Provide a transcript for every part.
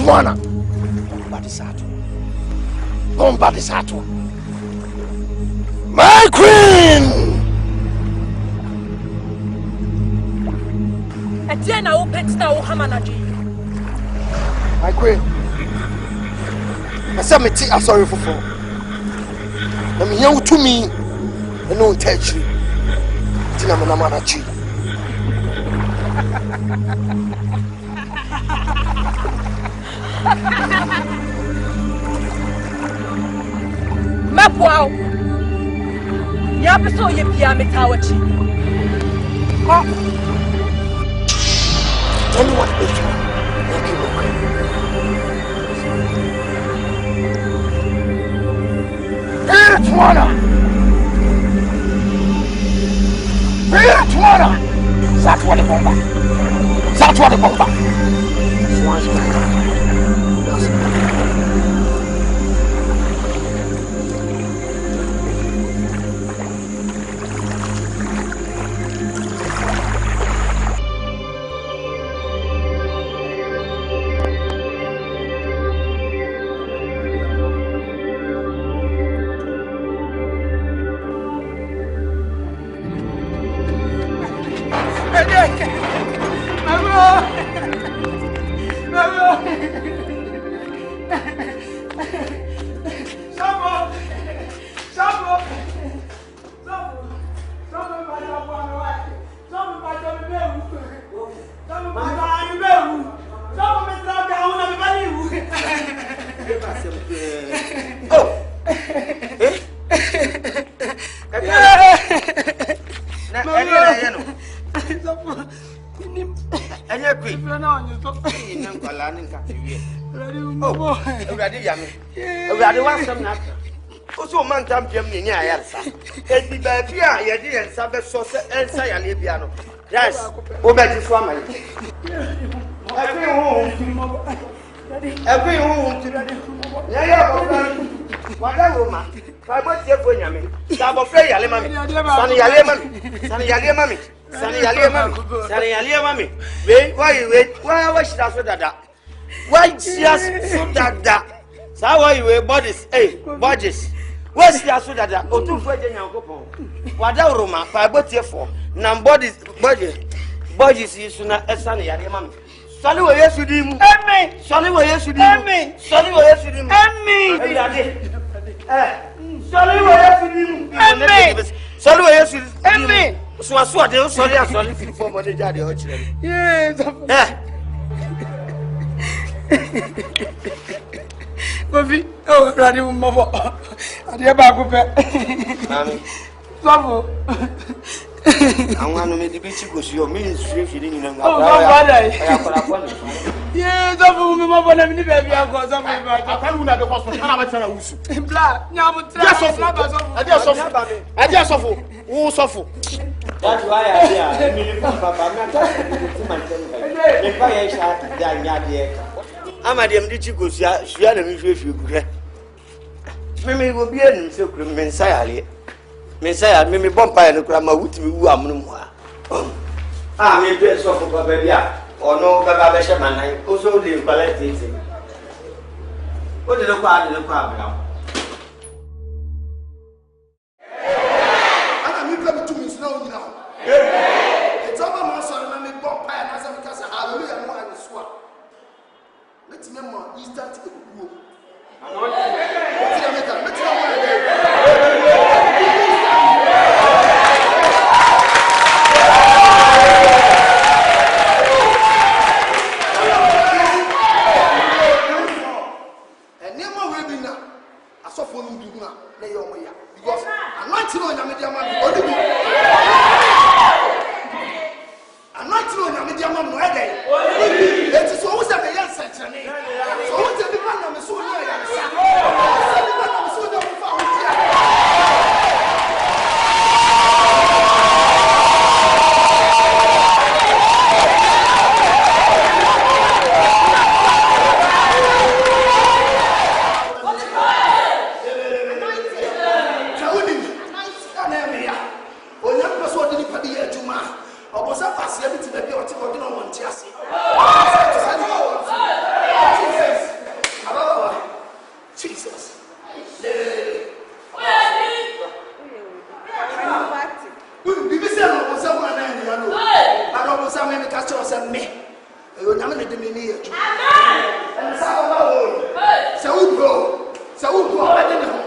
Tuana. Bomba de Sato. My queen! And then I opened now Hamanaji. My queen. I said, I'm sorry for four. I'm here to me and no touch you. Tinamanachi. Mapwao. Yapaso Yapia Metawachi. Tell me what to do. Tuana! Satwa the bomba! Satwa the bomba! Also, man, time to me, yes, it be by fear, and Sabbath sauce and say, piano. Yes, Obey this woman. Every home to whatever woman. I was here for Yami. Sabo Frey, Alemami, Sunny Alemami, Sunny Alemami. Wait, why was she that? Why just so that? How are you, bodies? Hey, bodies. What's your so that? Oh, two for Jango. Whatever Roma, I bought here for. Now, bodies is not a sunny Alemami. Sunny, where yes, you do. Sunny, where yes, you do. Sunny, where yes, you do. Sorry, so I saw the sorry for money. Yes, Kofi, oh, Raddy, Mama, I dear Bakupe. I want to make the beach because your ministry feeding in a yes, of whom Mama never got something. I can't have the hospital. I just suffer. Who suffer? That's why I mean, Papa, I'm a damn did you go see if you could. Mimi will be in so Messiah. Messiah, Mimi Bompire and Grandma with me who am no more. Ah, maybe a sofa baby, or no Baba Shaman, also live collecting. What did the crowd in the crowd now? I'm coming to me snow now. It's over my son, and me Bompire, and some casa, hallelujah, and swap. Let's remember Easter to the group. Because anointing on your media man, anointing on your media man, it is always a young section. So what's the man of the soul? Jesus. me. You never let me near you. And so go. So go. I didn't know.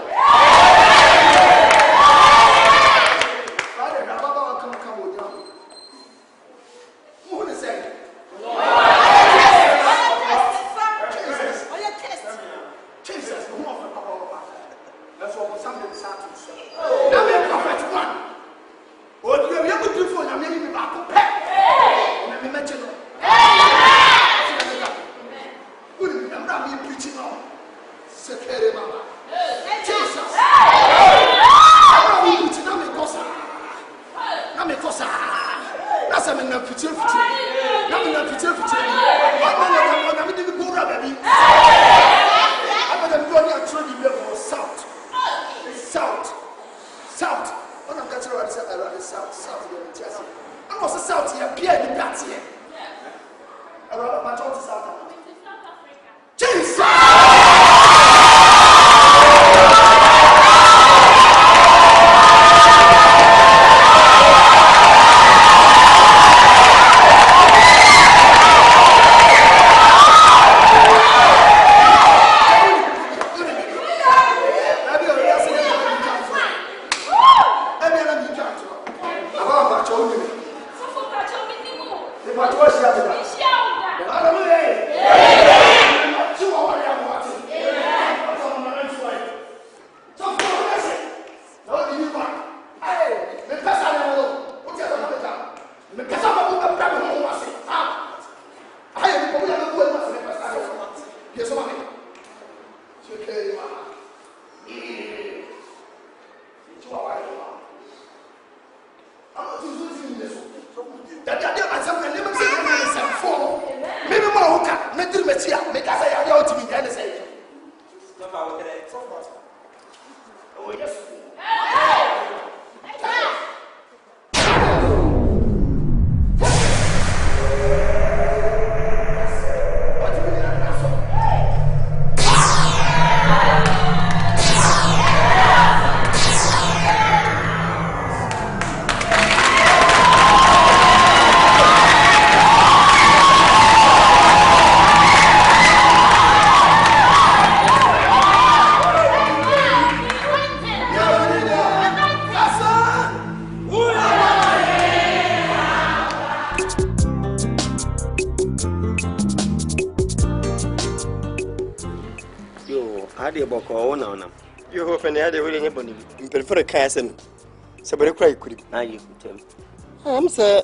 I'm sir,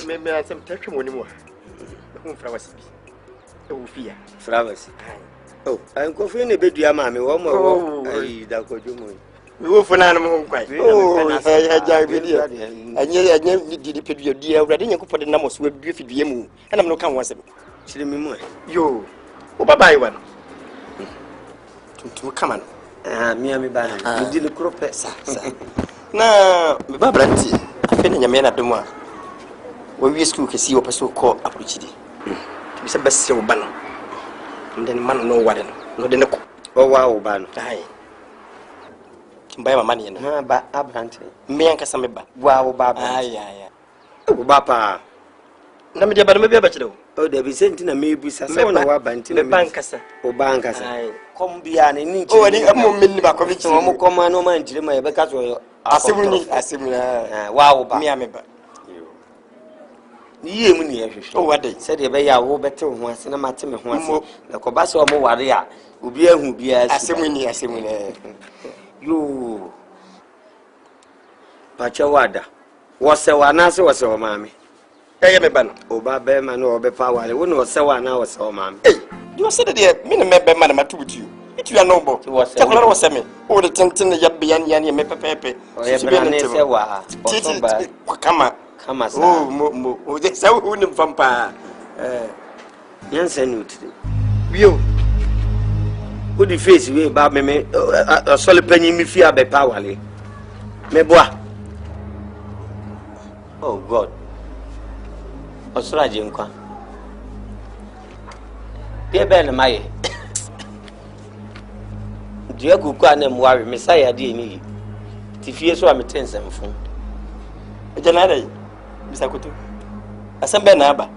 maybe I some touch one more. Flowers. Flowers. Oh, I'm Kofi in the bed, dear mammy, one more. That could do. We will for an animal quite. Oh, I had video. And yet, I never did it with your dear, ready to put the numbers with beauty, and I'm not come once. See me more. You, oh, bye one. To come on. Me and me banner. You did a crop, sir. Now, Babranti, I feel in your man at the one. When we school can see your person called Apst. It's a best silver banner. And then man no one, no then oh wow, ban. Aye. Can buy my money and but Abrante. Me and Casameba. Wow, Baba. Aye. Oh, Bapa. No, maybe about a better. Oh, they be sent in a maybe some bank, the bankers or bankers. Come be an in. Oh, I think a moment back of it. No come on, no man, Jimmy, because I see wow, Miami. Oh, what they said, they are better once in a matter of once. The Cobasso or Mowaria will be a who be a similar. You Pachawada was a one answer was our mammy. I am a ban, or Babeman or Bepower. I wouldn't was so one hour, so, ma'am. Hey, you said that Minimum Madame to you. It you are noble. It was a lot of semi. Oh, the 10 Yabian Yan Pepe. Or Come on. Oh, they say who vampire. Yansen, you. Good the face we about me a solid penny me fear by powerly. Me bois. Oh God. Osraji nkwa. Pie be na maye. Dia kuku anem ware Messiah de ni. Ti fie so ametensem fun. Ejanare bisakutu. Asembe na aba.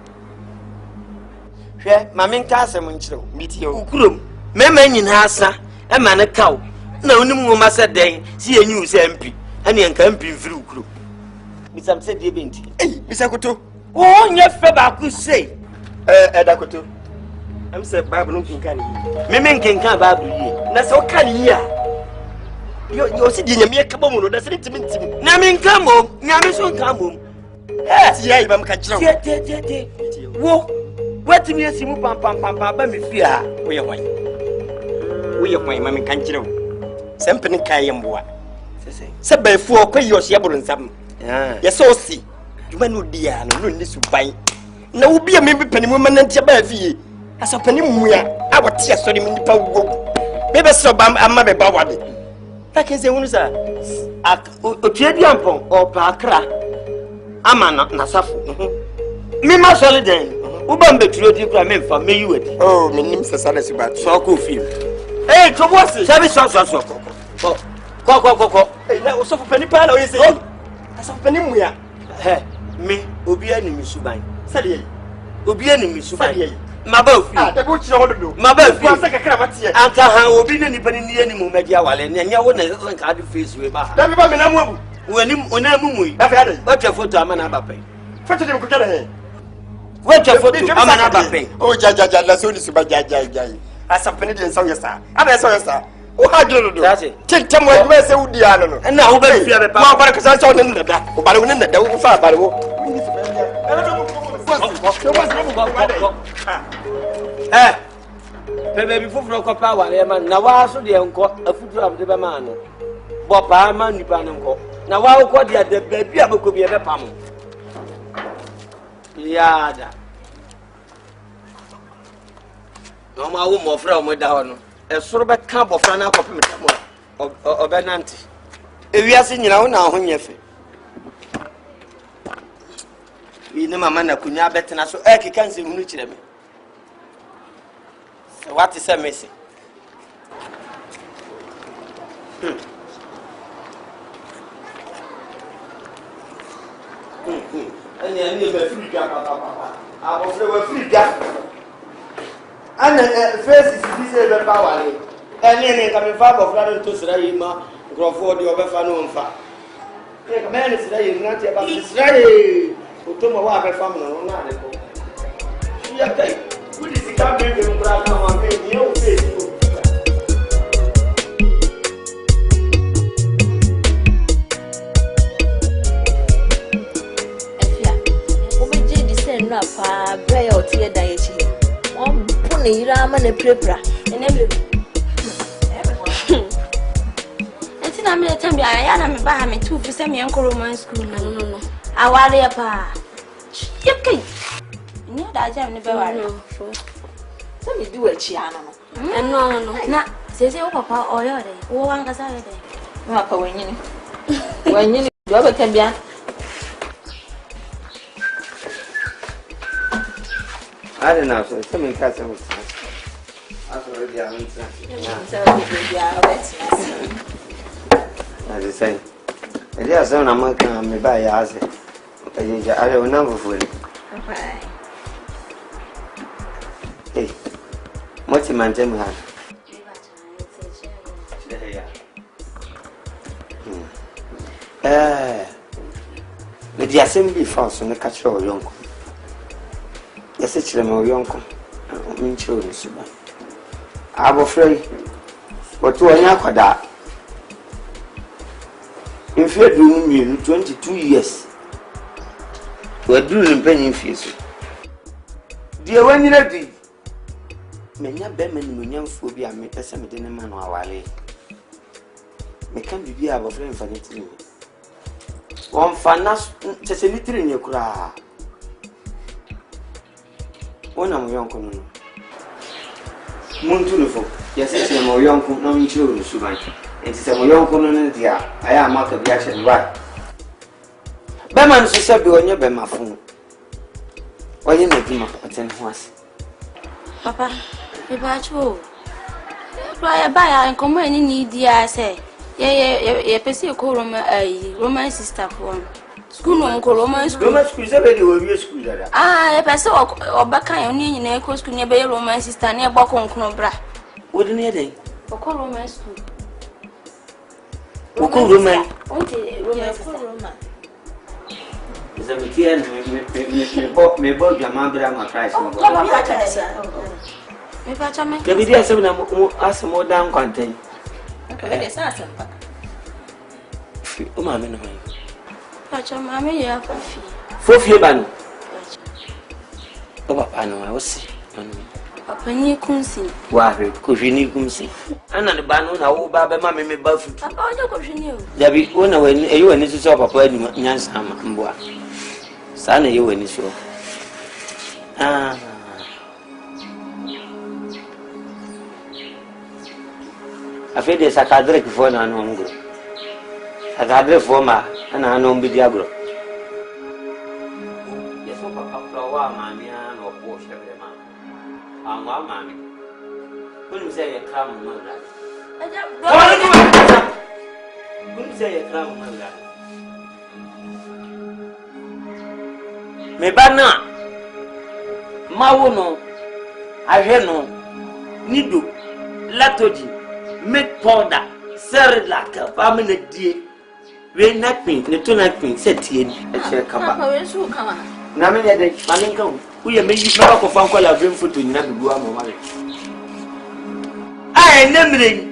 hwɛ ma menka asɛm nkyerɛ meti o ukurom mema nyina asa e ma ne kaw na onim ngoma sɛ den si enyu sɛ mpi ane anka mpi mfiri ukurom bisam sɛ die benti bisa koto o nyɛ fɛ ba ku sei da koto am sɛ bible no kinka ne yi meme nkenka ba abru yi na sɛ ɔka ne yi a yo si di nyame ka bɔ mu no da sɛ ntimi na menka mom nyame so nka mom ti ya ibam ka kyerɛ tie wo watimi asimu pam ba me fi a woyɛ hwan ma menka kyerɛ wo sɛ mpene ka yɛ mboa sɛ baafuo ɔkɔ yi ɔhye aboro nsam yɛ sɛ ɔsi dwuma no odi a no ni suban na wo bia me bi panimu ma nantia ba afie asa panimu a wɔte asɔre me nipa wo bebe sɛ ba amma be ba wade ta ke sɛ hunu sa otua duampɔn ɔpa akra ama na safo me ma sɔle den woba mbɛturo di kura memfa meyi wadi menim sɛ sa na suba sɔ Kofi to boss sabi sɔ kɔ na osofo pani pa na oyɛ sɛ asofo pani mu ya me obi anim suban sɛdeɛ obi anim suban sɛdeɛ maba ofi da go kyerɛ hɔ dodo maba ofi sɛ kakra mateɛ anka ha obi ne nipa ni anim madi awale ne nya wo na sɛ nka de face we ba da bi ba me na mu abu wani onamu mu da fa ade watwa photo ama na abapɛ foto de ko kɛra he watwa photo ama na abapɛ ja la so ni suba ja asofo ne de nsaw yɛ sa ada yɛ sa o ha duro dodo tintam wa dwuma sɛ wudi ano no na wo ba fi abe pa ma bara ka sa ne nda o bare ne nda wo fa bare wo Baby fufuro ko pa wale ma na wa so de enko afuduro abde be ma no bo pa ma nipa ne nko na wa ko de ade baby abako bi e be pam yada no ma wo mo fra mo da ho no e soro be ka bofra na akopem tamo obe nante ewiase nyina wo na ho nyefe wi ne mama na kunya betena so keka nse hunu kire me what is a message ani be free ga papa abo fre we free ga ana face is this be power ni ani ka me fa bo fra to sira yi ma grofo de obefa no mfa e ka me ni sira yi na ti ba sira yi o to mo wa be fa mo no na de ko ya kai we dis ka be be mbra ka ma me ni o face ko na pa bray o tie dan echi won bu ne yira ma na prepra ene me enti na me tambi aya na me ba ha me tu fu se me enkoro man school no aware ya pa yep kai ni da jam ne be ware so me du echi ano no na sese o papa o yo de wo wan ka sa de ma pa wanyini do ba tambia I don't know, so some cats are already answered. As I say, it is on American, me buy as I don't know for it. Hey, what's your man? Tell me how. The assembly falls on the catch all young. Yes, it's a yonko. I'm sure it's a I'm afraid. But to a yakwada. In fact, you 22 years. We're doing penny fees. Dear, when you're ready, many a beman when young phobia make a summit in a man or valley. Me can't be our friend for it. One fanas, just a little in your cry. Ona mo yonko no muntu no fo yesi se mo yonko no nchiro no suban enti se mo yonko no ne dia aya amaka bi action right be man so se bi onye be mafun onye na bi ma oten ho ase papa e ba chu ya ba ya nkomo ni dia se ye pese ko Roman sister for School no ko Roman school. Roman school say be we school dada. Ah, e pese obaka yo ni nyina ko school ne be Roman sister ne gba konkon bra. Wo de ne dey? Oko Roman school. Oko Roman. Onte Roman school. Zamitian me bo jama bra ma Christ mo. Me fa chame. Ke bi dia se na mo asemo dan kwanten. Okay, that's awesome. O ma me no. Fa chame ame ya Kofi. Fofi ba no. O papa no I was Papa ni kunsi. Wa re Kofi ni kunsi. Ana ne ba no na wo ba be ma me ba fu. Papa onye Kofi ni o. Dabi wona we eyi wani so papa adi nyansa ma mboa. Sa na eyi wani so. Afede sakadre kifo na no ngro. Sakadre fo ma na no mbidi agro. Yeso papa flower ma mi an opo shebe ma. Anwa ma mi. Kunu se ye kram ma bra. Kunu se ye kram ma bra. Me bana mawo no ahwe no nido latodi make powder Cerelac family die we not pin ne to not pin set tie e che kaba Papa we so kama na me de maninka wo ye me yi ba ko fan kola brim photo nyina dugu amoma le ai nemre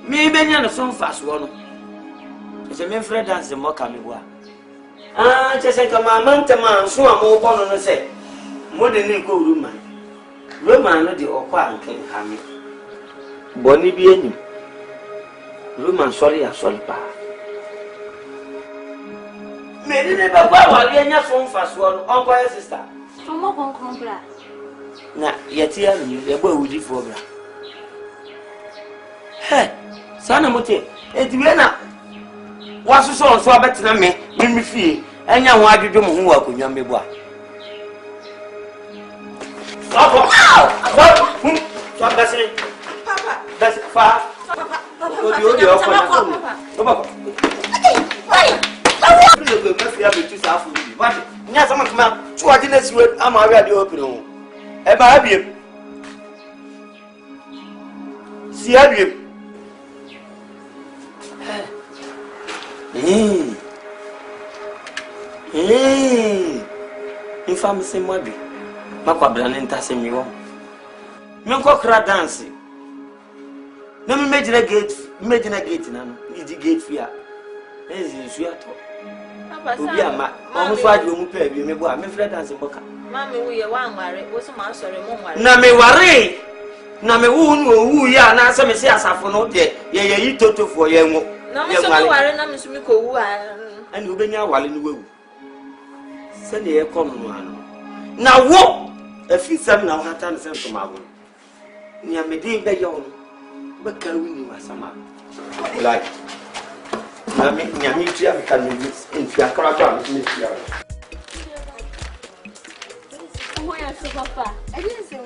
me benya no so mfaso no se me frɛ dance mo ka me boa chese kama mantama so amo bono no se mo de ni ko Roma no de okwa anken ha me boni bi enyim Roma sorry pa me ne ba kwa wa le nya so mfaso no onko ya sister Omo konkon bra. na yeti ya mi e bo wudi fo bra he sana mote etiwe na wasu so nso abetina me fie enya ho adwodwo mo ho akonwa mebo a papa so abasere papa das fa odi okona papa le go ma fia betu sa afu bi ba nya sama kuma chuwa di na siwe ama awe ade opire ho e ba abiem si abiem Infam se mobi makwa brane ntase mi wo me nko kra dance na me mejina gate na no di gate fia ezi su ato Papa obi ama omo so ade omu pa bi me bo a me frɛ dance boka Mami wo ye wa nware wo so ma sore mo nware na me ware na me wu nu owu ya na se me se asafo no de ye yi totofo ye nwo na me so mi ware na me so mi ko wu a ani obenya wale ni wewu se ne ye kom no ano na wo afisam na hata ne se ntomago ni amede be ye ono be ka wini masama like na me nyami tia me kan ni enfia kra to me tia Omo ya so papa. I didn't say.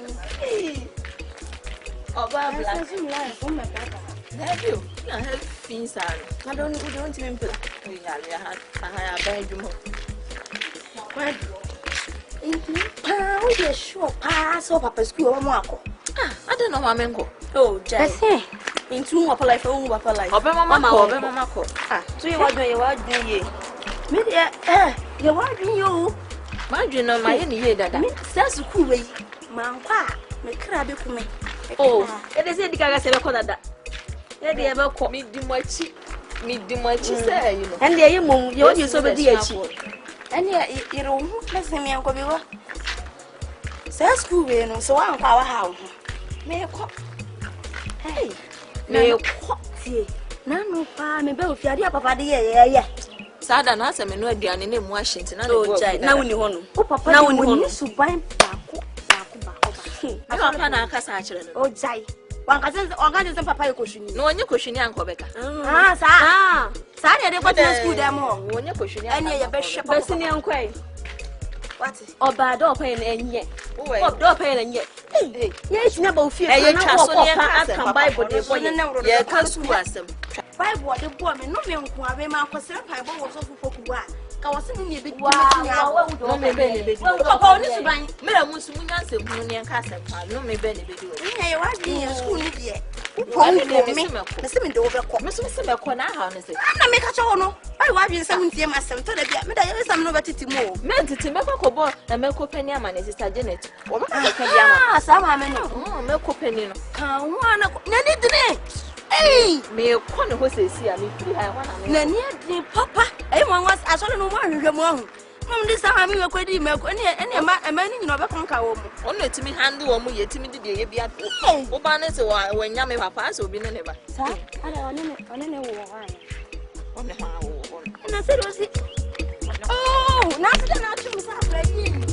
Oba black I said life for my papa. Have you? Na have things are. I don't even play. We are ha bedroom. What? Pa, we dey sure pa so papa school o mo akọ. I don't know mama nko. Oh, Jai. Ese. Into mo papa life, o papa life. Obe mama ko. So you wa dun ye. Me dey you wa dun yo. Ma dun no ma ye ni ye dada. Me say school we. Ma nkwa, me kra be kume. Oh, e dey say dikaga se be ko dada. E dey be ko mi di mochi say you know. And dey ye mom, you want you so be di achi. And you know, let's say me anko be wa. Say school we no, so wa nkwa wa ha. Me ko. Hey, me ko tie. Na no pa me be ofiade papa de ye. Sada na se me no aduane na mu ahinte na no jai na woni ho no. O papa na woni suban baako. Papa na aka sa akire no. O jai. Wankaze papa ye koshuni. No onye koshuni ankobeka. Sa na de kwata school dem ho. Onye koshuni. Ene ye be hwe papa. Besini ankwai. What? Oba do pa na enye. Oba do pa na enye. Ye hina ba ofie. Ye twa so ne aka Bible de boye. Ye ka school asem. Bible de boy me no me nko abe ma kwasere Bible wo so fufu kuwa. ka wose ni be di no me be ni be di papa oni suban me musu munyanse mu ne nka sepa no me be ni be di ni ye wa di school ni de me se me de wo be ko me so se me ko na ha no se na me ka cho no ai wa bi nsam ntie ma sem to da bia me da ye sam no betiti mo me titi me ko bo na me ko pani ama ne sister Janet wo me ka ka bia ma sa ma me no me ko pani no ka ho ana na ni dine eh me ko ne ho sesi a me firi ha na ni de papa ai mo was asole no mo hwehwe mo ahu mom dis sama me we kwedi me ko ene ma ni nyina obe konka wo mo ono etimi handle wo mo yetimi de ye bia wo ba ne se wa nya me papa so obi ne ne ba sa ala one ne wo ha one ha wo na se do si oh na se na chu sa fra yin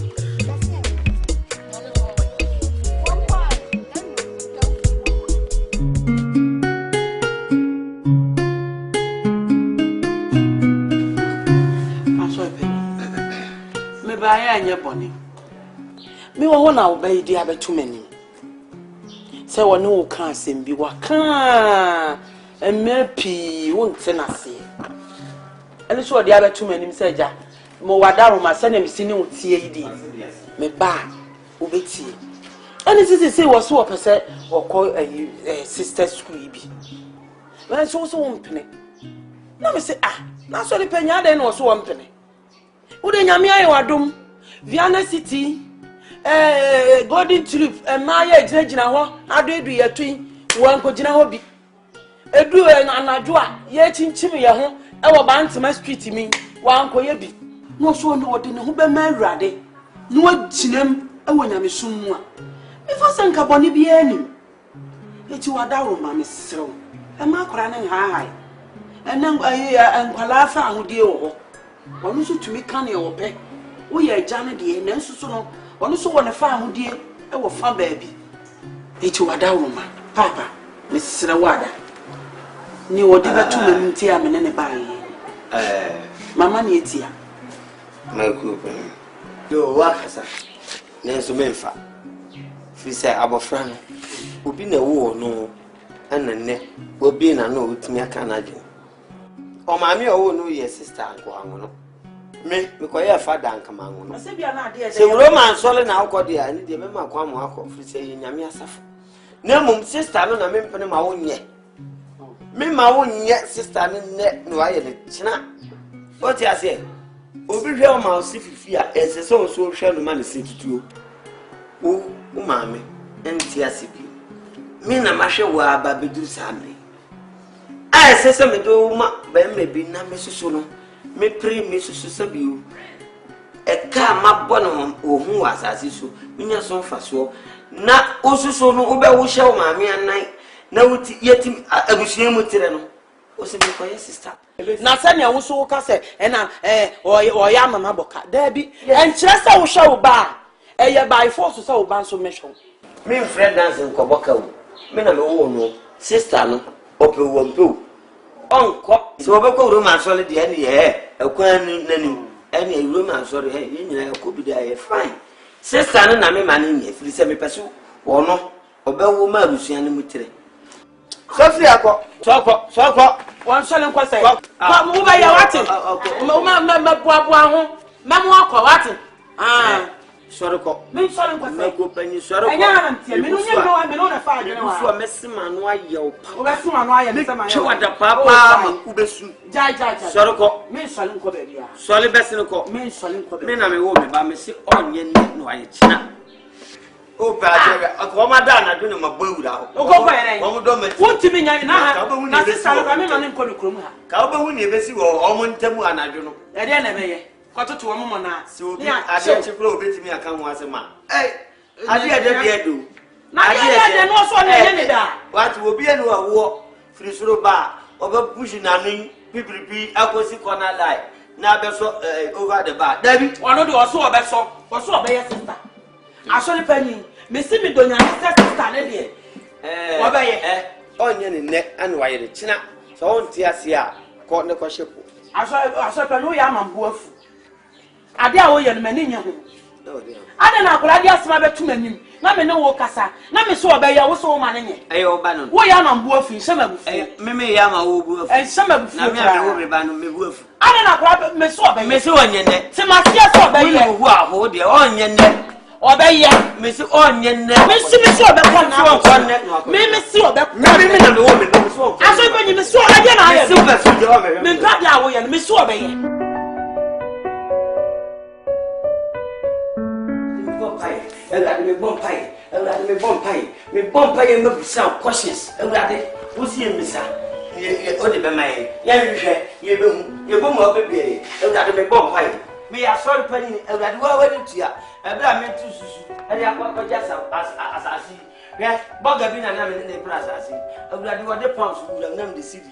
Baya anya boni me wo na wo bayi di abetu mani se wo ne wo kan asem bi wa kan emepi wo ntena se ele so di abetu mani se ja mo wadaro ma se na mi sini wo tie yi di me ba wo beti ani sisi wo so wo pese wo ko sister school yi bi when so wo mpene na me se na so ri penya de na wo so wo mpene Ude nyame ayi wadom Viana City Golden Trip maye gina ho adoedu yetun wanko gina ho bi edu anadwo a ye chinchim ye ho e wo Bantama street mi wanko ye bi no so no ode ne ho be ma awurade no waginem e wo nyame sum a ifo senka boni bi anim eti wadawo ma mesrew e ma akora ne ha enan enkwala fa ahodie wo ho onu so tumi kan ye wo pe wo ye agane de na nsusu no onu so wo ne fa ahodie e wo fa baabi eti wadawo ma papa mesre wada ni wodi betu manu nti amene ne baaye mama ni etia Amoako yo wakasa nenso memfa fi se abofra no obi na wo no ananne obi na no otimi aka na adwen o maami o wo no ye sister anko anwo me ko ye father anka manwo no se bia na ade se wuro man sole na akode a ni de me ma kwa mo akọ fi se ye nyame asafo na mum sister no na me mpene ma wo nye me ma wo nye sister no aye le china o ti ase obi hwe o ma o si fifi a ese so hwe no ma ne se tutuo o maami enti ase bi me na ma hwe wa aba bedu sambe a ese me do ma ba me bi na me susu no me pre me susu sabiu e ka ma bono ohun wasase so minya so faso na osusu no wo be wo hye o maami anan na wuti yetim abusua mu tire no o se me ko ye sister na se ne wo so ka se na o ya mama boka da bi enchire se wo hye wo ba ye by force se wo ba so me hwe me friend dance nko boka wo me na me wo no sister no ope wo mpe onko so be ko roman so le de ene ye akwan nani ene roman so re ye nyina ko bi da ye fine sister no na me ma ne nye firi se me peso wo no obewo ma abusua ne mutire Sofi akọ soko wan so le nko se ko mo ba ya wate ma boa ho ma mo akọ wate Soroko me so le nko se ko panyi soroko enya na ntie me no nye no me no na fa adwene wa so mesima no aye o pa o be sima no aye me sama che wada papa ma ubesu ja soroko me so le nko ba bia sole besin ko me so le nko ba me na me wo me ba me si onye ni no aye china o ba je ko ma da na dwene ma bawura ho o ko ere o mo do me wonti me nya na sister ka me ma ne nko nukrom ha ka obewu ni ebesi wo o mo ntamu anadwo no e de na be ye kwatoto wo mo na si obi ade chikro obetimi aka ho asema ade ade bia do na ade no so na ye ne da what obi enu awo firi soro ba oba push na nu pipipi akosi corner line na be so over the bar dabi ono de oso obe ye sister asole pani me si mi donya sister ne de obe ye onye ne anu wa ye china so on ti ase a ko ne ko shepo asole pani o ya mambo afu ade a wo ye no mani nya ho Ada na akora dia sema betu manim. Na me ne wo kasa. Na me so obeya wo so ma ne nye. Ayo ba no. Wo ya na mbu afi, shema bufu. Me ya ma wo bu afi. Shema bufu. Na me a wo me ba no me bu afi. Ada na akora me so obeya. Me so onye ne. Se ma sia so obeya. Wo aho de onye ne. Obeya. Me so onye ne. Me so obekwa na so ne. Me so obekwa. Me na me wo me so. Aso be ni me so obeya na aye. Me so ba so de o me. Me nka dia wo ye me so obeya. Me bomb pie, me sound cautious. Who's here, Miss? Only by my you boom up a baby. Me bomb pie. Me are sorry, penny, and that went to ya. And I meant to, and I got just as I see. Yes, Bogabin and I'm in the process. I would have the pounds who will name the city.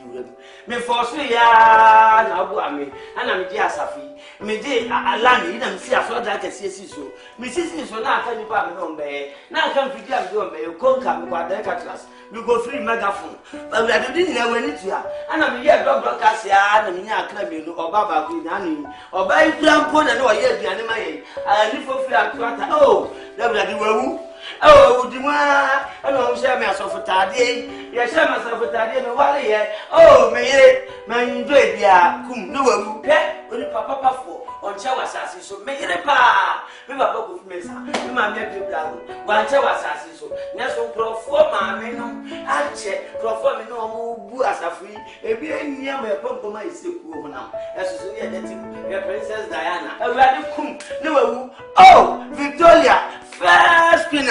Me for 3 years now, me, and I'm just happy. Me day, I land in and see as well like a CSO. Mrs. so now can you buy me on bay? Now come to get you on bay, you can't come with the class. You go free megaphone. But I didn't know when it's here. And I'm here, Dr. Cassia, and I'm claiming or Baba Green, or by Grandpa and or yet the animal. I live for free at quarter. Oh, that will do woo. Oh, do I don't share myself for Taddy. Yes, share myself for Taddy and Wally. Oh, may I enjoy the cum no pet with Papa for on Chawa Sassy. So make it a pa. We were both of Mesa. You might make you down. One Chawa Sassy. So National Crawford, my men, I check Crawford, no more as a free. A beer near my pump my sick woman now. As you see, your Princess Diana. A rather cum. No, oh, Victoria. First queen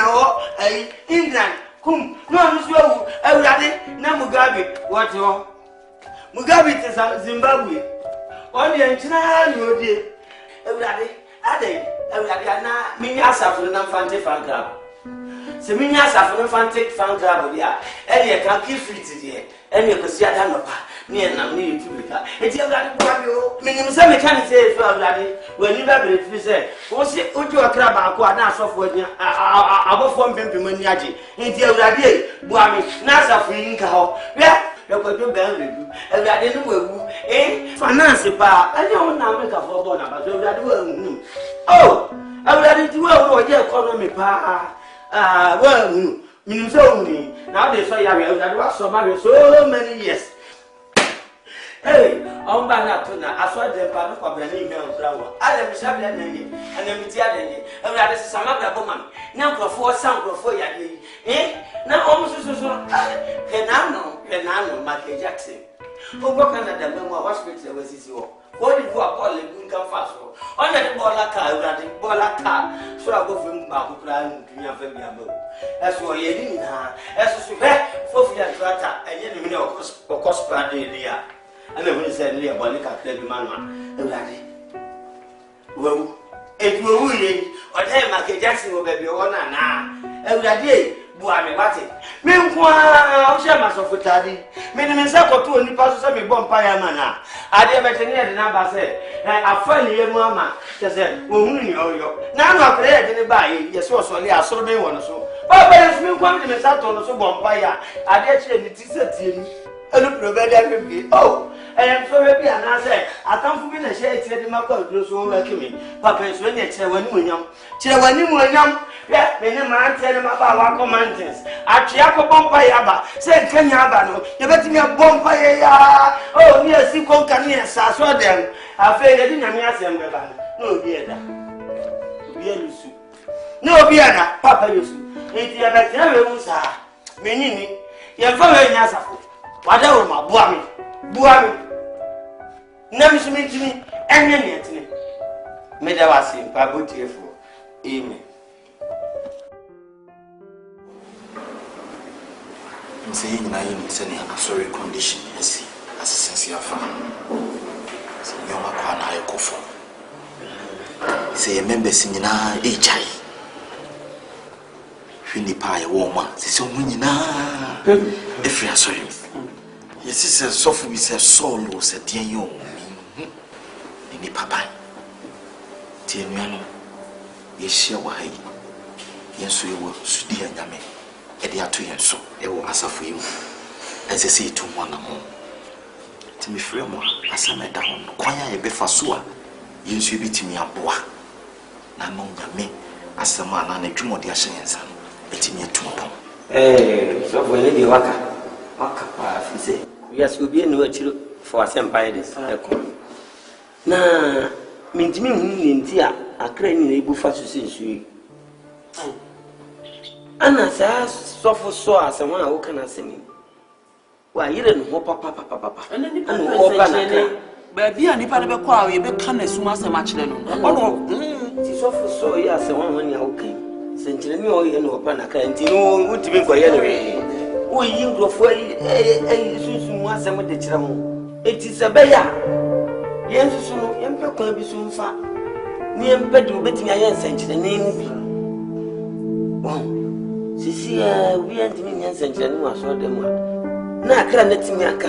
England, come, no, Miss Woe, everybody, now Mugabe, what you Mugabe is Zimbabwe. Only in China, you dear. Everybody, everybody, now, Minyasa for the Infante fan club. So Minyasa for the Infante fan club, yeah, and you can keep free today, and you can see a Danopa. Near now, need to be cut. It's your minimum some mechanic say, when you have it, we say, what's it? Would you a crab? I now software above 1 pimpin yaji. It's your idea, Buami, Nasa free cow. Yeah, you're going to bell review, and I didn't know, eh? Finance, pa, I don't now make a for one about you. Oh, I would have to well, your economy, pa. Well, minimum so me. Now they say, I was so many years. Hey, on Banatuna, I saw the Pano of the name of Flower. I am Shabby and I'm Tiani, and that is some other woman. Now for some for Yagi. Eh? Now almost so. Penano, Michael Jackson. Who work under the Memo Hospital was his war. What did you call it? We come fast. On the Bola car, so I go from Baku to your family. That's why you didn't have as you bet for your trata and you know, of course, Pradia. And then we said, Leah Bonica played the man. Well, it will really, or tell Michael Jackson will be one now. Every day, Buami Batty. Meanwhile, I'll share myself with Taddy. Meaning, Sako to any person be born Payamana. I dare better near the number said, I find your mamma. She said, Woman, yo. Now I play in the bay, yes, also, I saw me one or so. But if you come to me, Sato, so bomb fire, I dare say it is a team. And look, oh. I am so happy, and I say, I come from the shade, said my coat, so welcome me. Papa is when it's when you young. When you were young, yeah, when you man tell him about our commandments. At Chiaco Bompayaba, said Kenyabano, you bet me a Bompaya. Oh, near Sikon Canias, I saw them. I feel I didn't ask them, no, dear. No, Biana, Papa used to. It's your better, meaning, you're very nice. Whatever, my boy. Buami, never submit to me, and yet me. Made I was in Pabuti for Amen. I'm saying I am sending a sorry condition, yes, as a sincere fan. Yoma I go for. Say a member singing HI. Winnie Pie woman, so many now. If you are sorry. Yes, it's a soft with a soul, said dear you. Any papa. Dear Miano, yes, she why. Yes, we will, dear Yame. Edia to yen so, they will answer for you. As I say to one more. To me, Fremont, as I met down, Quaya Befasua, you should be to me a boa. na me asama na dwumo de ahye yensa no etimi etumpon so for any waka pa fi yes we be no achiro for asempa this na mintimi hu nti a akra ni na ebu fa so sensu ana sa sofo so asema a wo kana semi wa yire no papa ana ni pa na ba bia ni pa na be kwa we be kana suma asema kire no ono ti sofo so ya asema wani a wo kan senchire ni o ye no pa na kan ti no ntimi ko ye no we yi ngrofo sunsun mu asema de kire mo eti se be ya yensu no yempe kwa bi sunfa ni yempe de obetimi aye senchire ni bi sisi we antimi nyan senchire ni aso de mu na akra na timi aka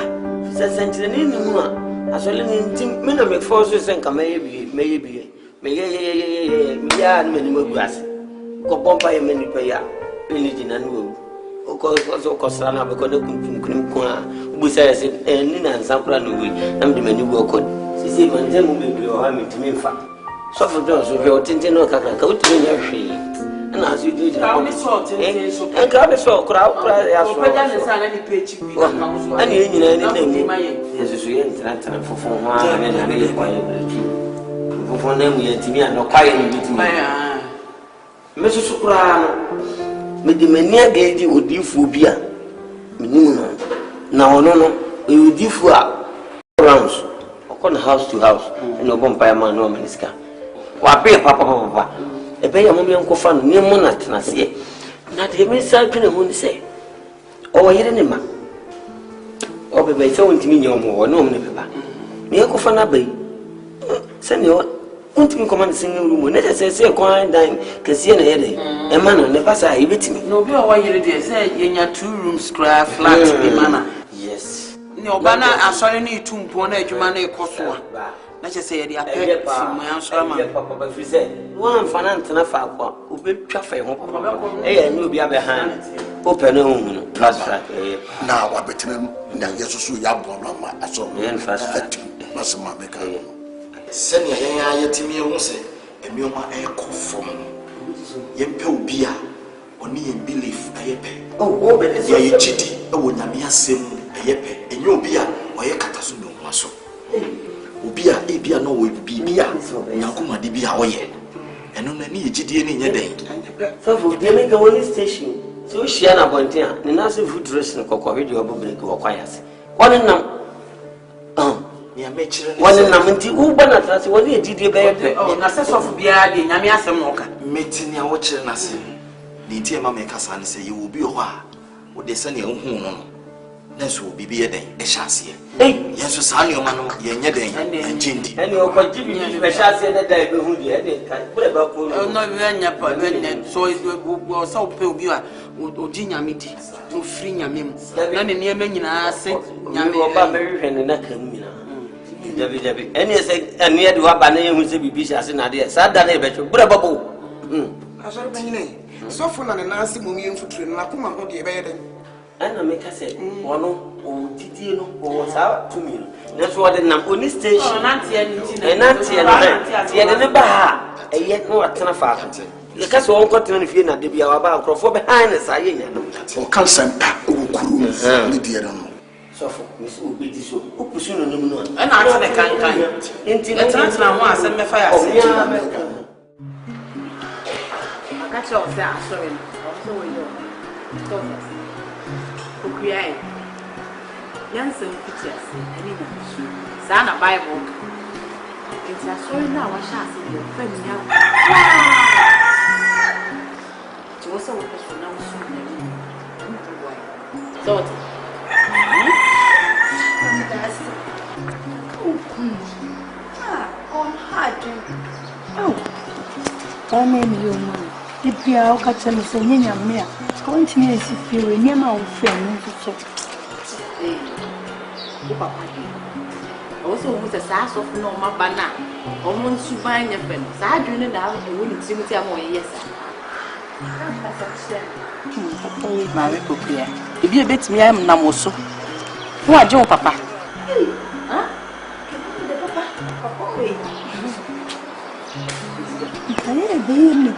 senchire ni mu a asole ni ntim me na me force senka meye bi ya ni mo guase ko bomba ye meni pa ya eni jina ni wo ko sana be ko na kunkum ko a busa yesi ni na nsankura no we na me de mani wo ko sisi man dem mo be o ha me timi fa so for do so o tintin no kaka ka o timi nya hwe na aso di ka me so tintin so ka me so kra ya so o peda ne sa na ni pechi bi na mo so ani nyina ni na mu yesu ye ntra fofo ho a me na me kwa ye fofo na mu ye timi a no kwa ye ni bitimi me so kra no me di mani aga di odifu bi a menimu no na ono no odifu a rounds okon house to house no bomba ya man no maniska wa pe papa ebe ya mo me nkofa no ni mo na tenase na de me sa twene ho ni se o yire ne ma o bebe se wontimi nya mo wo no mo ne beba me nkofa na bai se ne wontimi command sin room ne se kwan dan kese na yede e ma no ne pasa ibetimi no bi o wa yire de se yenya 2 rooms square flat e mana yes ni obana asore ni itumpo na adwuma na ekoso a na che se yede apɛ simu ansora ma papa ba fi se wan fana ntena fa akwa obetwa fa ho papa ya ni obi abe han open no hu no plus na wa betina na yesusu ya bo no ma aso yen fast masema meka sani ya yetimi hu se emioma ekofom yempe obi a oni yem belief ayepe o be ya yechidi ewo nyame asem ayepe enye obi a oye kataso no ho aso obi a ebia no wo bibia yakoma de bia oye eno na ni yechidi ni nye den so for the make one station so share na bontia ni na se food dressing kokko video obobere ko kwayase woni nam ni amechire woni nam nti uba na trase woni ejidie be yepe na se sofu bia de nyame asem no ka metini a wo kire na se ni tie ma me kasa ne se ye obi ho a wo de se ne hu no na so bibi ye den e hyase yesu sa ne o ma no ye nye den enjindi eni o ko jibi ni be hyase ne da be hu de e ka bure ba ko no we nya pa we ne so o sa o pe obi a o di nyame di o firi nyame mu na ne ne nyina se nyame o ba me hwe ne na kan nyina David eni se eni de wa ba na ye hu se bibi hyase na de sa da na e be hwe bure ba bo asori banyine so fo na ne na se mu yem future na kuma ho de e be ye den ana me ka se wono o didie no o sa to me no so de nam oni station na tie ni na tie de ne ba ha eye no atena fa le ka so onko tena ne fie na de bia wa ba nkrofo be han ne sa ye nya no o kan sempa o kuru ni de no so fo mi so be di so o pusu no no ana ate ne kan enti ne tena ho asem me fa ya se aka cho se asori so we yo to Okuyae. Yansen pictures any issue. Sana Bible. It's a story now. I shall see your friend now. She was so special now. So, on hard. Oh, maybe you know. If you are catching the same in continue to feel when you're my friend. Papa, also, with a sass of no my banana, almost to buy your friend. So I do now, and wouldn't see me tell more. Yes, my little clear. If you bet me, I'm Namoso. Who are Joe, Papa?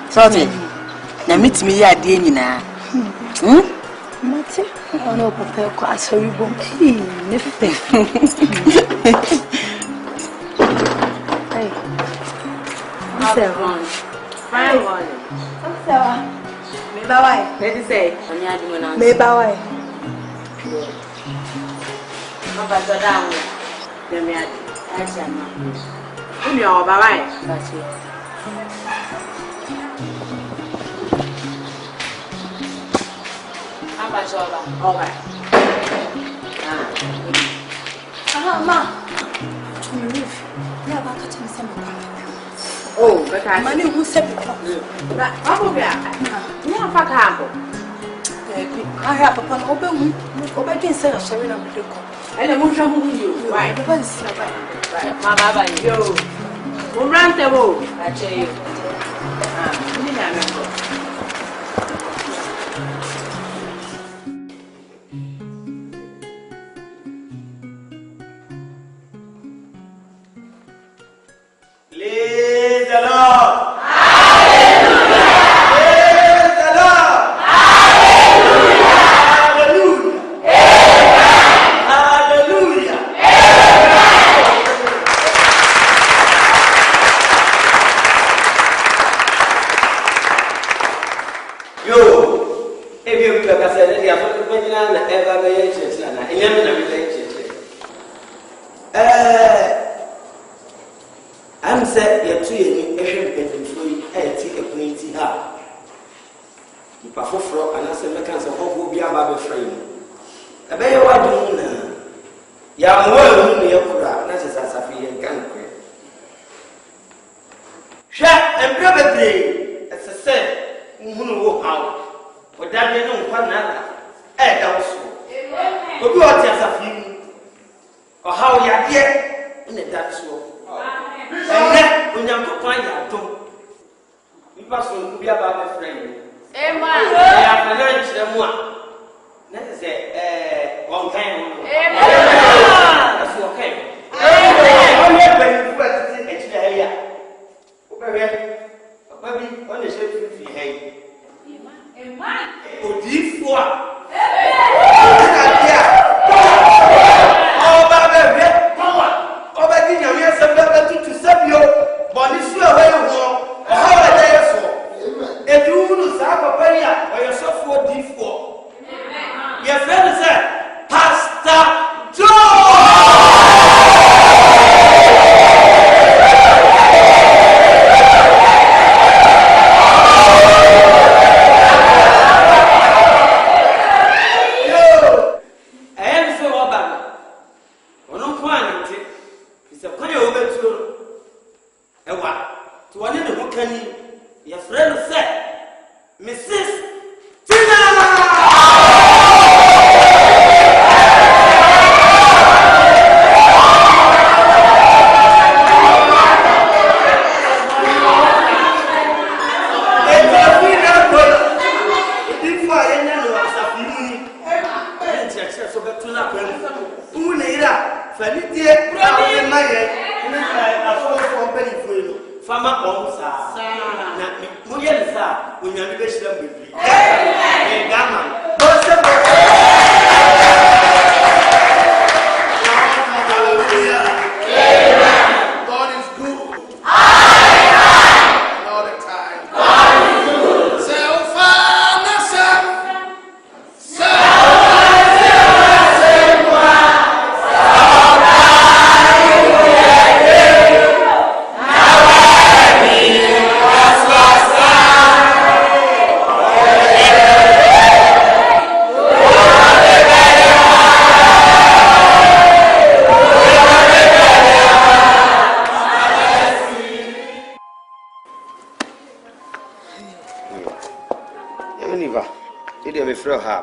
Sorry. Na meet me ya de nyina. Mate, ono papa ko asori bom. Ne fe. Hey. Fine one. Sawa. Me ba wai. Ready say. Oni adi mo na. Me ba wai. Ma ba do down. Me me adi. Acha ma. Uni o ba wai. Ba chi. All right. Ma. Oh, but I money who said it. I have upon open say a sharing of the cook. And I won't trouble you. Why? My baba, you. Who ran the road? I tell you.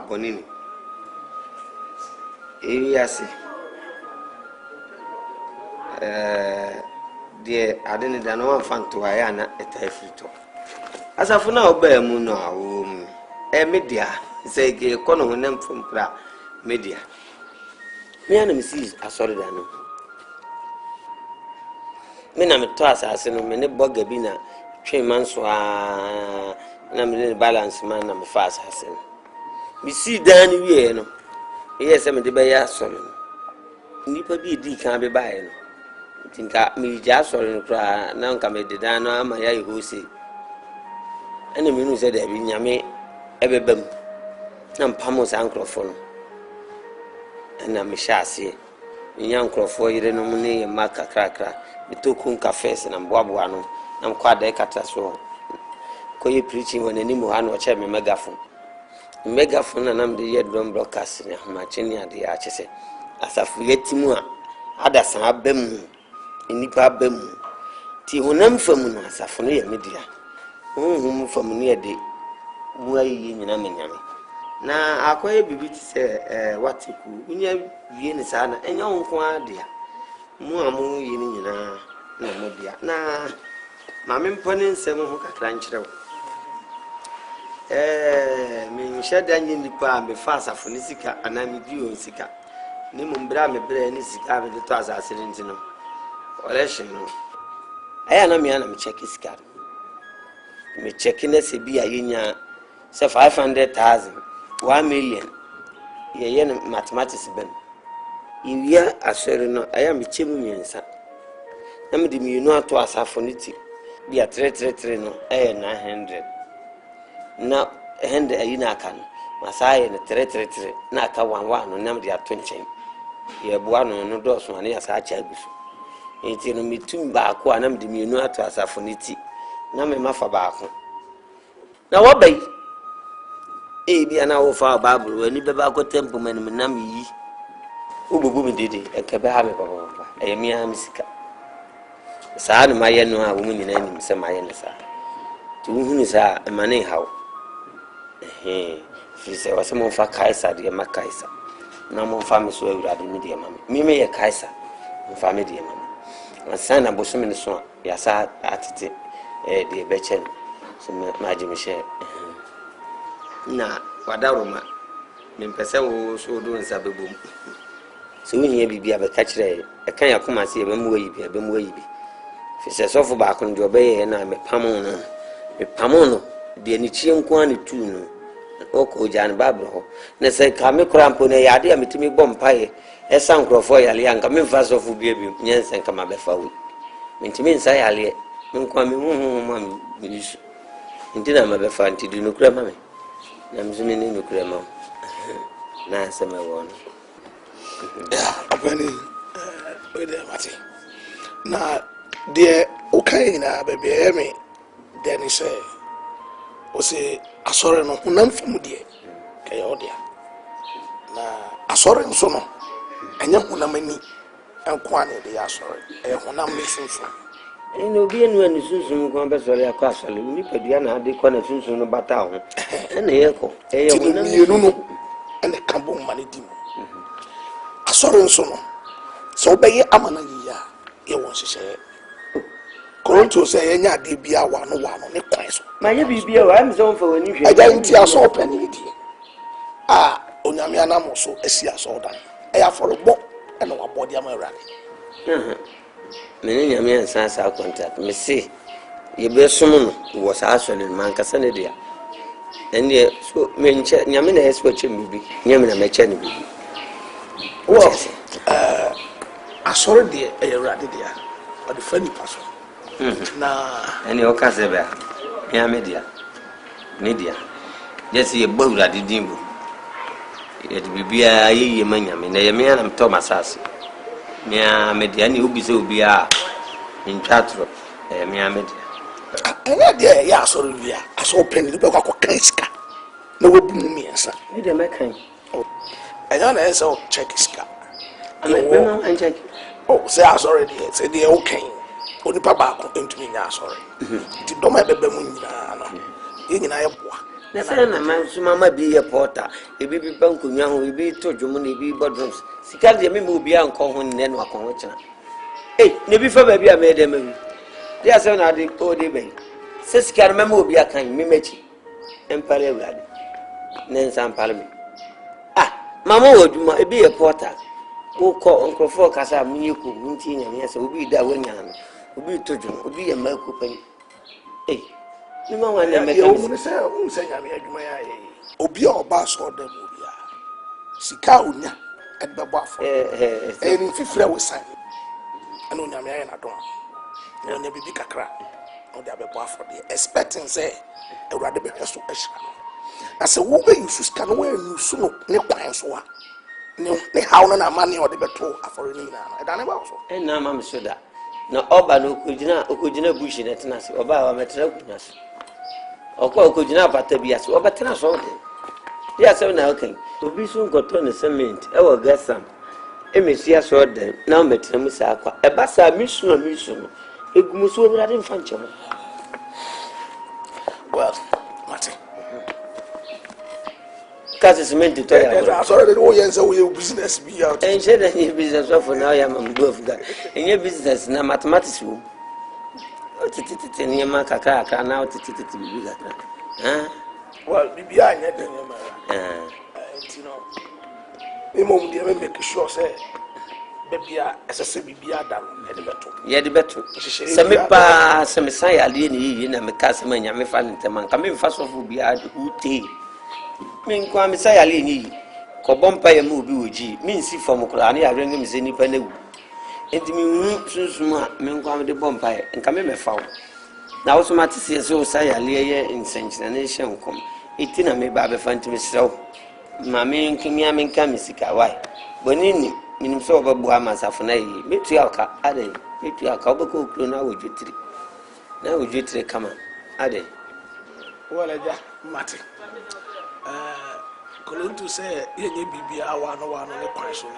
Bonini. Ewiase. De adene da no amfanto aya na etafrito. Asafo na oba mu no awo mu. Media say ke kono honam fmpra media. Me ana misi asori da no. Me na me to asase no me ne boga bi na twe man so na me balance man na me fast hasen me see dan wie no yes me de be ya solo nipa bi di kan be bae no tinka me ja solo no kra na nka me de dan no ama ya yehosi ene me nu se de bi nyame ebebam na mpamo sa nkrofo no na me hyase nya nkrofo yire no ne ye maka krakra me tokun cafes na mboaboa no na mkwa de kata so koye preaching won ani mu ha no che me megaphone na nam de ye drum broadcast na ma cheni ade a chese asafu yetimu a adasan abam nipa abam ti honam famu na asafu no ye media honhum famu no ye de mu ayi nyina menyame na akoye bibi ti se watiku nya wie ni sa na enya honko ade a mu amu yi ni nyina na media na ma me mpone nsem ho kakra nkyerɛw me shada nyi nipa me fa asafo ni sika ana me dio sika ni mo mbra me bra ni sika me to asase nti no olection no aya na me ana me check sika me check na se bi ayenya se 500,000 1 million ye no mathematics ben iwia asere no aya me chemu nyensa na me de me no ato asafo ni ti bia 333 no 900 na hende ayina aka no masaye ne 333 na aka 11 no nam dia to nchen ye boa no do so ane asa acha agusu enti no mitum ba ko anam de mienu ato asafo ne ti na me mafa ba ko na wobai bia na wo fa bible ani be ba ko tempo man nam yi obubu mi dede eke be ha me baba mi ha misika saa no maye no a wo mu nyina nim se maye ne saa tu hunu saa emane hawo fi se wase mo fa kaisa de ma kaisa na mo fa me so awurade mi de ma me me ye kaisa mo fa me de ma me sana boso me so ya sa atete de be chen so ma ji me she na wadaroma me pese wo so do nsa bebom so wo hia bibia be ka kire e kan yakoma se be mu ayi bi be mu ayi bi fi se so fo ba ko ndo be ye na me pamo no de ni chie nko ani tu no oko jan babro ho na se ka me krampo na ya de ametimi bompae esa nkrofo yale anka me fa so fu bia bi nyense nka ma be fa wi mentimi nsa yale nko me ma me yisu ntina ma be fa ntidi no kura ma me na mzumi ni no kura ma na se me won ya apani we de mate na de okay na be be me de ni say o se asore no hunam famu de kay odia na asore nso no enya hunam ani enko ane de asore hunam mesinfo eno bi enu ani sunsun ko be sore akọ asole ni padua na ade ko na sunsun no bata ho na ye ko hunam ni no ene kambo mane dim asore nso no so be ye amana yiya ye won hyehyɛ Koronto say enya de bia wa no ne kwan so. Ma ye bibia wa am so fa wani hwe. Aja nti aso pani di. Onyame anam so asi aso dan. E aforobo e no wabodi am awrade. Me ne nyame ansa sa contact me se ye be som no wo sa asole man kasa ne dia. Ene so me nche nyame na yeso che bibi. Nyame na me che ne bibi. Wo asore de e awrade dia. O de fani paso. Na ene o kase ba ya media yes ye bawra de dimbu ye de bibia ye manyame na ye me anam to masase me media ni obi se obi a ntwatro me media ene de ya asoro bia aso peni be kwa kanska na wobu mu miensa me de mekan enya na eso check ska me an check say asoro de say de okay onipa ba ko entumi nya asore ti doma ebebe mu nyina no ye nyina ye boa na se na man suma ma bi ye porta e bi banko nya ho e bi to dwom na e bi bedrooms sika de me mo bi anko ho ne no akon ho kina ne bi fa ba bi a me de mawi dia se na de o de ben se sika me mo bi akan me mechi empare urade ne nsan pale me mama woduma e bi ye porta ko ko onkrofo kasa munye ko nti nya me se obi da wanya no obi tojo obi ya mako pan Hey, you know when I make a woman say, who say, I mean, Obia Bass or the movie. Sikaunya and Babuff. And Fifra was signing. I know Yamia and Adon. When you be big a crack, or the other for the expecting say, a rather be a super. I said, woman, you should scan away you soon, no clients one. No, they how no money or the better for a nina. I don't know. And now, Mamma said that. No, Oba no Kujina bush in a tennis, Oba Metropolis. Or Kujina Patabias, or Batanas all day. Yes, so now, okay. To be soon got on the cement, I will get some. Emesia saw them, now met Misaka, a bassa mission, a Gumusu in Fancham. Well, Martin. Because it's meant to tell you. I saw that all years away business be out. And said that your business offer now I am both guy. In your business, now mathematics room. What it is in your mark, now to be bigger. Well, be behind it, you know. A moment, you make sure, say, baby, as I say, be done at the battle. Yeah, the battle. Some pa, some Messiah, Lini, and Mecasman, Yamifan, Taman, coming fast off will be at who tea. Mean Messiah Lini, Cobompa movie with G, means see from Oklani, I bring him any penny. And me soon, mean come the bompire, and come in my foul. Now, also, Matisse, so say a layer in Sanctionation come. It in a me baby fan to myself. Mammy, Kimiam, Kamisika, why? Bonini, meaning so about Buamas of an A, Mitriaka, Ade, Mitriaka, Boko, now would you treat. Now would you treat come on, Ade. Well, Martin. Colon to say, you be a one on the question.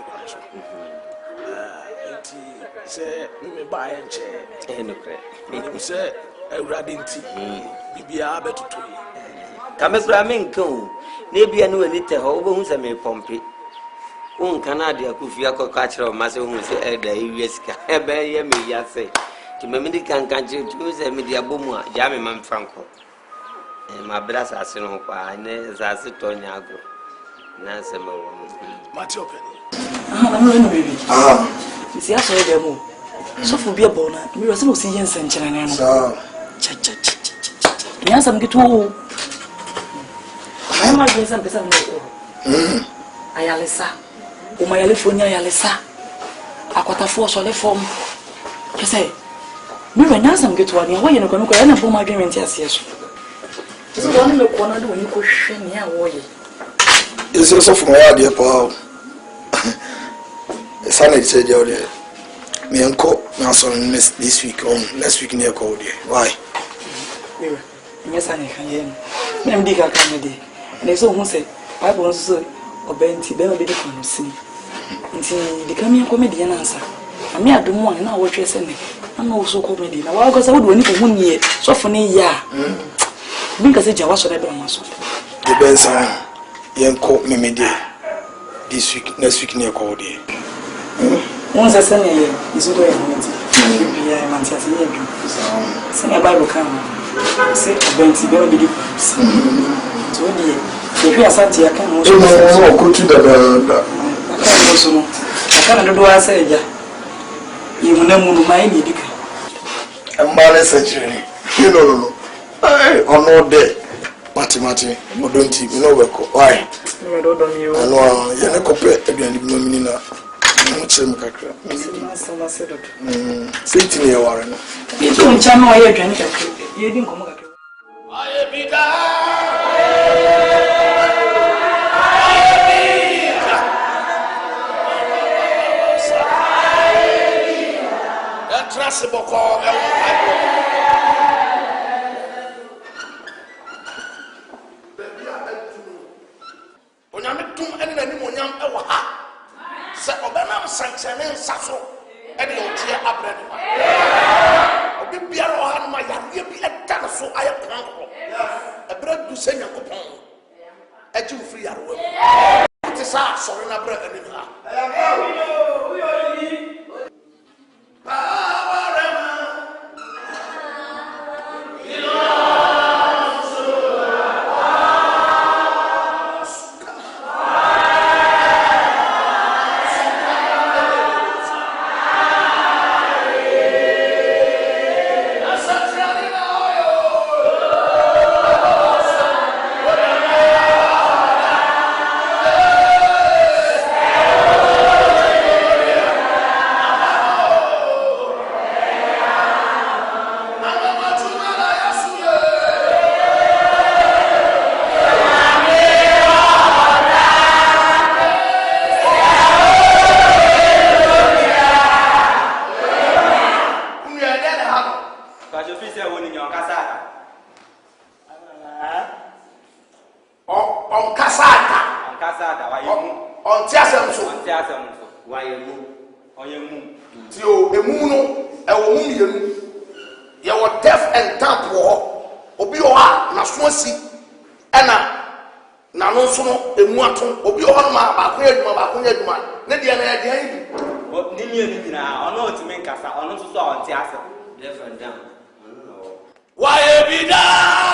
Say, we buy and chair. And say, a radinty, be a better to you. Come as Ramin Coon, maybe I knew a little over who's a may pompey. Canada, Kufiako catcher of Master who say, Yeska, a bear, me, say. To Medican country, choose a media boom, Jammy Franco. And my brass are seen on fire, and as I sit on Yago. Nancy, Matthew I'm baby. You see, I saw them. So for be a bona, we were supposed to see Jensen China. Yes, I'm getting old. I might be some person. I alisa. O my California alisa. I got a force on the form. You say, we were not some get one. Why you not going to go and form my dream in yes. So one look one when you question here, warrior. It's also from where dear Paul. Sunday said, me uncle, my son, this week on next week near cold. Why? Yes, I can. I'm digger comedy. And there's someone say, I want to or Benty, better be the fun of sin. Until the coming comedian answer. I may have done one and I watch your Sunday. I'm also comedy. Now, I was out when you for 1 year, so for a year. Because it's Jawas or ever muscle. The Benson, young court me this week, next week near cold. Once I send a is over a moment. I want to say, send a Bible camera. Say, Benty, better be the so, if you are Asante, I can also go to the I can't do as I say, you will never mind it. A man century, you know, I know that. Mati, don't you know why? I know you're not compared to the Minina. Say to me, Warren. You don't tell me why you're drinking. You didn't come back. Sanctioning Sasso, and the Otia Abredima. Be a rohan, my young, be a dance, so I am a bread to send a coupon. A two free are well. It is our sorry, a bread and in her. On Tiasam so. Why you Tio, a moon, a woman, you were deaf and dumb war, Obioa, Naswasi, Anna, Nanosono, a Muaton, Obioma, Bakuya, Lydia, what Ninian now, or not to make us or not to saw on Tiasa. Deaf and dumb. Why be done?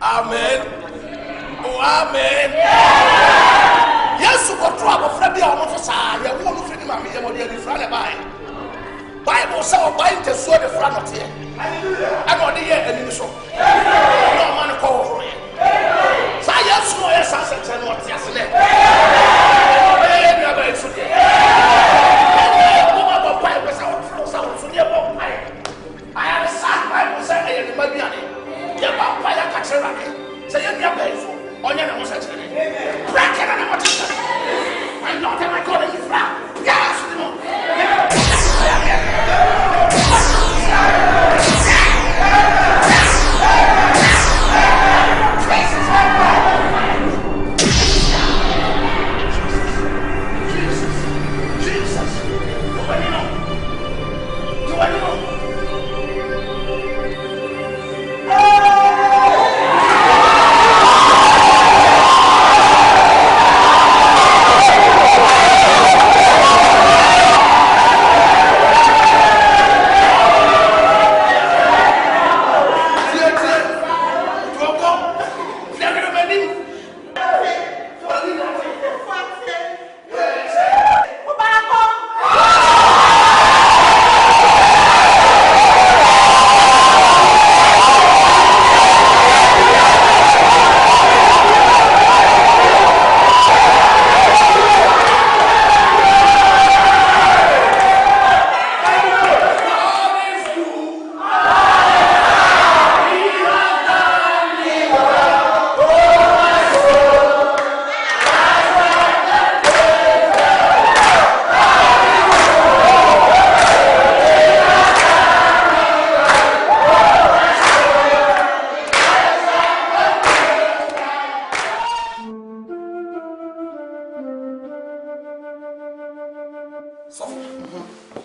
Amen. Oh, amen. Yes, what trouble, Freddy, I'm not sorry. I won't finish my meal when you're in front of mine. Bible saw buying the sword in front of here. I got the year and you saw. No man call for it. So I have no essence and what's yesterday. I have a sad Bible saying in the Bible. Vampire catcher, say you're painful. On your nose, bracket and what is that? I'm not ever calling you flat. Yes,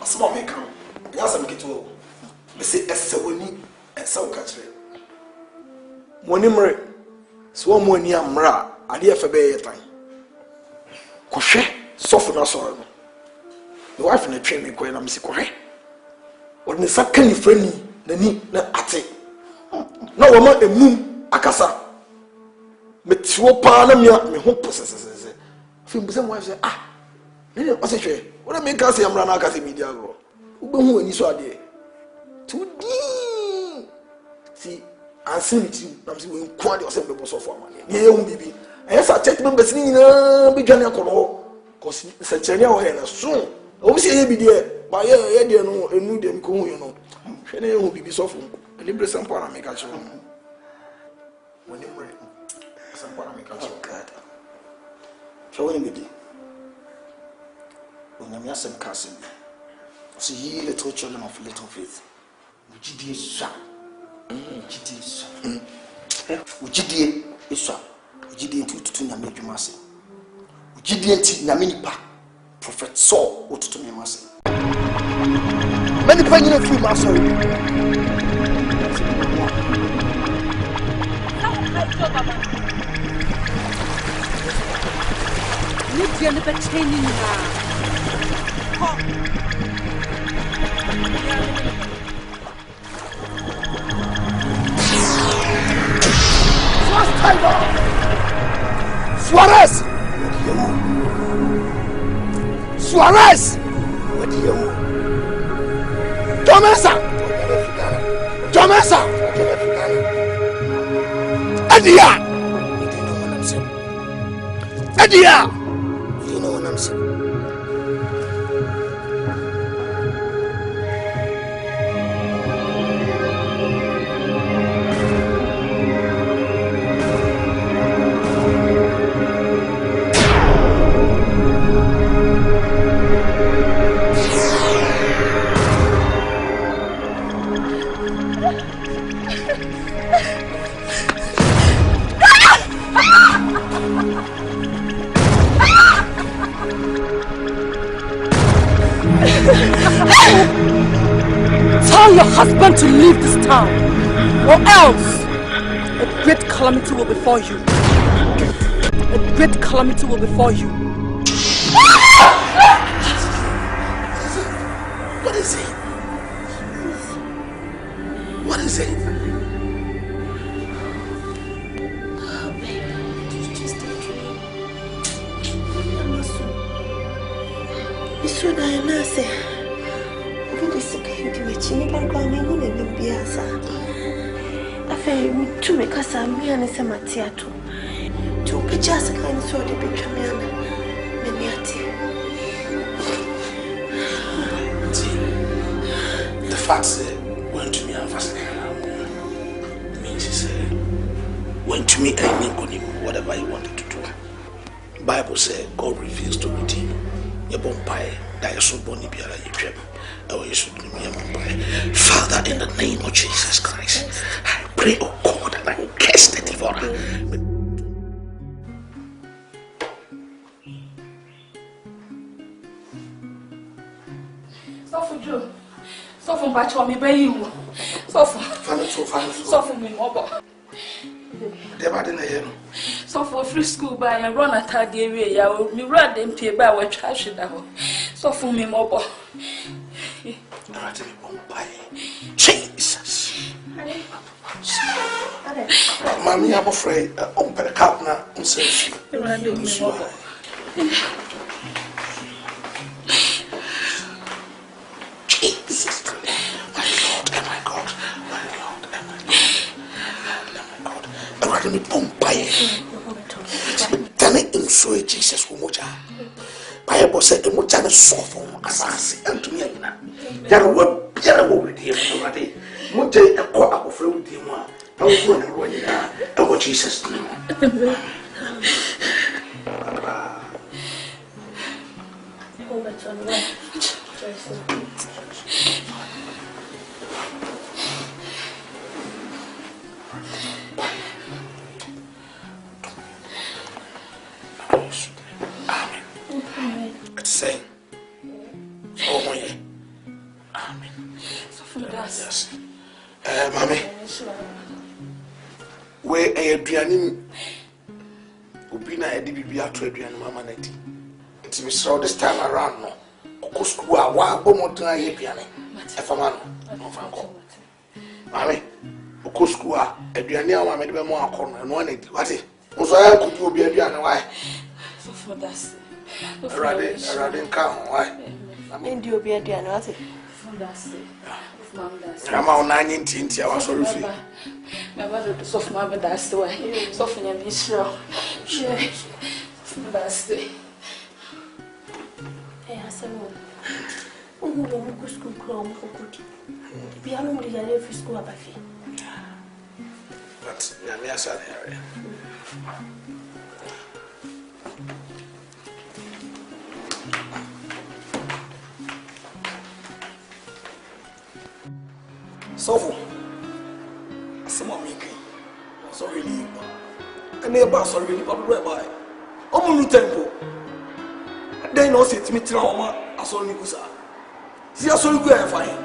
asma me kan ya sam kito me say esewoni esaw ka kire moni mre so mo ani amra ade efe be yetan ko hwe sofo na so no the wife na twen me ko na me si ko hwe or ne sakani frani nani na ate na wo ma emum akasa me tiwo pa na me ho posesese fi mbuse mo say ne o se hwe wona me ka se amra na aka se media go ubehu ani so ade to di si ansinity na me we nko ade o se me bo so for amane ne ye hu bibi ayesa church members ni na be dwane akoro ko se chenya o he na so o se ye bi de ba ye de no enu de ko hu no hwe ne ye hu bibi so for libre sampo na me ka cho woni mo sampo na me ka cho God so woni bibi when I'm some cousin, so ye little children of little faith. Ujidi isha, ujidi isha, ujidi isha, ujidi into na me jumase. Ujidi enti na me nipa. Prophet Saul otutu me mase. Many people you feel maso. Need to be training now. Suarez! Suarez! Tomesa! Tomesa! Edia! Edia! You know what I'm saying? Tell your husband to leave this town, or else a great calamity will befall you. A great calamity will befall you. What is it? What is it? Oh, baby, did you just a dream? It's true that I know, say. Chini barko amengu ne biasa. Afa tu me kasa mi ane se matiato. Tu picha saka ni so de bitwa me ana. Me niati. The fact say went to me and fast means say went to me and whatever you wanted to do. Bible say God reveals to redeem. Your bompire that is so bony biara you Father, in the name of Jesus Christ, I pray, oh God, that I curse the devourer. Suffer, Joe. Suffer, Bacho, me by you. Suffer. Suffer me, Mobile. Suffer free school by and run at the area. Me run them pay by what trash it down. Suffer me, Mobile. Jesus. Mommy, I'm afraid I'm better cut now. I'm safe. Jesus. My Lord and my God. My Lord and my God. I'm rather me Bombay. Tell it in so Jesus who moja. Bible said the moja is soft from Asante and to me. There were with him already. Moja a quarter of fruit with him. I was going to run it out of Jesus' name. Amen. It's saying, oh, Yes. Mommy. Where a Adrianim Ubina Edibia to Adrian Mamma Nettie. It's we saw this time around. No, Coscua, why Bomotana Yapiani? If a man of Uncle. Mammy, Coscua, Adriania, I made them more corner and one it. What it was I could you be Adriana? Why? For that's a riding car. Why? I mean, do you be Adriana? What it? I'm on 19 hours. My mother soft mother that's the way. Soften and be strong. That's the way. Hey, I said, oh, we go school chrome for good. Be only a little school of a fee. But yes, I area. So, some of me, sorry, and neighbor, sorry, by almost temple. Then no sit me trauma, I saw Nikusa. See, I saw you go and fine.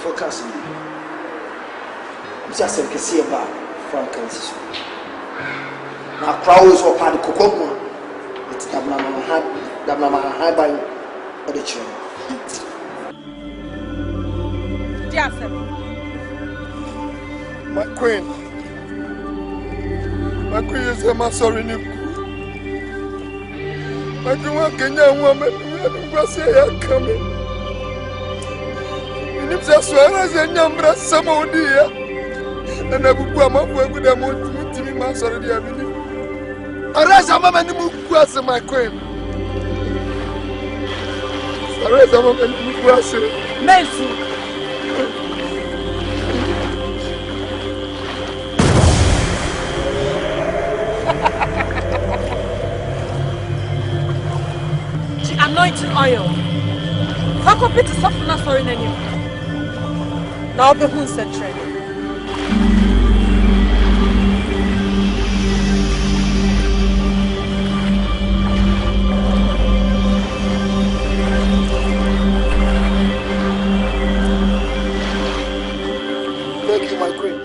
Forecasting just a see about Francis. Now, crowds or part of Cocoa, it's Damama high by the children. My queen is a master in you. My Kenyan woman, who coming. Just as a number of some idea, and I would come up with a multi master of the avenue. Arrest a man who was my queen. Arrest a woman who was Messi. The anointing oil. How could it soften us for in any? Now the who's the trend. Thank you, my queen.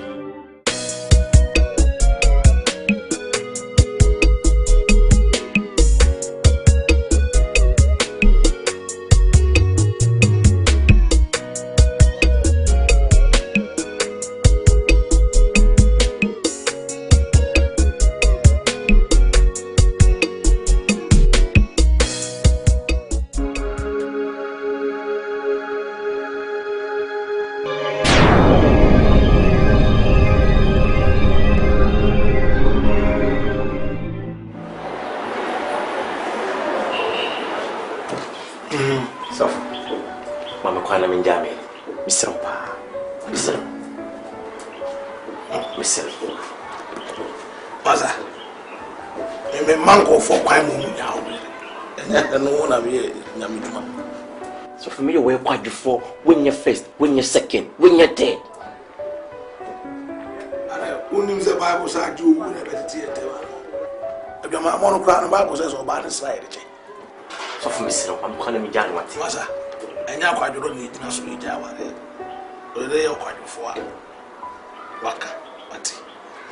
So for me, you're quite before when you're first, when you're second, when you're third. Who names the Bible said you would have been theatre? If your monochrome Bible says, or by the side. So for me, I'm calling me John Massa, and now quite don't need to speak Java. They are quite before Waka, Mati,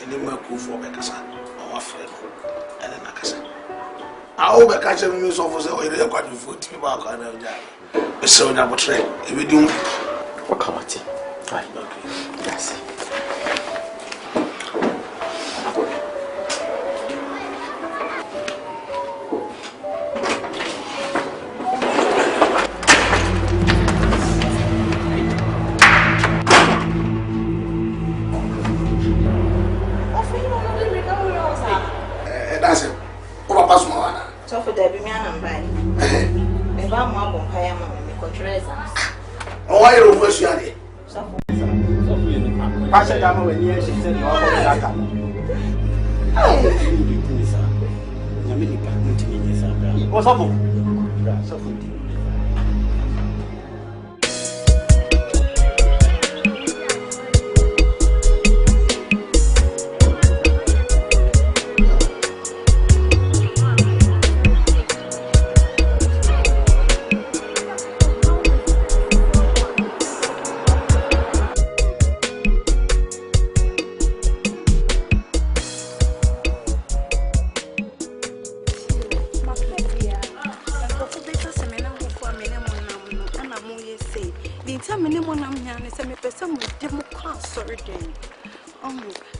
and then we'll go for Becassa, our friend, and then Nakasa. I hope I catch him in his office, or they're quite before Tiba. So that would try if we do. What come at it? Right, yes. That's it. Over past one. So for the Bimian and by. If I'm more than I am, oh, I don't wish you had it. Pastor Job when you said you are going to What's up?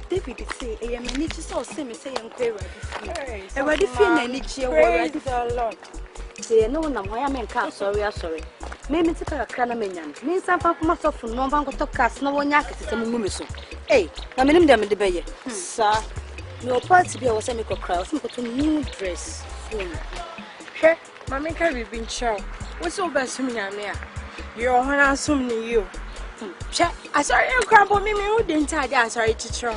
David say, I am a niche so same say and query. A ready fin and niche, a lot. Say, no one, why am I car sorry. Maybe take a cranamanian. Means I'm from myself from no one to cast no one yak at a mumiso. Eh, I mean them in the bay. Sir, no party be a semi crowd, but a new dress. Hey, Mammy can be chow. What's so best to me? You're handsome, you. I saw you crumble me, who didn't tell you, sorry to try.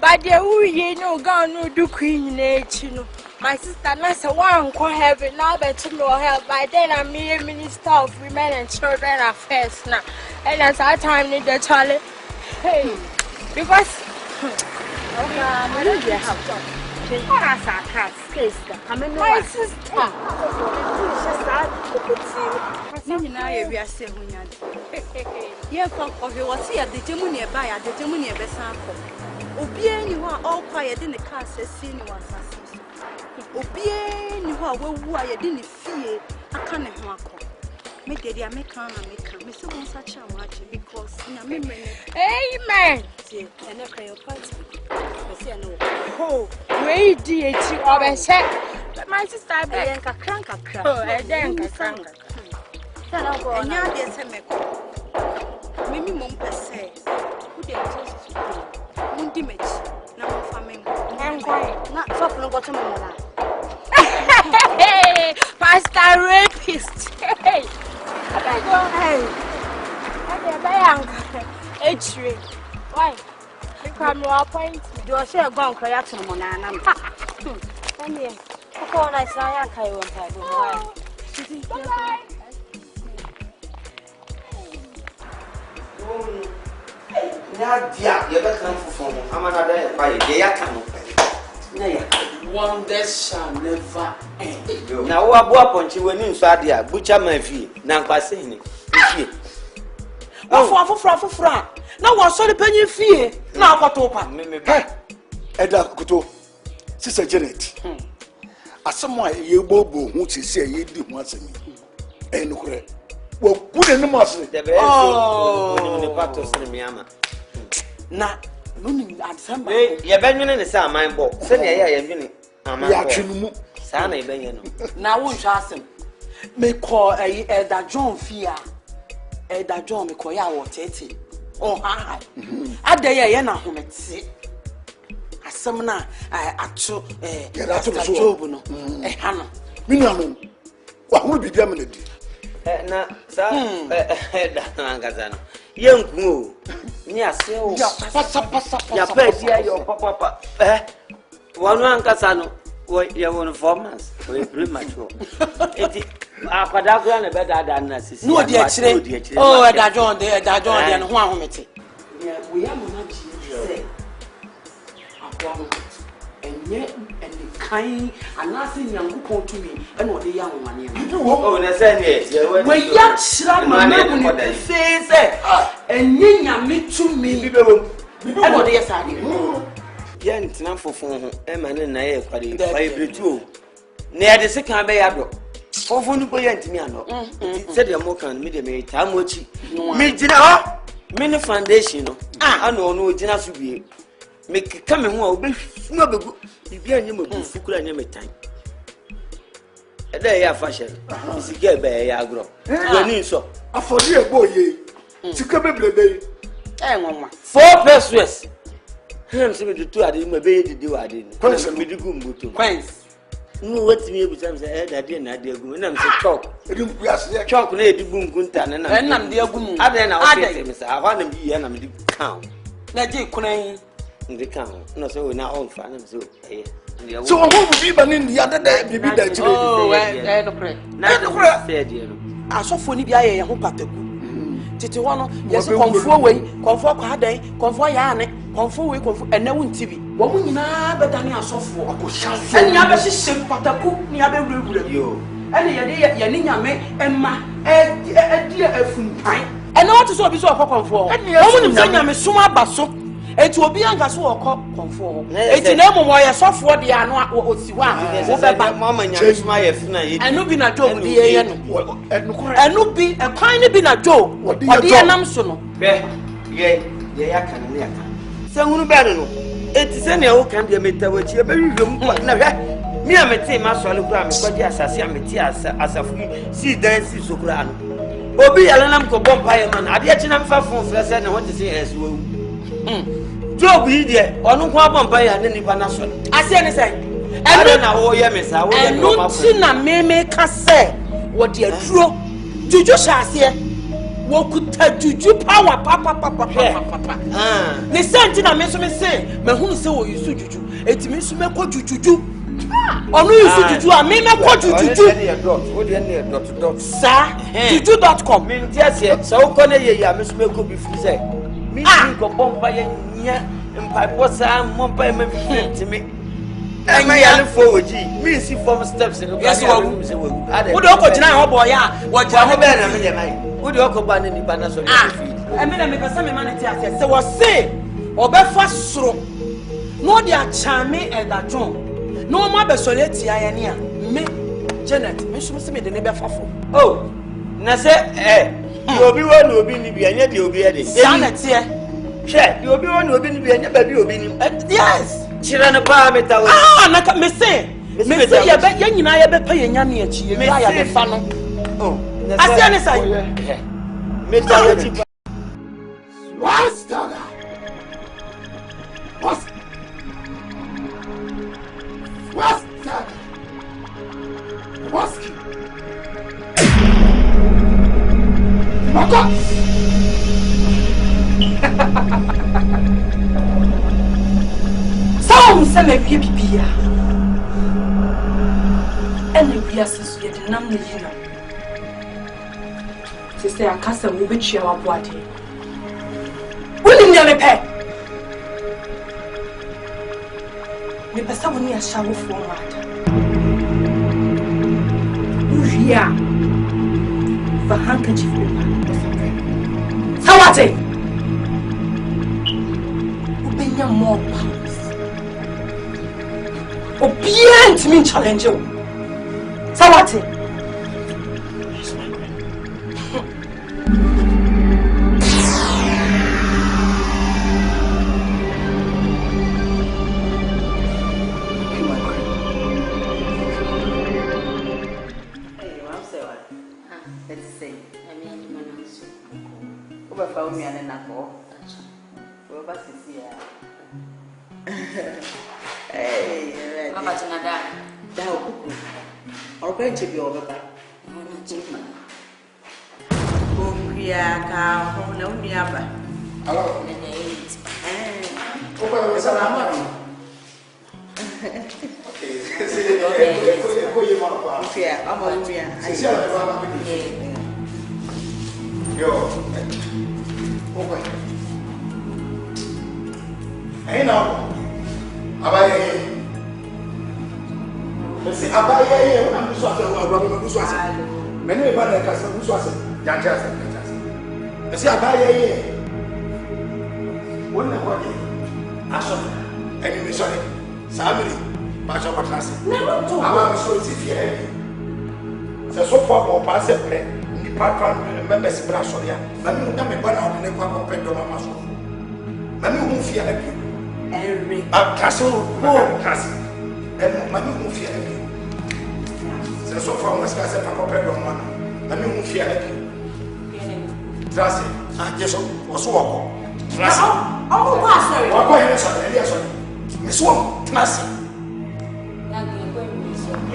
But there who ye no gone no do queen nature. My sister, Master, one quite heavy now, but to no help. By then, I'm mere minister of women and children affairs now. And as our time need the Charlie. Hey, because my sister. We are saying, yeah, Kofi was here, the Germany buyer, the Germany Bessanfo. Obien, you are all quiet in the car, says senior assassin. Obien, you are well, I didn't fear a cannon. Make the American make Mr. such a watch because in a memory. Amen. And a crayon party. Oh, wait, dear, you are set. But my sister, I beg a crank. Oh, I didn't crank. Then I'll go on. Now, there's a Mimi Mumpa say, who did just Mundimage, no famine. I'm quiet, not soft no bottom of hey, Pastor Rapist. Hey, hey, why? Become your point. You are sure going to cry to Monana. And yeah, of course, I saw a Kai one time. Bye. You better come for I'm another quiet. Wonders shall never end. Now, what point you went inside there? Butcher my fee. Now, passing. Oh, for. Now, what sort of penny fee? Now, what open? Eda Kuto, Sister Janet. As someone you bobo who say ye did once in me. And correct. Well, good in the muscle. The part of Sinamiama. Now, no, at some way, you're banging in the same mind box. Send me a Sana Benyon. Now, won't ask him. May call a Eda John Fia. Eda John, me call ya or Tete. Oh, hi. At the Yana whom it see. As some now, I to Job, no, a Hannah. Minano, what would be damned? Na sa Gazano. Young Moo. Yes, ya pay your papa. One Casano, what you want for months? We premature. Our Padagra better than us. No, dear, oh, that John, and one with it. We are not say. And yet, and the kind and nothing young who to me, and what the young one. Oh, the same yes. When young Slam, what they say, and Nia me to me, and what they say. Yan't enough for phone, Eman and I, but I too. Near the second bay, I do. For phone to go to me, said your mock and medium, time watching. Me dinner, many foundation. I know no dinner to be. Make coming home, be snubby. You be a name of Fuku and name time. A day of fashion is a get by a agro. When so, I forget a boy, to come every day. 4 persons. Him seem to 2 at him a baby to do. I didn't. Quince me the gumbo to Quince. No, what's me with times I had I didn't go and I'm so chalk. Chalk near the boom guntan and I'm the boom. I then I want to be and count. Let you crying. The count, no, so now all fun and so. So what will be banning the other day? Maybe that. Oh, no pray. I saw funny be I who pataku. Titi one, yes, conform way, conform Haday, conform Yane, conform way, and no one TV. What would you know better than I saw for? And Yabba ship pataku, Yabe you. And Yanina me, Emma, dear pine. And not to so be so conform. And you am a summa basso. It will be an gas walk conform. It's an emo why a software the annual or Mamma and my and no be a joke, and no be a kind be a joke. What dear Namson? Yea, I can. So, better. It is any old candy meter which you very room. Me, I'm a team, my sologram, but yes, I see a metias as a free sea dances so grand. Obi Alanam ko bompire man, I did not far from Flash and I want to say as well. Job, idiot, or no bompire and any panasol. I say anything. I don't know, yes, I will not see a meme can say what dear true. Juju shall say, what could tell Juju power, papa. They sent in a message say, but who say you should Juju? It means to make what Juju. Or no, you should do a meme what Juju. Sir, Juju.com. Yes, so can I miss me could be free. Me, go bompire, and pipe was a mompire to me. And my other forward, me see from steps in the yes, what do you call now, boy? What you have been? Would you call any banners? I mean, I make a semi money. So was say, or be fast through. No, they are charming and that John. No more besoleti, I am me, Janet, Miss Smith, the neighbor. Oh, Nasa, you'll be one who will be and yet you'll be at it. Janet, here, you'll be one who will be and yet you'll be. Yes. Children of Parliament. Naka me say, ya bet yen na ya be pay nya na chi ya ya be fa no. Oh, ase ne sai. Me ta chi. What's that? What's that? What's Maka. Some say bibia. And we are so get the name you know. Sister Akasa will be our body. Willing your pet. Me pesa woni a shawo for matter. Uria. For handkerchief. Sawate. Ubenya more pounds. Obedient mean challenge you. Sawate. Yes, my friend. To be over by hello. See, Abaya, I'm so many of the customers who was Janjas. I see Abaya. One of what Ashon, and sorry, Sammy, much of a class. Never to our associate here. So far, or pass it, the patron members in Brassoria, but you don't be born out in the Papa Pedro Maso. Mammy won't fear you. Every castle, castle, and Mammy won't fear you. So far, my scars have a pedal man. I mean, fear like you. Trust it. I just was walk. Trust it. Oh, sorry. Walk away, sorry. Miss Wong, trust it.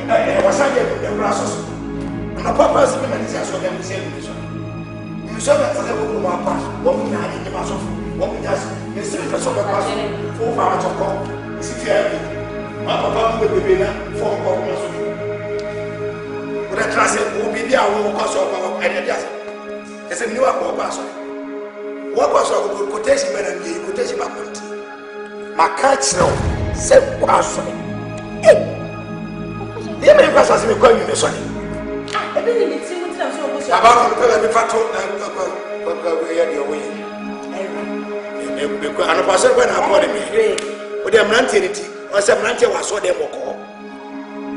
I was under the grasses. And a purpose of the ministers of them say, you saw that for the woman, what we had in the mass of what we just, Mr. Professor, 4 hours of call. Is it fair? Papa will be there for almost. But I trust it will be there because of our ideas. It's a new person. What was our quotation better than the quotation back? My catch now, said person. The Americans has been calling me sorry. I didn't see what I'm so about to tell me fat your way. And a person when I bought me with the Amante or some Nante was so them or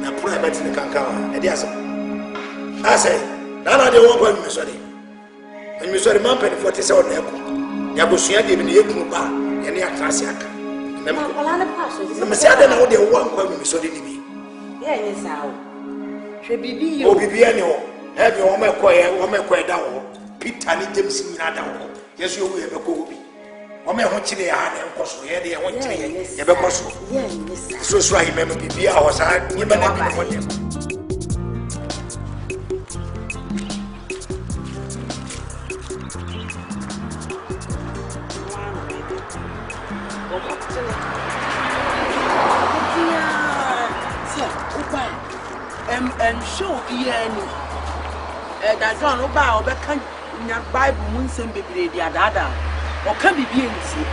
now put a bet in the Kankawa. And yes, I say, now I don't want me sorry. And you saw the man penny 47 Echo. Yabusia gave me a Kuba and the Atrasiak. The Messiah now they won't call me so did me. Yes, how should be oh, be any have your woman quiet down. Peter and them singing down. Yes, you will have a Kofi. Woman who chili had and cost me, they want to have a cost. Yes, so right, remember, be ours. I never want them. And show Iani. That John Oba or Beckham in your Bible Moons and Baby, the Adada, or can be being see.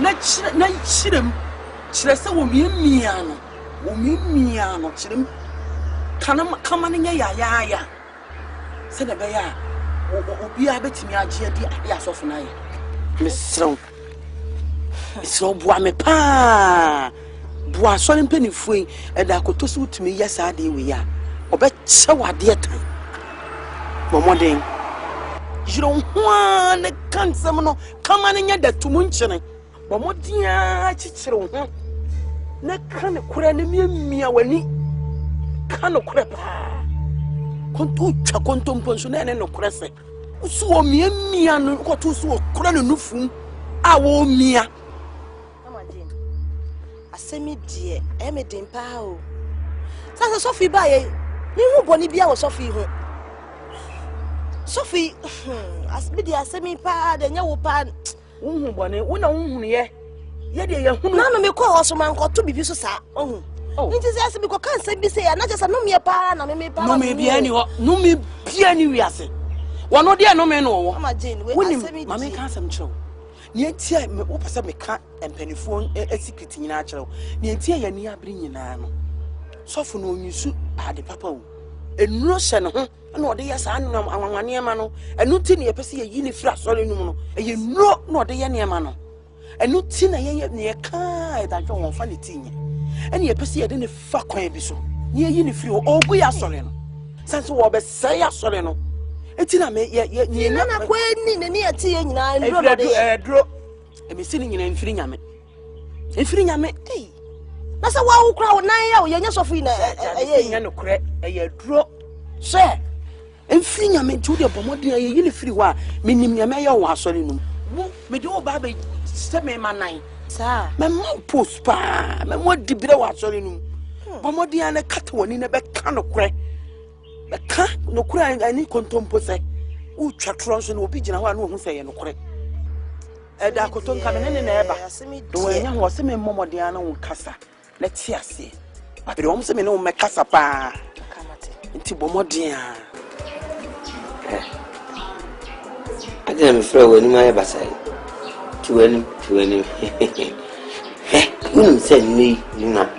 Not Chidam, Chilessa will be Miano, Chidam. Come on in ya. Said a bear, or be a bit me a GD of night. Miss Sloan. It's so boame pa. Boa so penny free and I could toss to me, yes, I did we are. Or bet so I dear time. Momoding. You don't want a cancer, come on in that to munchen. Momodia, chichero. Na can a cranny me when he can crap. Contucha contum pensioner and no crescent. So me and what to so cranufum. I will me. Asemi die e me den pa o sasa Sophie ba ye me hu boni bia wo Sophie hu Sophie asbi di asemi pa de nya wo pa hu boni wo na hu ye de ye hu na no me ko ho so man ko to bibi so sa hu nti se asemi ko kan se bi se ya na just no me pa na me pa no me bia ni ho no me bia ni wi ase wo no de no me no wo mama Jane we asemi ma me kan sam chiro ni etia me wo pese me ka empanifo secret nyina akere ni etia ya ni abri nyina no sofo no onyisu ade papa wo enuro hye ne ho na ode ya sa no anwanwane ma no enu ti ne yepese ye yi ne fra sore num no eye nuro na ode ye ne ma no enu ti na ye ne ka da dwo won fa ne ti nye ene yepese ye de ne fa kwan bi so ne yi ne firi ogu ya sore no sanso wo be sai ya sore no etina me ye na kwa ni ne ne ati ye nyina ndro no de dro emisi ni nyina mfiri nyame ei na sa wa wo kra wo nan ya wo ye nya Sophie na ye nya no kre ye dro se mfiri nyame tu de bomodin ye yi ne firi wa menim nyame ye wo asori num wo me de wo ba be se me manan sa me mo post pa me mo dibire wo asori num bomodin na kata woni na be ka no kre be ka no kre ani kontompo se u twatro so na obi gina ho anu hu se ye no kre eda koton ka ne na eba do enya ho se me momodin ana wo kasa na ti ase abere wo se me no me kasa pa kamate nti bomodin a ade me fra wani ma eba sai tuwani unum se ni na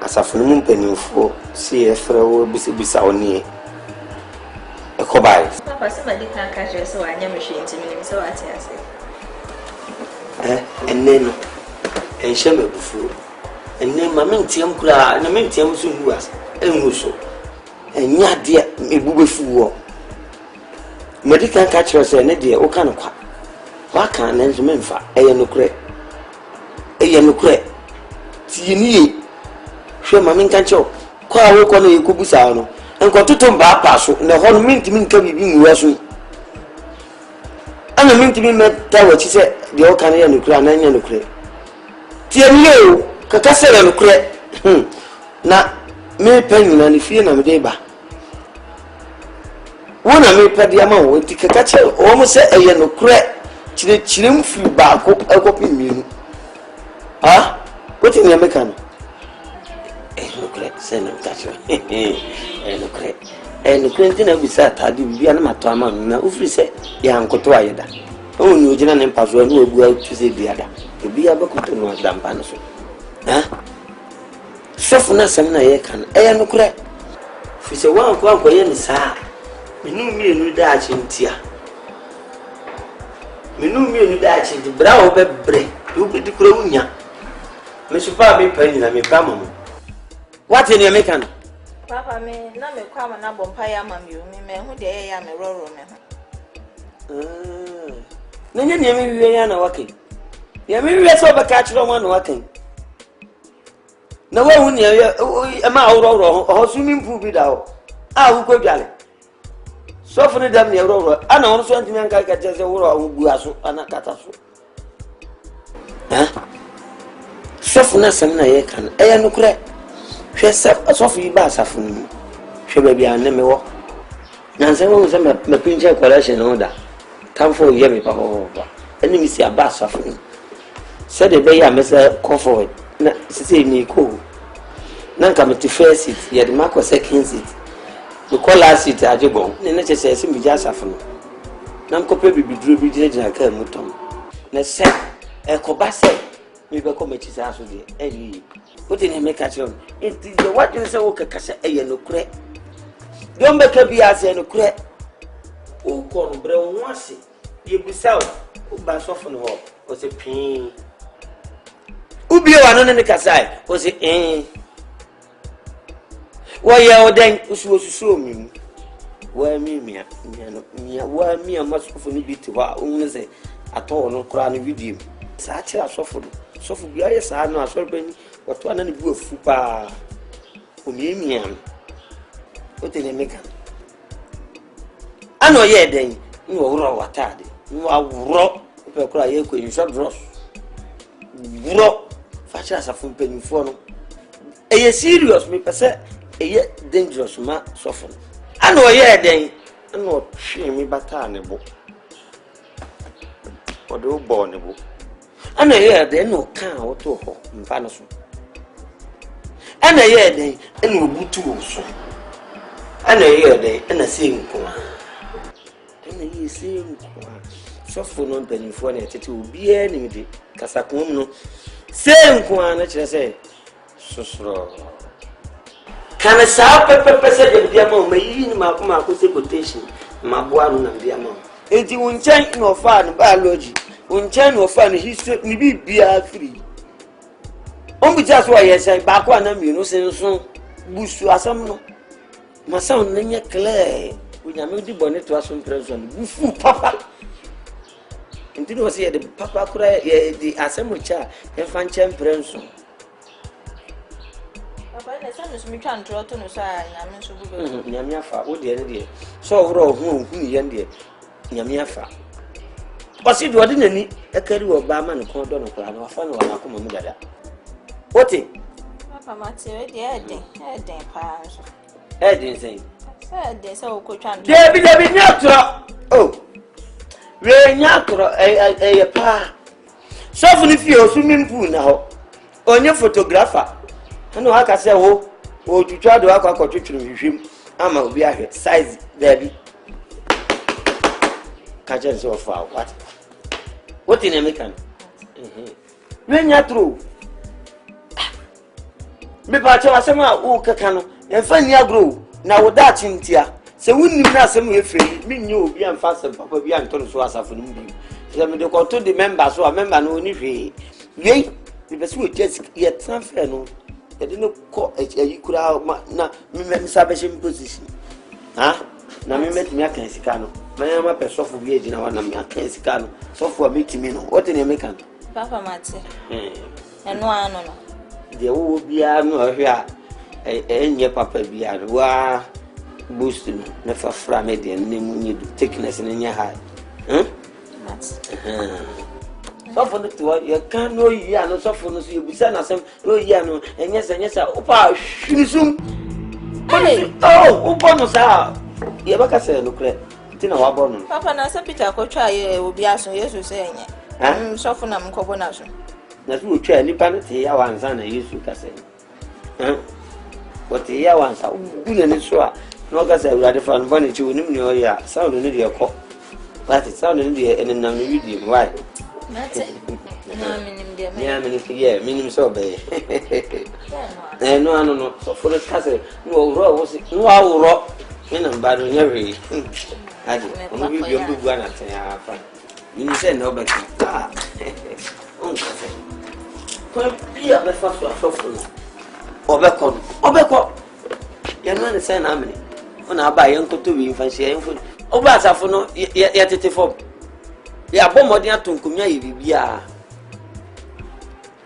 asafo no mpanimfo se e fra wo bisa oni e ko bai papa se ma de kan ka je so anya me hwe nti me se wa ti ase eneno ensheme bufu enem ma mentiam kura na mentiam so nuas enwuso enya de ebubefu wo medical catcher say ne de o kan kwa wa kan na nso memfa eye nokure tieni hwe ma menka cho kwa wo ko na yekobusa no enko totom ba pa so na ho no mintimi nka bibi nwa so ana mintimi meta wa chi se de o kan ya nokure na nya nokure tieni o kaka se ya nokure na me penina ni fie na me de ba wona me pedi ama wo ti kaka che o mo se eye nokure chire mfi ba ko ekopi mienu ha What in the American? Send them catch and the Quentin beside had to be an amateur. Now, if you say, young Cotoyada. Oh, New Zealand and Pastor will go to say the other. To be able to know damn panaso. Huh? Softness and I can. I am correct. If you say one for any sir, me knew me in that in tear. Me knew me in that in the brow of a break. You be the crownya. Mr. Fabi Penny and me come. What in the American? Papa, me, not me come and bumpire, mammy, me, who they am a roll. No, you never be working. You may be so catch no one working. No one near a mile or swimming pool without. I will go jolly. So for the damn near rover, and also want to make a just a war of Guasso and a catastrophe. Softness and I can. I am correct. She said, a Sophie Bassafun. She may be a name. Nancy was a pincher collection order. Come for Yemi Papa. Enemy see a Bassafun. Said the bay I must call for it. See me cool. None come to first seat, yet the Marco second seat. We call last seat at Jabon. The nature says, me just afternoon. Nam copy be drew be judged like a mutum. Let's say, a cobassa. We become a chisa with the put in a make at you. It is the what you say, okay, Cassa, a no crack. Don't make a be as a crack. Oh, corn brown once. You be south. Who by soften hall was a pain. Ubi one on the Cassai was it eh? Why you then was so me? Where me, where me, I must often be to our own say at all no crown with him. Such a soften. So for the eyes, I know a serpent, but one and a good fupa. Me, what in a make? I know yet then, you are raw what tardy. You are raw, if I cry, you shot dross. Raw, fast as a full penny for a serious me per se, a yet dangerous ma soften. I know yet then, and not shame me but carnival. Or the bornable. And I hear there no cow to her in Panaso. And I hear they and no good tools. And I hear they and a sing coin. And I sing soft for non penny for it to be any Casacuno. Same coin, let's say. So slow. Can a sour pepper passage of Diamond may in my quotation, my boy and Diamond. It won't change no fun biology. Unchain or funny, he said, me be free. Only just why I say back one, you know, saying so. Bush to us some. My son, name Clay, with a multi bonnet to us some present. Buffoo, Papa. And did not say the Papa cry, the assembly chair, and find champions. Papa, the son is me trying to rot on the side, and I'm so good. Yamiafa, what the idea? So, roll home, Yandia, Yamiafa. But see, what didn't any a carry of Barman and Condon of Plan or Fan or Akumada? What it? Papa, my dear, heading, pass. Heading saying, Said they so good. There be natural. Oh, very natural, a pa. Soften if you're swimming pool now, on your photographer. I know how can say, oh, to try to work out with him. I'm a be size, Debbie. Catch us so far. What in American? When you're through, me patch of some cacano, and find your grow. Now, that's in tear. So, when you not some way free, me you be and fast and Papa be and Tony Swassa for me. So, I'm going to the members who are member no need. Yea, the best way just yet transfer no. I didn't call a could have not me salvation position. Ah, now me met me a Cansicano. My am a person for being in our Cansicano. So for meeting me, what in American? Papa Matty. And one, no. There will be a no here. Your papa be a war boosting, never framed and name thickness in your high. So for the two, you can't know ya, no softness, you be sent us some Royano, and yes, Opa, soon. Oh, Uponos are. You ever say, look, Tina Wabon. Papa, Nasa Peter, could try, will be asking you to say, I'm softening Cobonation. na so twa nipa no te ya wansa na Yesu kasa what ya wansa uguna ni so a no kasa awurade fa no bane chi onim ne o ya sound no de ekọ but sound no de enenam no video why mate na minim de ya minim so be no ano no so for the kasa no ro wo si no awro ina mbado nyawe ade ono video ndugu ana ten ya fa minim se no be ka on kasa ko bia be fa so afofo obeko ya no ne se na amene ona aba ye nkoto wi mfanhye ye mfo oba asafo no ya tete fom ya bomodi atonkomya ye bibia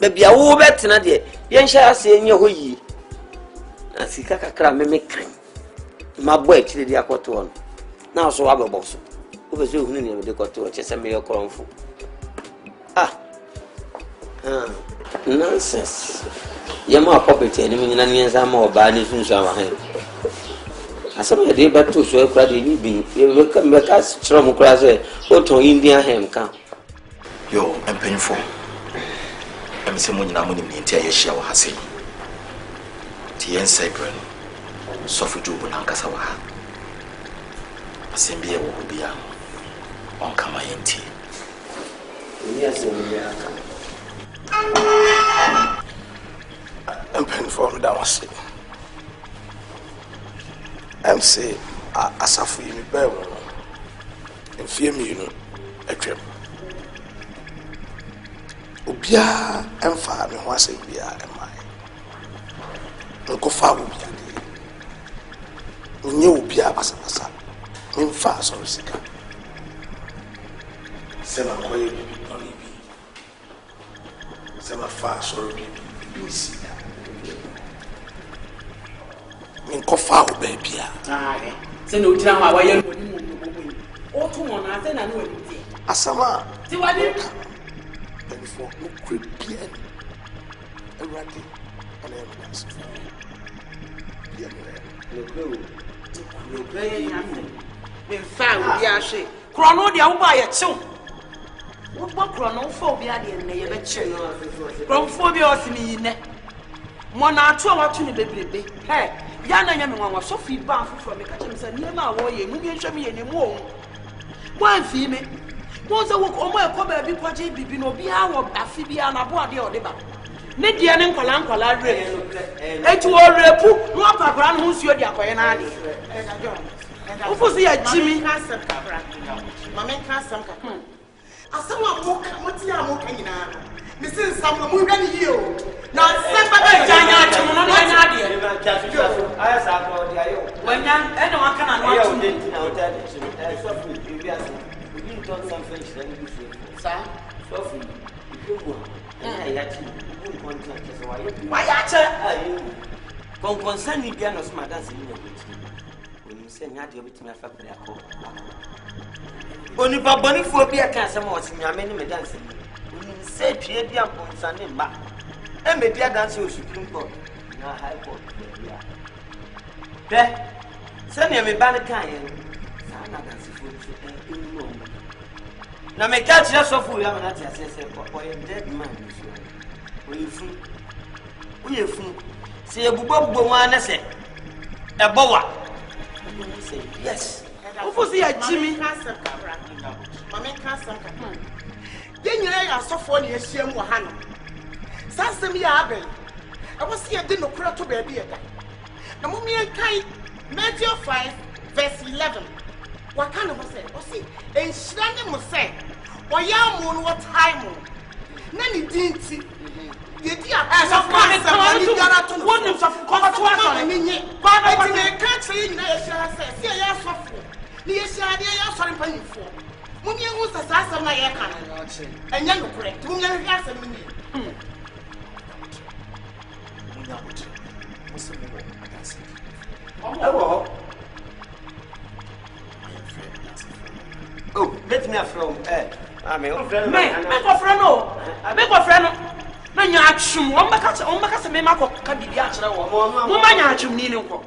bebia wo betena de ye nhya ase enye ho yi asika kakra meme kan mabo akire de akoto on na so abebo so obezo ohunu ne de koto chese me yokromfo nonsense yama property eni nyina nyenza ma oba ni sunsu amahe asama de bato so ekura de ni bi ye meka chiro mu kura se o ton Indian hem kan yo empenfo emse mo nyina mo ni ntia ye hia wo hase ti yen cyber sofu jubu na nkasa wa asembi ye wo bia on kama yenti ni asembi ya kama empenfo da wase MC asafu yi be wo enfie mi no atwam obia emfa me ho ase bia emai nko fa obia nye obia basa memfa so sika sema koye bibi oni bi sema fa so bibi sika min ko fa o baby se no tira ma wa ye no ni mo o tu mo na se na no enti asama ti wa ni before no creepy eradi ana evidence bia no ya me fa o bia hwe krono de wo ba ye chew wo ba krono fo bia de ne ye be che krono fo bia o si mi yi ne mo na atu a watu ni bebrebe ya na nya me nwanwa so fi ba afoforo me ka chem say niema a wo ye mu bi nhwe me ye ne mu o mo anfi me mo se wo o mo e ko ba bi kwaje bibi no bi a wo afi bi a na bo ade o de ba ne die ne nkwala re etu o repu no apagora no nsuo di akoye na ade ufusi ya jimi kasam kakra mama kasam kakra asam a mo ti a mo ka nyina me sin sam no mo hwa ni yi o na sem ba ba janya atum no na ade aya sa ko di ayo wanya e na waka na no atum na o ta de so fu bi ase we need to something then you say sa so fu ibu ya ti ibu contract so wa ya che ayo kon ni bia no so madanse ni na oni se nya de obetimi afa pre akọ oni baboni fo bia kan se mo nyame ni medanse oni se tue bia konsane ma e me bia danse o supreme court na high court bia de se ne me ban kan ye sa na danse fo so eni mo na me catch ya so fu ya na ti asese po ye dead man so o ye fu se ebubo wa na se ebowa say yes ufusi ya jimi kasam kakra mama kasam kakra ye nyira ya sofo ne ehiem wo ha no sasem ya aben e wo se ye de no kura to ba bi eda na mo mien kai Matthew 5 verse 11 wa kana mo se o si enhira ne mo se o ya mo no what time na ni dinti ye di a so fa ne ka ni biara to no wonu so ko to aso ne menye ba ba ti me ka tiri nyina ye hira se se ye asofo ni ye hira de ye asori panifo mo mi hu sa asem na ye ka na enya no correct mo mi hu asem ni munya hoje musemu wo adanse ewo oh let me from me go friend no na nya atwum won baka se me makọ ka bibia akere wo mo ma nya atwum ni nko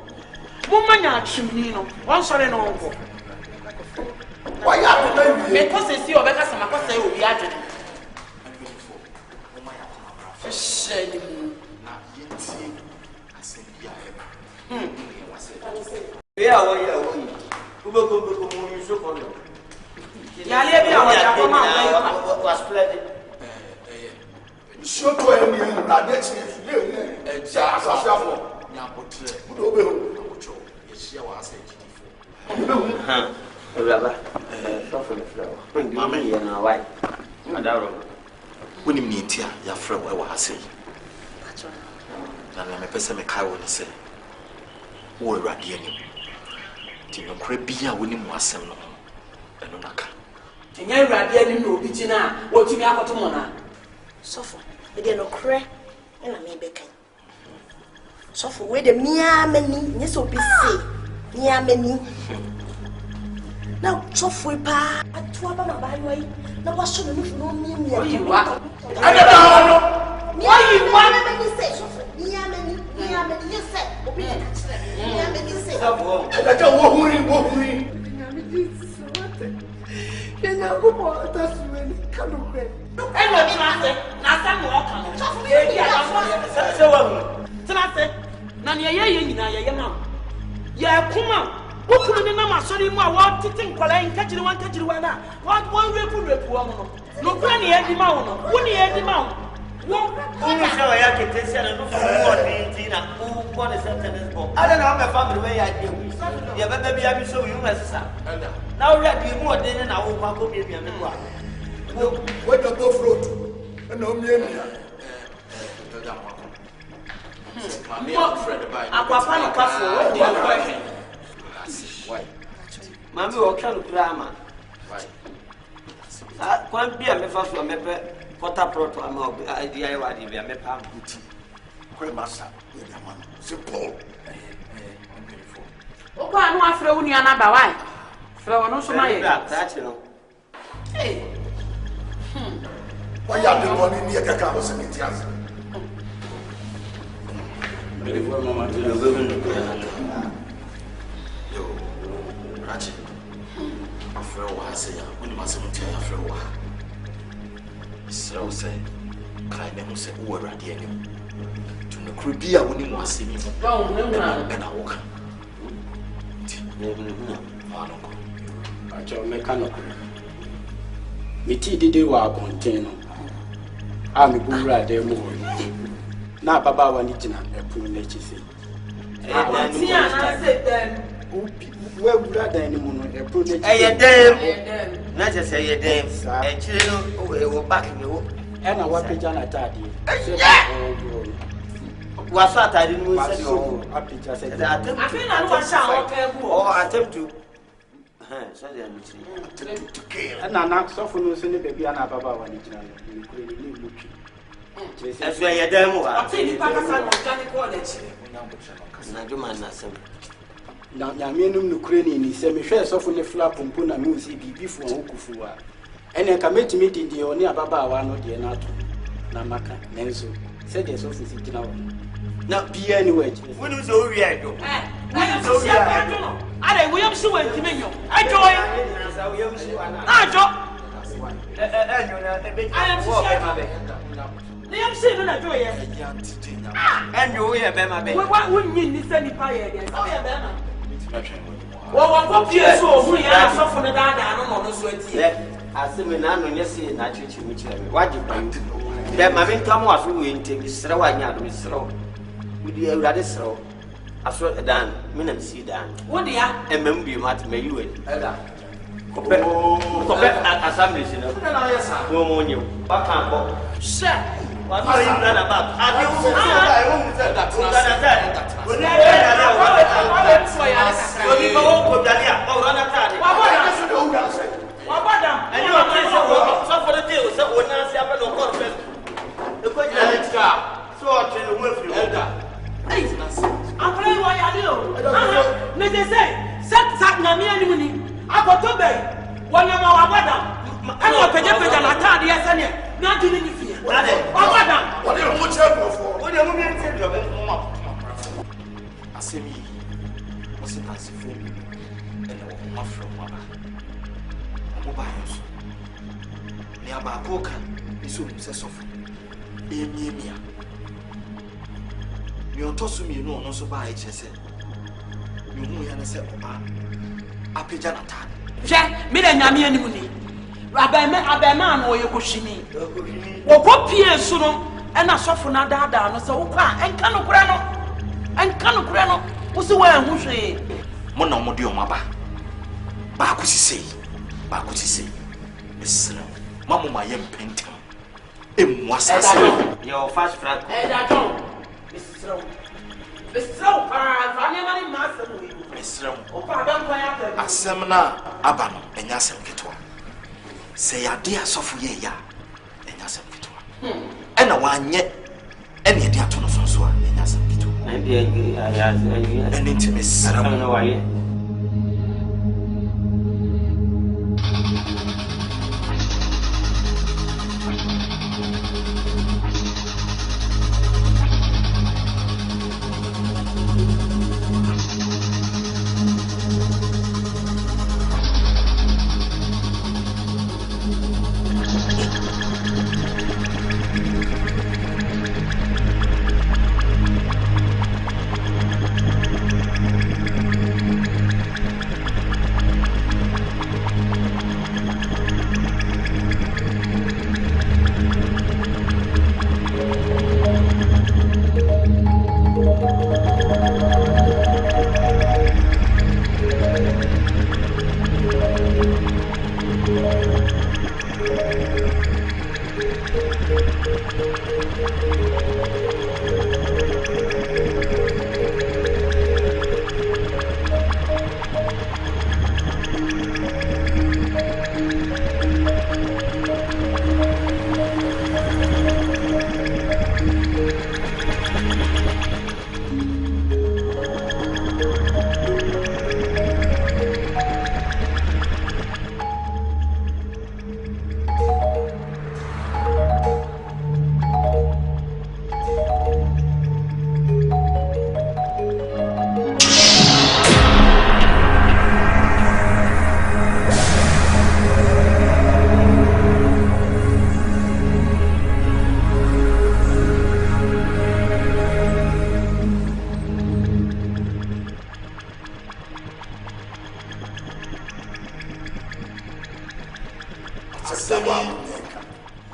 mo ma nya atwum ni no won sore no nko wa ya to na me ko se si obeka se makọ se obi adwene Yeah, who will go to you so for you? Was splendid. Show to any that's it. When you meet here, your friend, what I say. And I'm a person, I want to say, "Oh, Radian, Tino Crabia, winning was some and on a car." Tinye Radian, no, Bitina, what you have to Mona. Suffer, it did not cry, and I may be kind. Suffer with the mere many, yes, so be say, mere many. Now, suffer, pa, at 12 on a byway. Now, what should you know me? You are. I don't know. Why you want me to say, suffer? Mere many, you said, obedience. Mere many say, I don't want to worry. You know, that's when it comes to me. And what did I say? Now, some more come. Nanya ya mam. Ya kuma. Okunu ni na masori mu a wa titin kwala en kachiri wan kachiri wa na. Wa repu wa no. No kura ni edi ma wo no. Wo ni edi ma wo. Wo shawa ya ketesi na no for ni na. Wo ko ne sentence bo. Ada na me family we ya dey. Ya bebe bia bi so yu ma sisa. Na wo ya di mu odin na wo kwa ko bia me kwa. Wo to go fruit. Na o mi emi. Mami, I'm afraid about it. Why? Mami, what kind of drama? Why? Can't be a first one, Pota Proto, I'm a DIY, a map booty. Cremassa, simple. Oh, I know after when you're not by Flow, no, so my that, you know. Hey, Why are the money near the campus and it has? Yo, Raji, after a while, say, when you must tell after a while. So say, kind of say, oh, Radian. To the Cribia when you must see me. Oh, no, and I walk. I shall make a look. Miti did you are container. I'm a good rider more. Now, Baba, one each and a poor nature. I said them. Where would I anymore? A poor nature. Not just say a damn, and children were back in you. And I want to Jana Taddy. Was that I didn't know? I feel I want attempt to. And I'm not so for no sending baby and Baba one each and as we are demo, I'll take you back as college. Now, Yaminum Ukrainian is semi shares of the flap and puna musi before Ukufua. And I commit meeting the only Baba one or the Nato. Namaka, Nenzo, said the Sophie sitting out. Not be anyway. When you so react, I will see when you mean. I join. I am saying that joy. And you hear Bema. What wouldn't you send the fire again? Oh, yeah, Bema. Well, what years so we are so for the dad, I don't know, sweaty. I see me now, and you see, not you, which what you find. Then my income was ruined to be slow and yard with slow. Would you rather slow? I saw a dan, men see dan. What do you have? And remember you might may you in. Compare assembly, you know. No more you. What can't go? Sir. What are you done about? I Amoako is obsessed of Emia. You are tossing me no, so by HSN. who you say apija na tan me da nyame anim ni abema no ye kohwini wo kopie su no na sofo na daada no se wo kwa enka no kura no wo se wa hu hwe mo na mo de o maba ba ko sisi esra mamu ma yem pentam emu asase yo fast frank da don Besro vane mari masem wi esra o pa ban kwa ya pe asem na aba no enya asem ketwa se ya de asofo ye ya enya asem ketwa ena wanye ene de ato no so a enya asem ketwa ene ntime esra no waye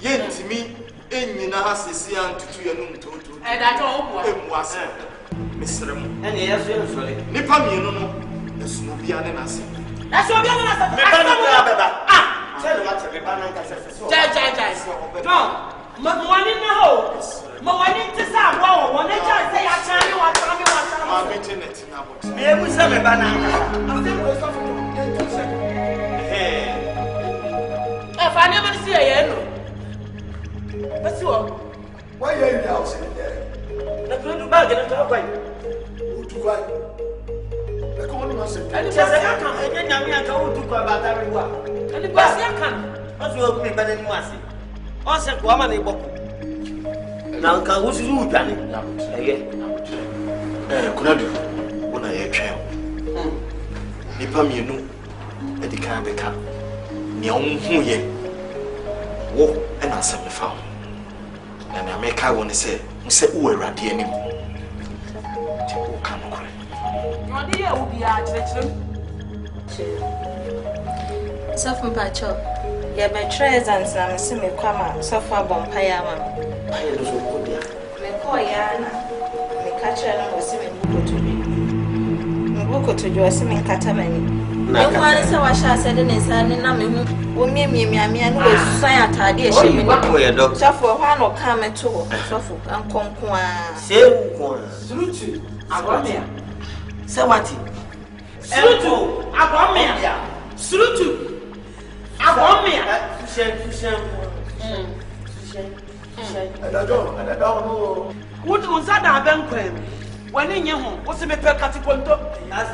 yentimi enyina hasesi antutu yanu mtoto da don wo emu ase mesrem ene yeso ensole nipa mienu no esuno bia ne nase so bia na sa me ba na beba tell what me ba na nka se so ja don mwani na ho mwani tisa wo wo ne ja se ya chani wa chami ma me tenet na box me ebu se me ba na ase ko so fa ne man si ye no basi wo why you in the house in there na kudu bag na to kwai utu kwai na ko ni ma se ani se ka kan enye nyame aka utu kwa ba ta rewa ani basi aka aso o me ba na ni wase o se ko ama na iboku na nka wusuru udwane eye kunadu wona ye twɛn nipa mienu edika beka ne onhu ye wo na asem fa ho na na meka wo ne se nse wo awurade anim ti wo ka no kore yo de ye wo bia kyerɛkyerɛm Soft Pacho, ya be treasures na me se me kwama sofa bompa ya ma. aye no so ko dia Me ko ya na me ka kyerɛ no se me bukotojo se me nkata mani. Me kwani se wa sha se de ne sa ne na me hu wo miamia no we susan atade e hye me ko ye dok sofo hwa no ka me to sofo ankonko a se ko Surutu agomea sewati Surutu agomea Surutu agomea tushen and no wo de unsa da abankwam wani nye ho wo se me pe katiponto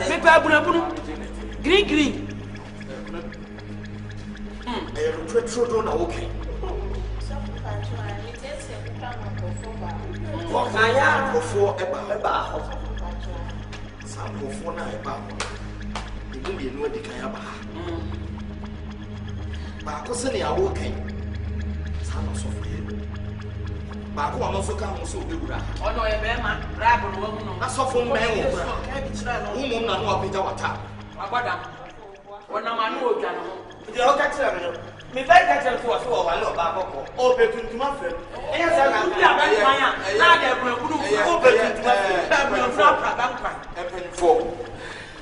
me pe abunabunu green retro do na okay aya ofo eba ho samofo na eba ho ibu bi no adika ya ba ba ko se ne awo kan sa no so fo ye Baako wa mo so ka mo so obegura. Ono ye be ma, rabo no wamu no. Asofo mma e wo bra. Wo na no apita wata. Agbada. Ona ma no odwa no. Di o ka tira me no. Me bai ka tira fo so wa lo ba kokko. O be tuntuma fe. Eya sa na Ku ya ba manya. Na de brabunu. O be tuntuma fe. Brabunu fra pra bankwa. Epenfo.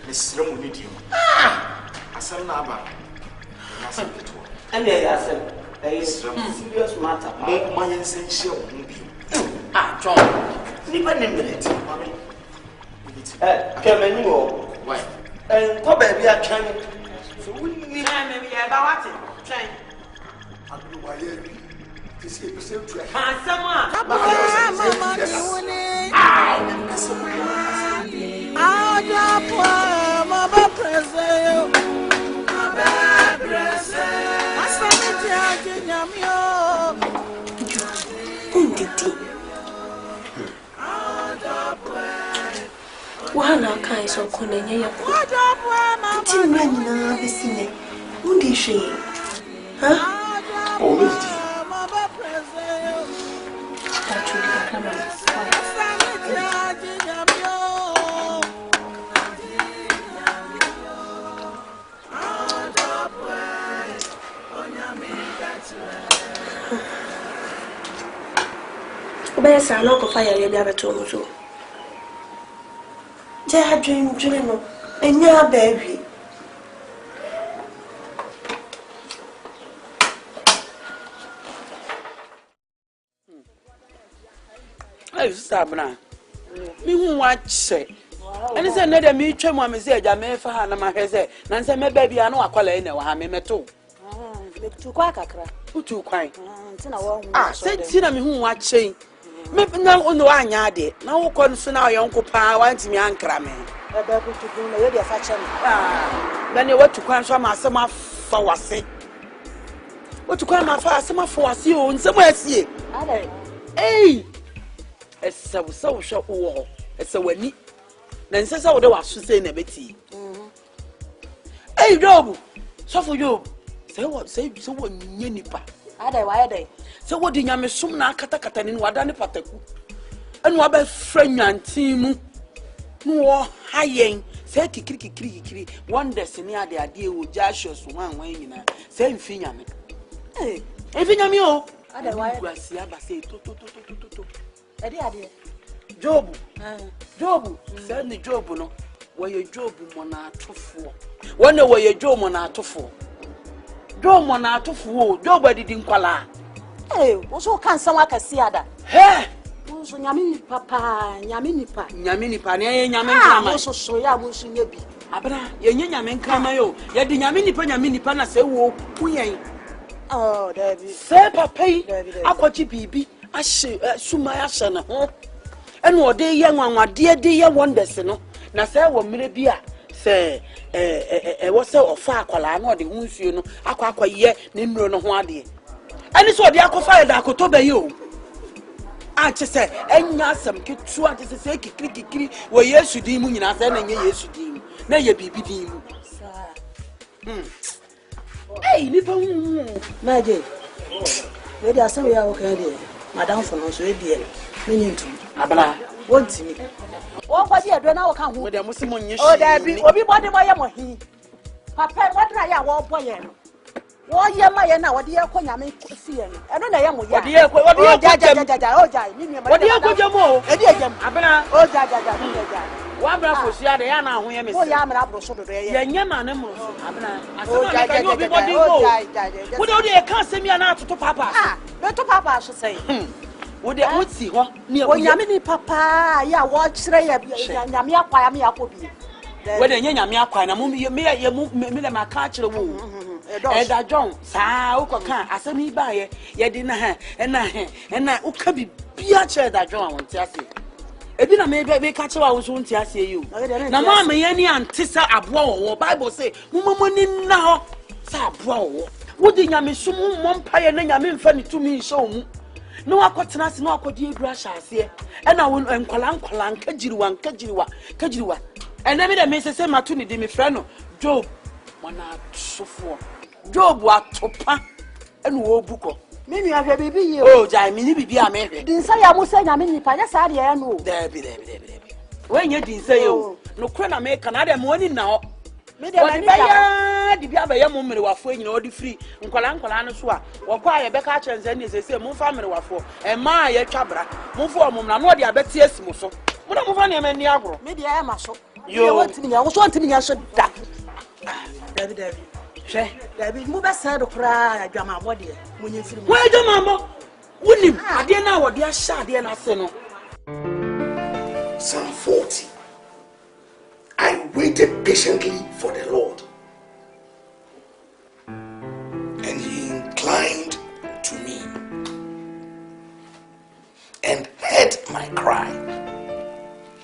Mesra mu ni dio. Asam na aba. Asam keto. Anya ya asem. Serious matter. Mo ma yen sen hye wo bi. John. Nipa ne minute. Mami. Kemeni wo. Why? Ko ba bi atwan. So we ni me bi ya ba wate. Twen. Adu wa ye bi. Tisi e bi se tu. Asama. Mama ni woni. Aja po ma ba prese. Ma ba prese. Asante aje nyamio. Unditi. Wana kai so konenye ya ko. Timra nyina besine. Undi hwe. Ha? O mesti. Tatu kama. Obe sa na ko fa yare bia beto mo so. Je adwin no. Enya baby. Ai sabna. Mi hu wa che. Eni se ne de mi twam am se eja me fa ha na ma hwese. Na nse me baby anu akwala ene wa ha me meto. Tu kwa kakra. Utu kwan. Ntina wo hu. Se tina mi hu wa che. Me na ono anya ade. Na wo ko nso na yonko pa wanti mi ankra me. Ebe ku tu na ye de fa che me. Ba ne watu kwan so ma asema fa wase. Watu kwan ma fa asema fa wase o nsema asie. Ade. Ei. Esa wo so hwe wo. Esa wani. Na nsesa wo de waso sei na beti. Ei Job. So for Job. Say what nye nipa. Ade wa ade. Say what di nyame som na akata ni wada ne pataku. Enu aba franyantin mu. No wo hayen. Say kikiri. Wonders ni ade wo Joshua so wan nyina. Say mfi nyame. Mfi nyame o. Ade wa ade. Guasia ba say to. Ade. Job. Job. Say ni Job no. Wo ye Job mo na atofo. Wona wo ye Job mo na atofo. Job mo na atofo. Job adidi nkwala. Wo so kan san wakasi ada. Wo so nyame ni papa, nyame nipa ne nyame nkrama. Wo so ya wo so nya bi. Abra, ye nyame nkrama yo. Ye di nyame nipa na se wo kuyen. Oh, David. Se papa yi akwachi bibi ahye suma ya hye ne ho. Eno ode ye nwanwade de ye wonders no. Na se wo mire bi a se wo se ofa akwala na ode hunsuo no akwa ye ne nnuro no ho ade. Ani so ode akofa da akotoba yi o. Ache se enya asem ketu ate se kikiri wo Yesu din mu nyina se na nye Yesu din mu na ye bibi din mu. Nipa hu. Maje. We dey asem ya wo kan dey. Madam for no so e dey. Me nyintu. Abala. Wonti mi. Wo kwaji edo na wo kan hu. We dey musi monye shi. O da bi obi body boy mo hi. Papa wadra ya wo boy no. Wo ye ma ye na wo de ye ko nyame si ye no. Eno na ye mo ya. Wo de ye ko jaja. O jai. Mi mi ma. Wo de ye ko jamo. E dey jam. Abala. O jaja. Wa bra ko sia de ya na ho ye me. Wo ya mra bro so do ye. Ye nyama na mo so. Abala. Asema ka yo bi body go. Wo de ye kan semi na atoto papa. Me to papa so say. Wo de wuti ho. Ni wo nyame ni papa ya wo kire ya nyame akwa ya me yakobi. We de nyame akwa na me le maka kire wo. Eda John sa ukoka asemi ba ye di na ha ena uka bibia kire da John won ti ase. Ebi na me ka kire wa so nti ase yi o. Na ma me ye ni antisa aboa wo Bible say mumamoni na ho sa aboa wo. Wo di nyame sum mo mpaye na nyame mfa ni tumi nso mu. No akotena se no akodi edura hyase e na won enkwala kagiriwa ene me de me sese matu ni di me frɛ no Job mona sofo Job atopa ene wo buko Mimi ahwe bibi ye. Oh, jai mini bibi amehwe. Dinsa ya mo say nyame nipa nya sa de ya no. Debi. When you dinsa yo, no kwe na make na dem woni na ho. Me de mani ya di bia ba ya mo mere wafo nyina odi free. Nkwala no so a, wo kwa ye beka chenze ne sese mo fa mere wafo. E ma ya twabra. Mo fo omom na no de abeti asimo so. Mo na mo fa ne mani agro. Me de ya ma so. Yo, what me nya, wo so antimi nya so da. Debi. Hwe, David, mo be say do kra adwama bo de. Mo nya firi mo. wo adwama mo. Wonim ade na wo de ahya ade na se no. Psalm 40. I waited patiently for the Lord, and he inclined to me and heard my cry.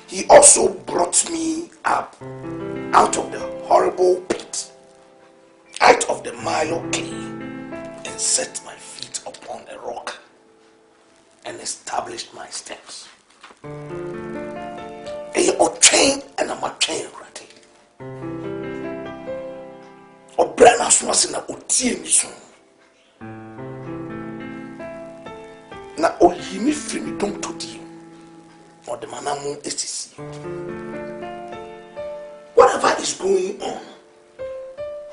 He also brought me up out of the horrible pit, out of the mire clay, and set my feet upon a rock and established my steps. Train and I'm a train ready. Or Brenna was in a utie soon. Now, oh, you me free me don't to deal. Or the manamu is to see. Whatever is going on,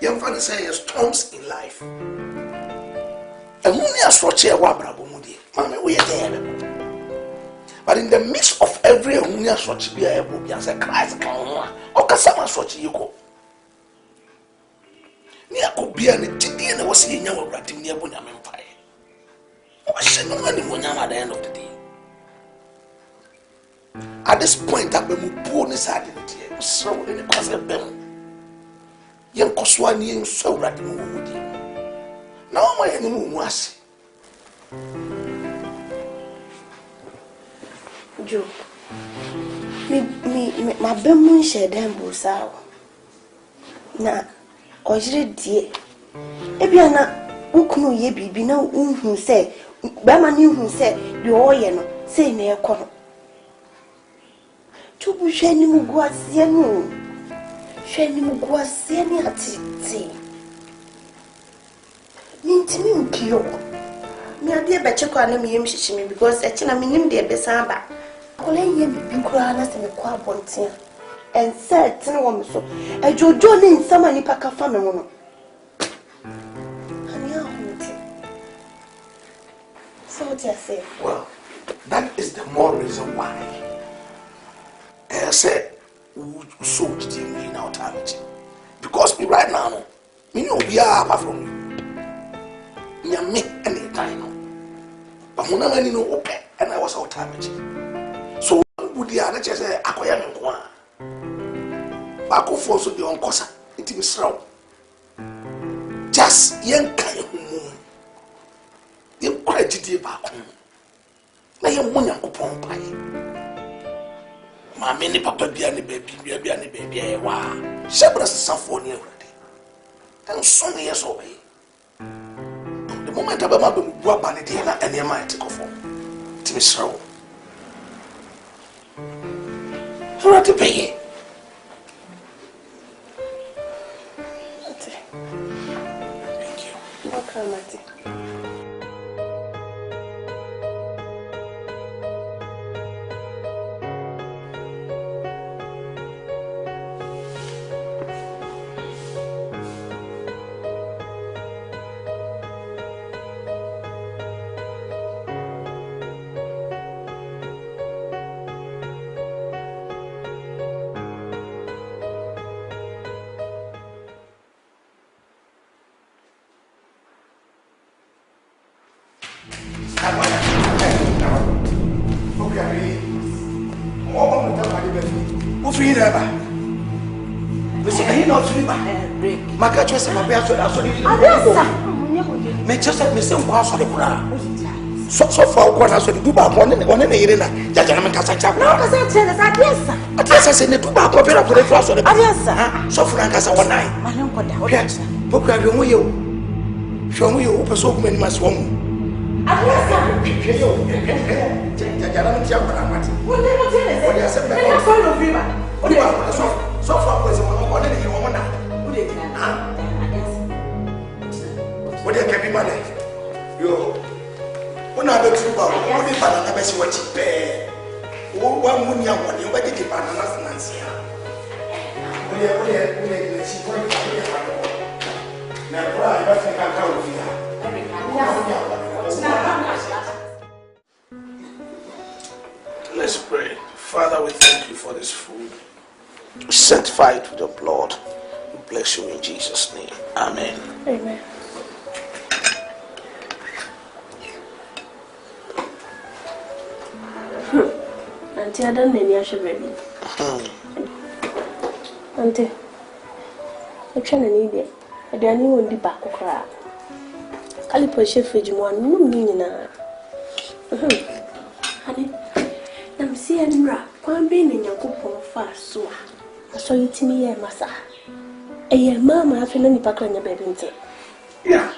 young father says storms in life. And when you are such a wabrabumudi, Mammy, we are there. But in the midst of every hunya such be able to say Christ can or Cassama such you go. Near could be an Indian that was in your writing near Bunyam Empire. What should no money Bunyam at the end of the day? At this point, that we poor identity so in the cause of them. Young Coswani so writing with you. Now my enemy was. Joe, my bemu shed and busaw. Na, ojire die. Ebiana, ukunu ye bibi na unhu se, bema ni unhu se, yo oye no, se ne ekono. Chubu sheni mugwasie no. Sheni mugwasie ni atiti. Nintimi mkiyo. Mi ade beche kwa na mi yemhihimi because echina minim de besamba. Kole ye bibi kura na se me kwa bontia. And said tin wo me so. Ejojo ni nsama ni paka fa me ho no. Ani ahunti. So what you say? Well, that is the more reason why. I said so in our time. Because me right now, me no be apart from you. Me make any time. But when I know okay, and I was out time. So would the other just say akoya me kwa. Ba ko for so the onkosa. It be sraw. Just yen kan hu. Yen kwagidi ba ko. Na yen munya kopon pai. Ma me ni papa bia ni baby bia ni baby e wa. Shebra safo ni awrade. And so me yes obey. The moment about my book, and your mind to go for to Miss Rowe. Who are to pay? Thank you. Welcome, Matty. Maka chwese mabia so da so ni. Me chese me se nkwa so de kura. So for kwa na so de duba ko ne ne yire na. Jaja na me kasa cha. Na kasa che na adiesa. Adiesa se ne duba ko pera ko de fo so de. Adiesa. So for kasa wonai. Ma ne nkoda. Okay. Bokura bi omo ye o. Hwe omo ye o peso ko mani maso omo. Adiesa. Hwe ye o. Jaja na me tia kwa na mati. Wo ne mo tele se. Odi asem na. Na so no fi ba. Odi ba so for ko se mo ko ne yire wo na. What do you keep in mind? Yo, na betu ba o de banana be se wachi pe wa mu ni amone o ba de banana sinansia o le si ko na pra ba se ka ka o fia let's pray. Father, we thank you for this food. Sanctify it with your blood. We bless you in Jesus' name. Amen. Amen. Auntie, I don't know your baby. Auntie, I'm trying to need it. I don't need to back cry. I'll push your fridge one. No meaning. Honey, I'm seeing rap. One being in your coupon fast, so I saw you to me, Massa. A mamma having any pack on your baby. Yeah.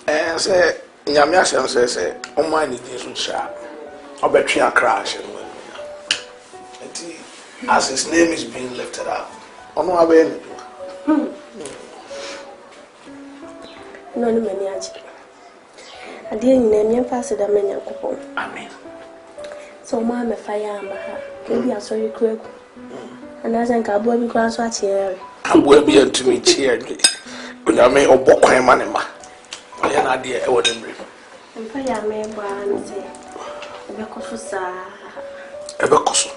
And say, Yamiasham says, oh, my need is sharp. I'll bet you a crash. As his name is being lifted up. Oh, no, I will. No, no, many. I didn't name your pastor the many coupon. Amen. So, Mamma, fire, maybe I saw you quick. And as I got boy because what's here. I will be to me cheered. When I may or book my money, I have an idea I wouldn't bring. And fire may and say, Ebecosa. Ebecosa.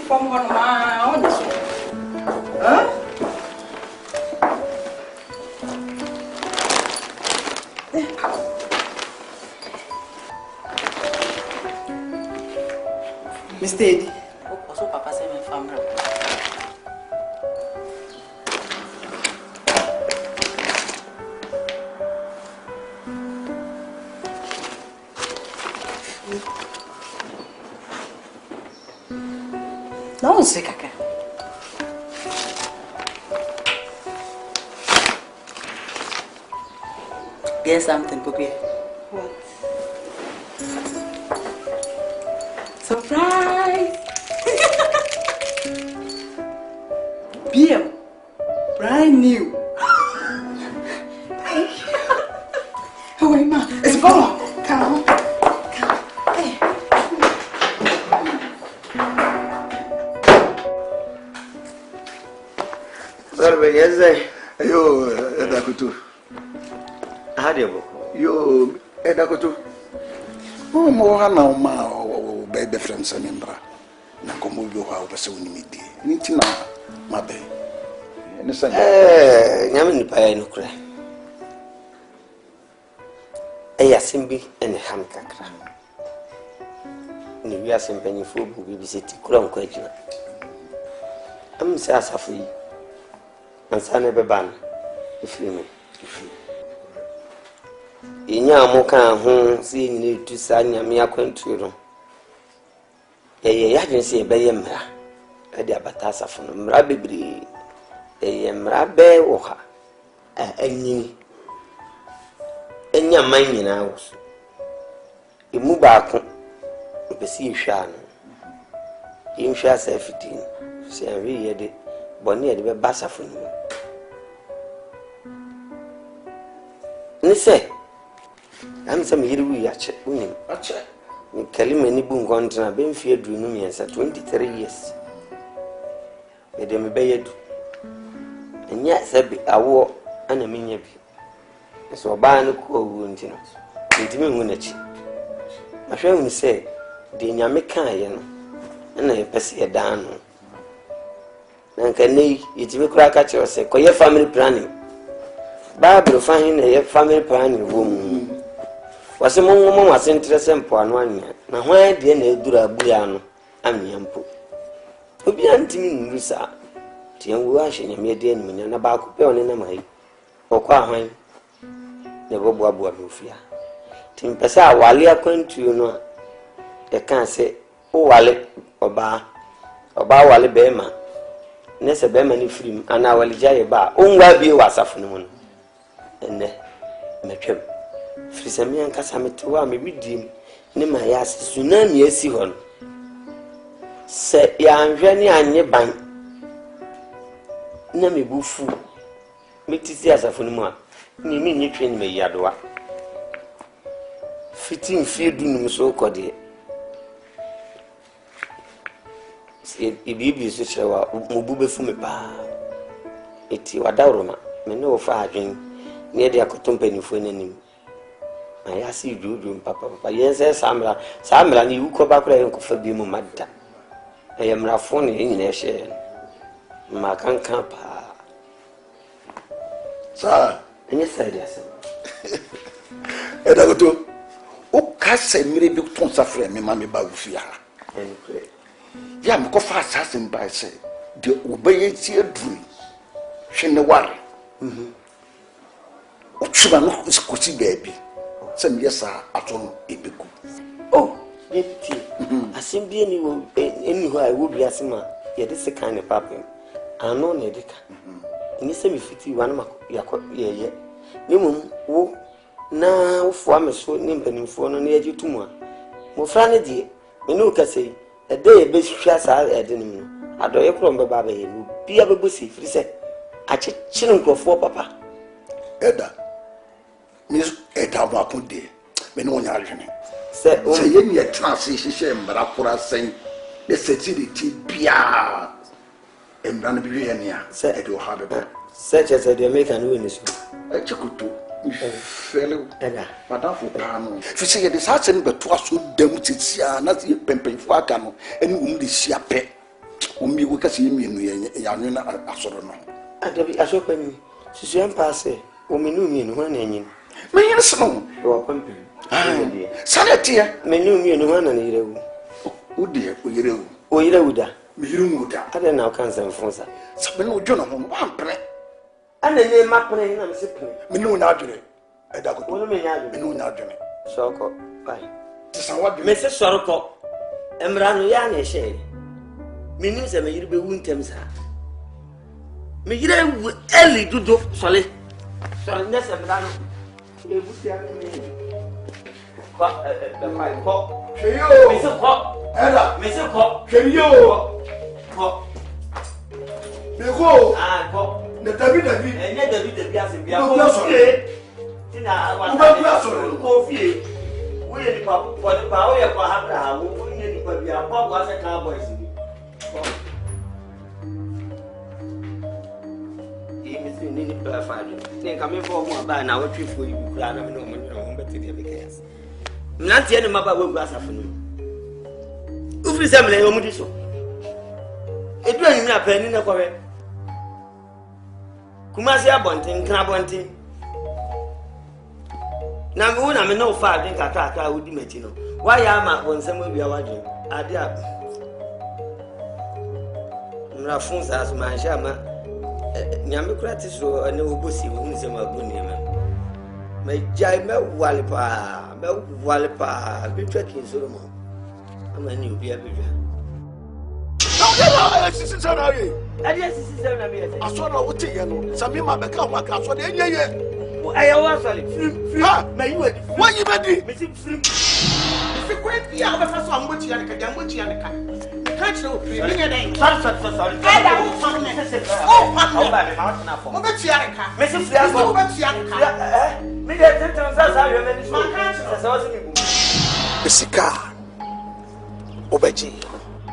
From one of my own. Huh? Mr. Eddie. Also, Papa said my family. Não sei, Cacá. There's something, Poppy. What? Surprise! Beer. Brand new. Oh, wait, Ma. It's gone. Come on. Yes, yo, Edakutu. Hadiabo. Yo, Edakutu. Oh, Mohana, ma, baby friends, and Embra. Nakomo, you have a soon meeting. Nitina, my baby. Yamin Payano cry. A Yasimbi and a ham cacra. We are some penny food, we visit Crown Quaker. I'm Sassafree. And son of a ban, if you may. In Yamoka, whom seeing you to sign your country. A agency by Yamra, a diabatasa from Rabbi, a Yamrabe or a Nini. In your mining house. You move back, you perceive Shan. You shall say 15, say, read it. Bonnie the bassa for you. Nisse, I'm some year we are check. Kalimani boom contra been feared to me as 23 years. They may be it. And yet, said I wore an a minion. So a barn of cool wounds. Intimate winach. My friend say, the Yamikan, and I pass a down. Nankane yitibe kura ka che ose koye family planning Bible find a family planning room wase mongo wase interest mpo anu anya na hwan de na edura abuya no anyampo obi antimi nrusa tienwu ahye nyame de animnya na ba ko pe one na mai okwa hwan ne bobo abo abofia timpesa awale akwantuo no e kan se o wale oba wale be ma nese be mani film ana walija ye ba ongwa bi wasafo no enne metwam frisa me ankasa metewa me bidim ne ma ya tsunami esi hɔ no se ya anhwɛ ne anye ban na me bufu metisi asafo no mu a ni me nyi twen me yadoa fitin fie dunum so kɔde ibibi so kyerɛwa mubu befu me pa eti wadawroma me ne wo fa adwen ne de akotompanifo nanim I see you, Papa. Yes, Samra, you go back and coffee be mad. I am Rafoni in a share. Macan Campa. Sir, and yes, I guess. Edagoto, o kase mire bi ton safre me mama ba wufia. And pray. Ya me ko fa assassin by say, de obeye ti aduru. Hwe ne ware. O tsuba no skosi baabi. Sem yesa aton ebeku. Oh, deputy. Asembi eni ho I will be asema. Ye de sekan ne papa. Ano na edeka. Ni se me fiti wan ma ye. Ni mum wo na wo fo ameso ni mpanimfo no na ye tumu a. Mo fra ne die. Me no kase. E de ye be hwa sa e de nim no. Adoye krom be ba ba ye no. Bia be bosi firi se. Ache chine nkrofo papa. Eda. Miss Eta Bakunde, men on Yarjane. Say, ye transition, but I could have saying the security Pia and Ranabia, said it will have a such as they make an witness. I took to fellow, but I for Pano. She said, this hasn't but twas so damn sia, not the pimping for Cano, and whom the sia pet, whom you can see me in Yanina Asorno. I shall pay me. She's young passe, woman knew me in one engine. Me yes no. You are pumping. Sanatia. Me knew me in one and you. Oh dear, you. Oh, you would. Me would. I don't know cancer Fonsa. Sabino John one play. And the name my plane and sipping. Me no Nadre. I don't know me no Nadre. So, bye. This is what Mrs. Soroko. Emrano Yan shade. Me news and me be wintems. Me early to do solid. So, that's a brano. You would have me. Mr. Pop, Mr. Pop, can you go? The David and yet the Bias Kofi. We pop for the power of Abraham, who we are pop was a cowboy. Think I'm for more by now. What you for you? I don't know better because not the enemy will glass of you. If you say, Omudiso, it will not penny in a correct. Kumasia Bonting, Crabonting. Now, when I'm no far, think I would be Metino. Why am I when some will be watching? I dare Rafons as my shama. Nyamokratis or no bussy wounds in my bunny. May jai me walipa, be tracking Solomon. I'm a new beer. I saw no what you some of my become my castle. I was may you why you ready? If you quit the other first one, which you are can't you bring sorry.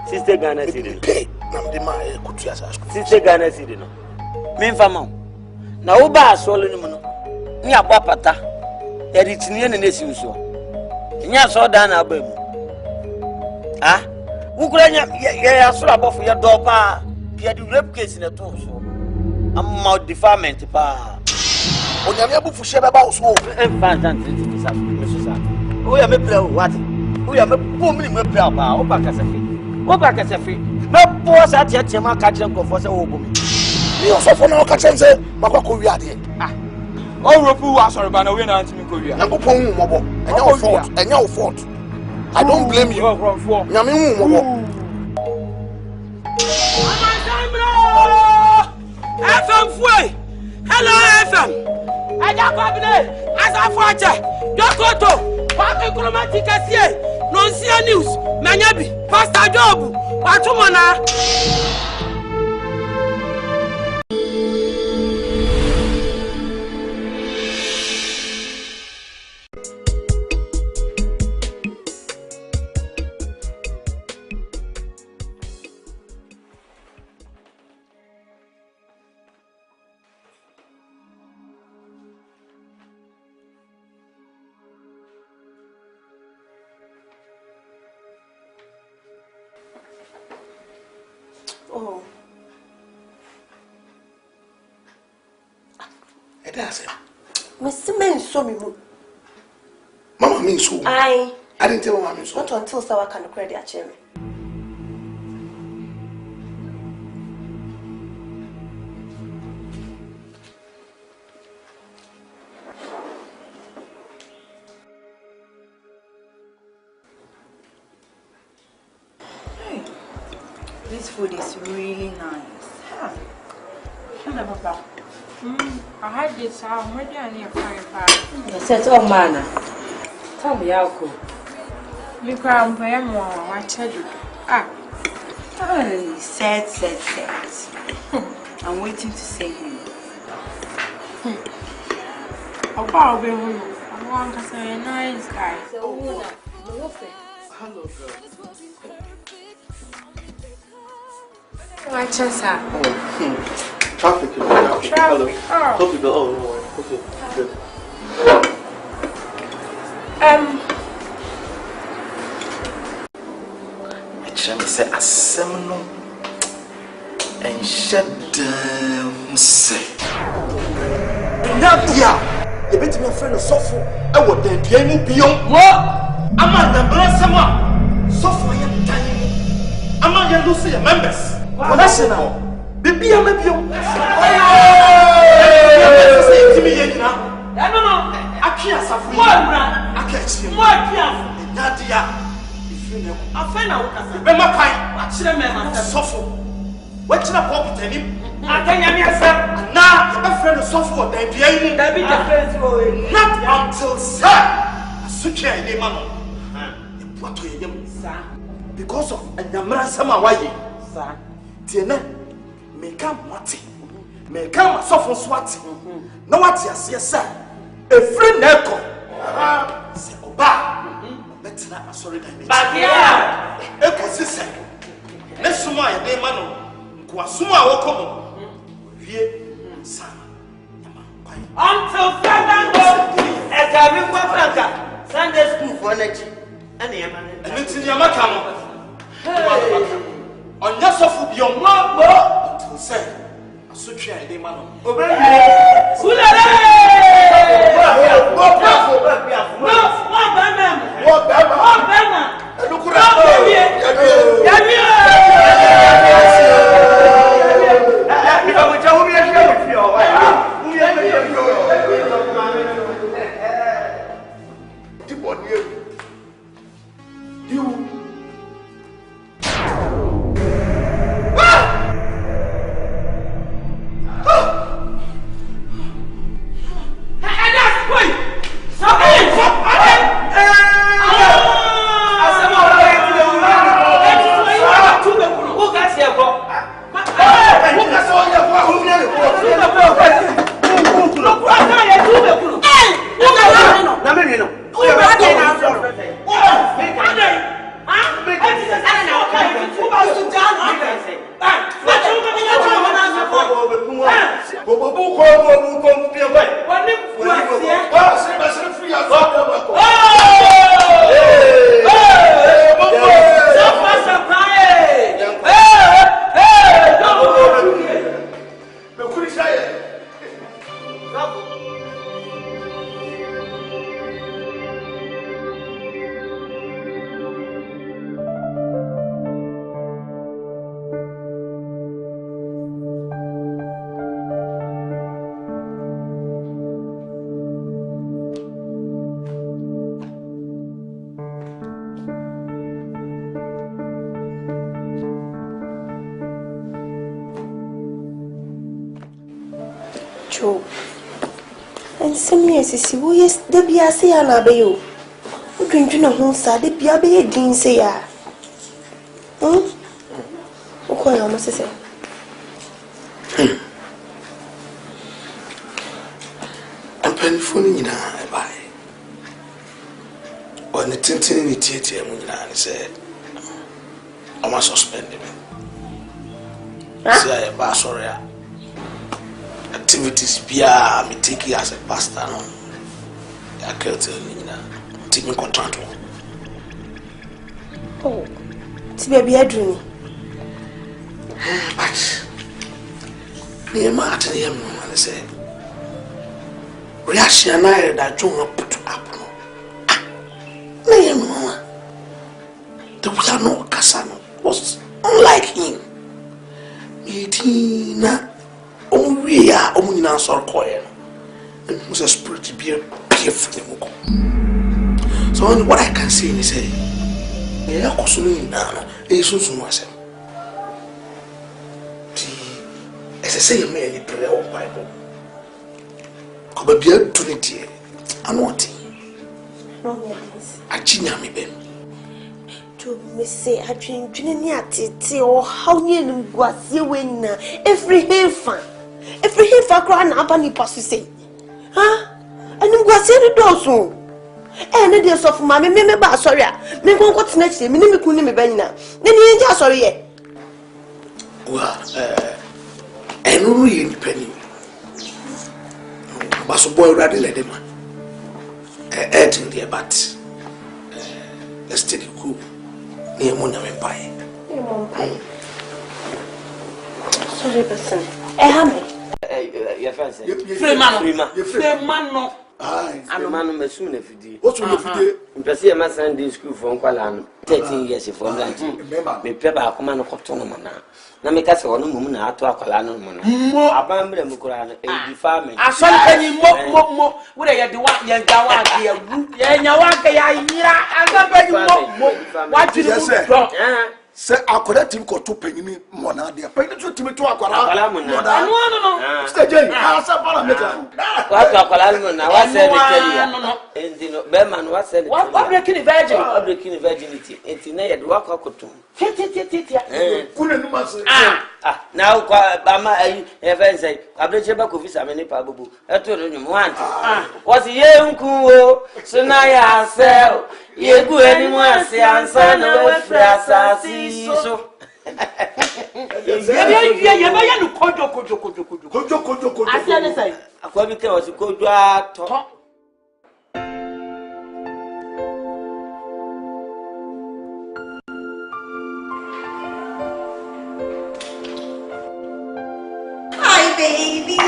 Sister Ghana City. Sister Ghana City. Memfama. Na uba asolo ni muno. Ni abwa pata. Yadi tinye ne nesi uso. Nya so da na aba mu. Ah? Ukura nya ya asoro abofu ya do pa. Ya di rape case na to so. Amma defilement pa. Onyame abufu hye beba uso. Asante tisa. Mesusa. O ya mepre what? O ya mepo mi mepre pa. O pa kasafi. O pa kasafi. Mepo sa tie ma ka kire nkofo se wo bomi. Ni osofo na o ka kire se makwa wi ade. Ah. O ropu wa sorry ba na we na antimi ko wi. Yankopon hu mobo. Enya o fault. I don't blame you. Nyame hu mobo. FM Fue. Hello FM. Ajakobine, as a father, Dokoto, Papa Chromatica, Nonsia News, Manyabi, Pastor Job, Watumana. Oh. Mr. Men saw me. Mama means so. I didn't tell Mama means so. Not until Sawa can credit a cherry. This food is really nice. I had this already on your fire. Set all manner. Tell me how cool. Look around for him more. I tell you. Set. I'm waiting to see him. I'll be with you. I want to say a nice guy. Hello, girl. My chest out. Traffic. Hello. Hope you go. Oh, no worry. Okay, good. Actually, say a seminal and shut down. Say, Nadia, you bet me a friend of Sofu. I would then be able beyond what? I'm not the blessing. Sofu, I am dying. I'm not going to see members. What that's now? Baby, I'm a bill. I can't suffer. I can't see him. Nadia, if you know, I find out. Remember, I should have met Sofu. What's the pop to him? I tell you, sir. Now, a friend of Sofu, they be not until, sir. I switch your name on. What to him, sir? Because of a Yamra Samaway, sir. Tiene, make a mati, make a soft swat. No, what's your sir? A friend echo. Say, Oba, let's not sorry. But yeah, echo sister. Let's sumo a day man. Guasuma wokomo. Until as I remember Sunday school for energy. And it's in Amoako. On your sofa, your mom, until said, I should try a day, man. And some years is who is the Biasi and Abayo. Who drink no home, sir, the Biabe didn't say, okay, I must say. I'm penny in a buy. When the tintin in the theatre, I said, I must suspend him. See, I am sorry. Activities bia me take it as a pastor no. I can't tell you now. Take me contract. Oh, it's baby a dream. But me ma at him and say reaction I that John put up no. Me mama. The we are no Kasano was unlike him. Medina we are only now so quiet. And who's a spirit to be a careful. So only what I can say is say, yeah, consume now, is so soon myself. As I say, you may pray or Bible. Come be a tunity. I want it. I chinya me ben. To me say, I drink Trinity or how near was you win every heifer. Every heifer crying up and he passes say, huh? And you go see the door soon. And it is of mammy, maybe sorry. Me go what's next year, me couldn't be benna. Then you ain't just sorry. Well, and really independent. But so boy rather let them. Eating there, but let's take it cool. Near Mona Empire. Sorry, person. Hammy. Your friend said, Free man, no. I'm a man of soon if you do. What's your figure? Impressive, my Sunday school from Kuala 13 years if I'm not. Me pepper, command of Cotonoma. Now make us one woman out to a Colano. I bamble and Mukuran, a farming. I saw any more. Would I get the one? Yes, what did you say? Say, I could have him got 2 penny more now. They are paying to me to a no. Stay, I said, what a Colano now? I said, and Berman was said, what breaking a virgin? What breaking a virginity? It's in a walk of cotton. Now, Bama, ever say, I bet you back of his amene pabu. I told him one. Was a young cool, so now I sell. You go anymore, say, and son of a so. Hi, baby.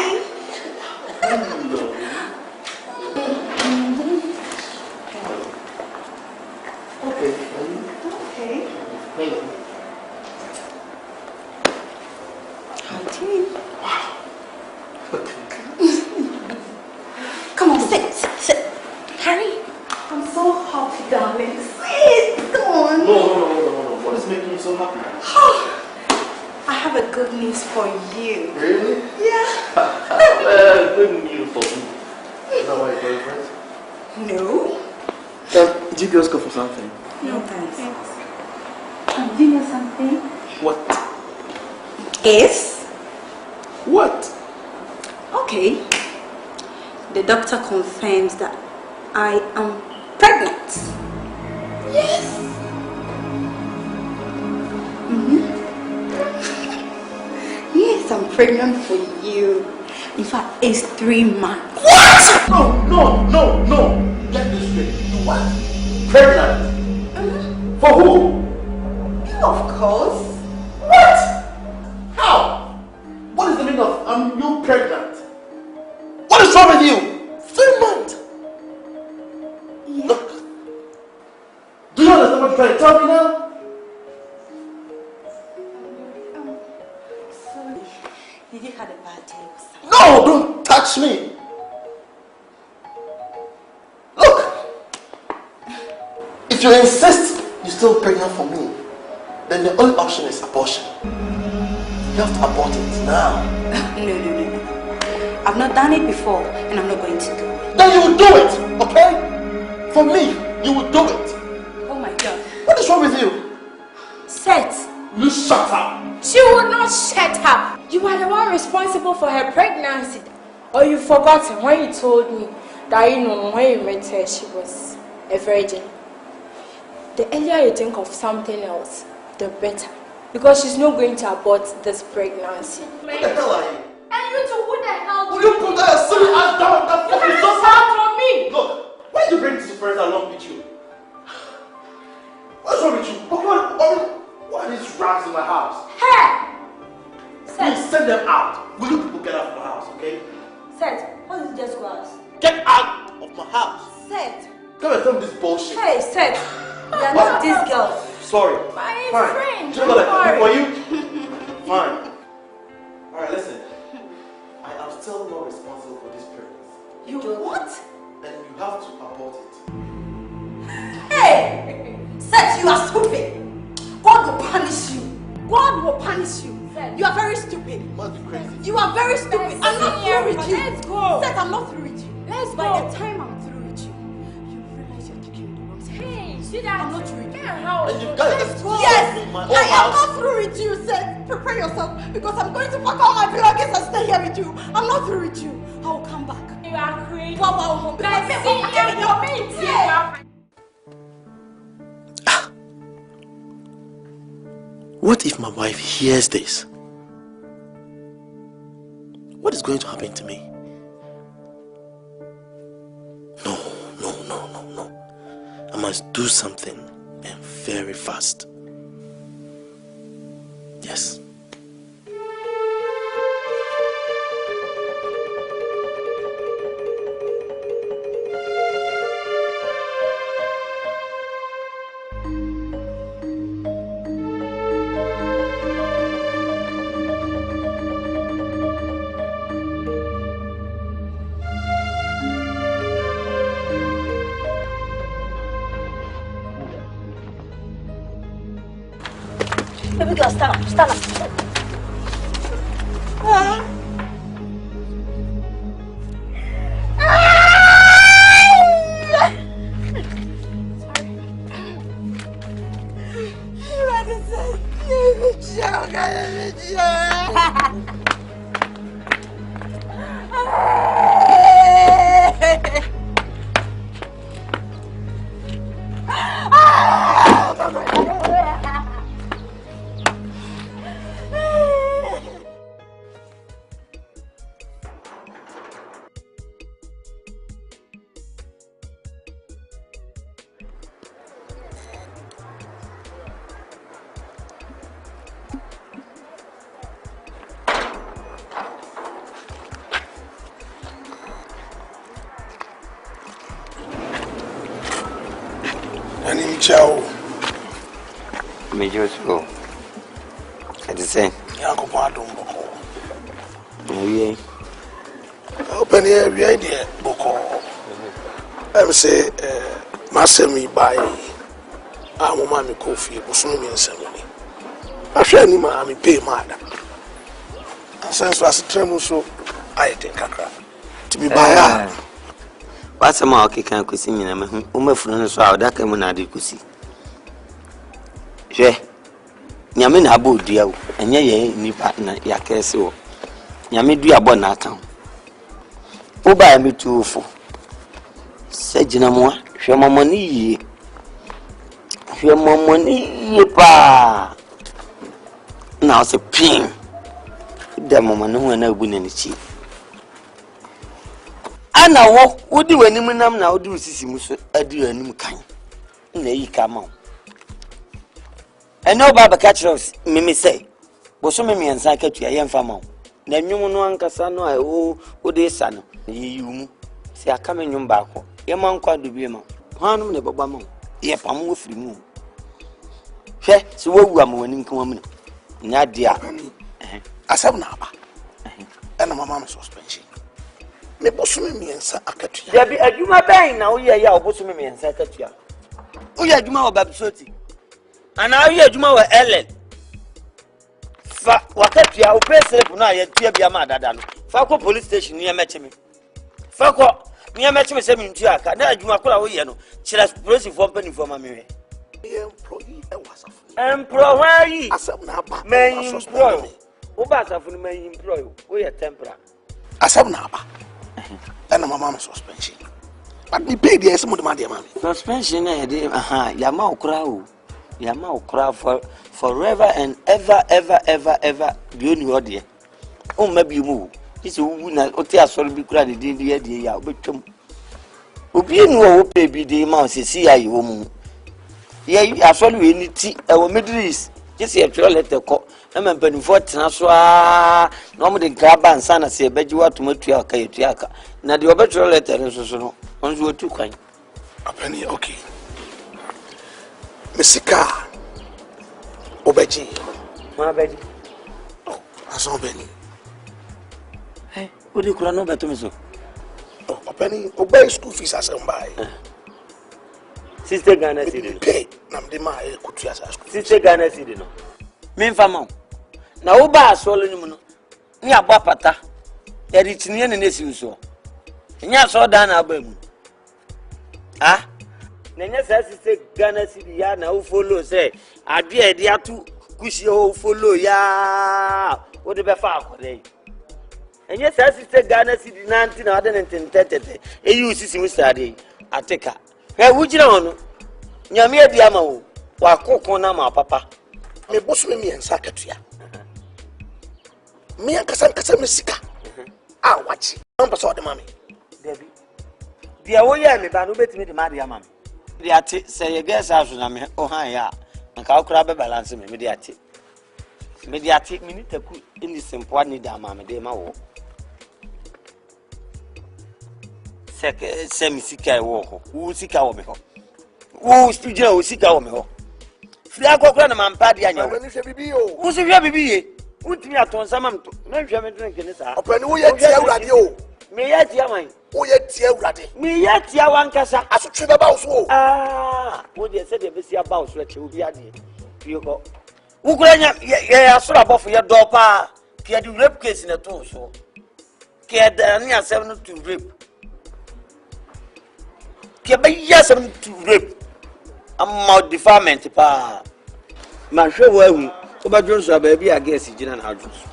Okay. Hi, team. Wow. Come on, sit. Harry, I'm so happy, darling. Sit, come on. No. What is making you so happy? I have a good news for you. Really? Yeah. Good news for me. Is that why you're going friends? No. Do you girls go for something? No, thanks. Do you know something? What? Yes. What? Okay. The doctor confirms that I am pregnant. Yes. Yes, I'm pregnant for you. In fact, it's 3 months. What? No. Let me straight. You what? Pregnant? For who? You, of course. What? How? What is the meaning of you pregnant? What is wrong with you? 3 months. Yeah. Look. Do you understand what you're trying to tell me now? Sorry. Did you have a bad day or something? No, don't touch me. Look. If you insist you're still pregnant for me, then the only option is abortion. You have to abort it now. No. I've not done it before, and I'm not going to do it. Then you will do it, okay? For me, you will do it. Oh my God. What is wrong with you? Seth. You shut up. She would not shut up. You are the one responsible for her pregnancy. Or you forgot when you told me that when you met her, she was a virgin. The earlier you think of something else, the better. Because she's not going to abort this pregnancy. What the hell are you? And you two, who the hell? Will you put that silly ass down? That fucking stuff from me. Look, why did you bring this friends along with you? What's wrong with you? What are these rats in my house? Hey! Please send them out. Will you people get out of my house, okay? Seth, what is just grass? Get out of my house. Seth. Come and film this bullshit. Hey, Seth. You are not this girl. Sorry. My Fine. friend. Do you know what I can do for you? Fine. Alright, listen. I am still not responsible for this pregnancy. You what? And you have to abort it. Hey! Seth, you are stupid. God will punish you. God will punish you. You are very stupid. You must be crazy. You are very stupid. I'm not through with you. Let's go. Seth, I'm not through with you. Let's go. By the time I'm through with you, you realize you're taking the wrong step. Hey, see that? I'm not through with you. And you've got to excuse Yes, me in my own I am house. not through with you, Seth. Prepare yourself because I'm going to pack all my belongings and stay here with you. I'm not through with you. I will come back. You are crazy. Wow. What if my wife hears this? What is going to happen to me? No. I must do something, and very fast. Yes. Baby girl, stand up. Ciao. Me just go. At the same. Yanko Padum Boko. Yeah. Open here, we idea Boko. I say, Massami by Amomami Kofi, Busumi and Semini. I shall need my pay mother. And since was a tremor, so I think I cry. To be by her. What's a mark can see me? I'm a friend, so that came when I did see. She Yamin Abu dear, and ye, ni partner, ya castle. Yami do a bon account. Oh, buy me too for. Said Jinamwa, show my money. Show my money, pa. Now it's a pin. The moment when I win any cheap. Ana wo wodi wanim nam na wodi sisi muso adi anim kan na yi kama eno baba catchers mimi say bo so mimi ansa katua ye mfa ma na nwum no ankasa no a o de sa no yi mu se aka me nwum ba ko ye man kwa do bi ma hanum ne baba ma ye pam wo firi mu hwe se wo wu am wanim kan wamu nya dia asem na aba ena mama me suspension me bosumi miensa akatua Debi adwuma bɛn na woyɛ ya obosumi miensa akatua woyɛ adwuma wɔ babsoti ana woyɛ adwuma wɔ Hellen fa wakatua o pay slip no a yɛtua bia ma dada no Fako police station near Metchemi. Fako near Metchemi send me to Aka. Now you are called Yano. She has police company for my employee. Employee. May employ. Obasa for may employ. We are tempera. Asam Naba. And my mamma's suspension. But me pay the estimate of my dear mammy. Suspension, Yamau crow. Yamau crow for forever and ever. You know, dear. Oh, maybe you move. This will not Otia sorry be crowded in the idea. But you know, baby, the mouse see I woman. Yea, I saw you in tea, our Middle East. Just a letter call. I'm a penny for Tanaswa. Normally, Grabba and Sana say, bet you want to make Tiaka. Now, the better letter is so. Once you were too kind. A penny, okay. Missika Obeji. My baby. Oh, I saw Benny. Hey, what do you call no better, Miss? Oh, a penny, obey school fees as I buy. Sister Ghana City. Pay, Namdema, Kutrias. Sister Ghana City. Mean Famon. Now, Oba swallowing near Bapata. There is near the nation so. And you saw down our baby. Ah? Nanya Sister Ghana City, Yana, who follow say, I dear two cushy old follow ya. What the far day? And yes, Sister Ghana City 1930. A you see Mr. Day. I take her. Hey, would you know? Yamia Diamo, Wakonama, Papa. Me boss me and Sakatia. Me and Casan Missika. Ah, watch. Don't saw the mammy. Debbie. The way me, but no better me the Maria Mammy. The ati say, guess I should have oh, hi, and cow crab balance me, mediati. Mediati, minute a good in this simple need a mammy, de ma. Semi sika wo who sika wo me ho wo studio wo sika wo me ho firi akokora na mampa de anya wo ni hwe bibi o wo se hwe bibi ye untimi aton sama mto na hwe me drink ni sa opani wo ye tia urade o me ye tia man wo ye tia urade me ye tia wankasa asotwe be ba wo so o wo de se de be sia ba wo so che obi ade fie ko wo kura nya ye asoro abofo ye do pa ke de rape case na to so ke da ni asem no to rape yes, to rape. I'm more defilement, pa. Man, sure, well, Oba Jones, baby, I guess, Gina Hardus.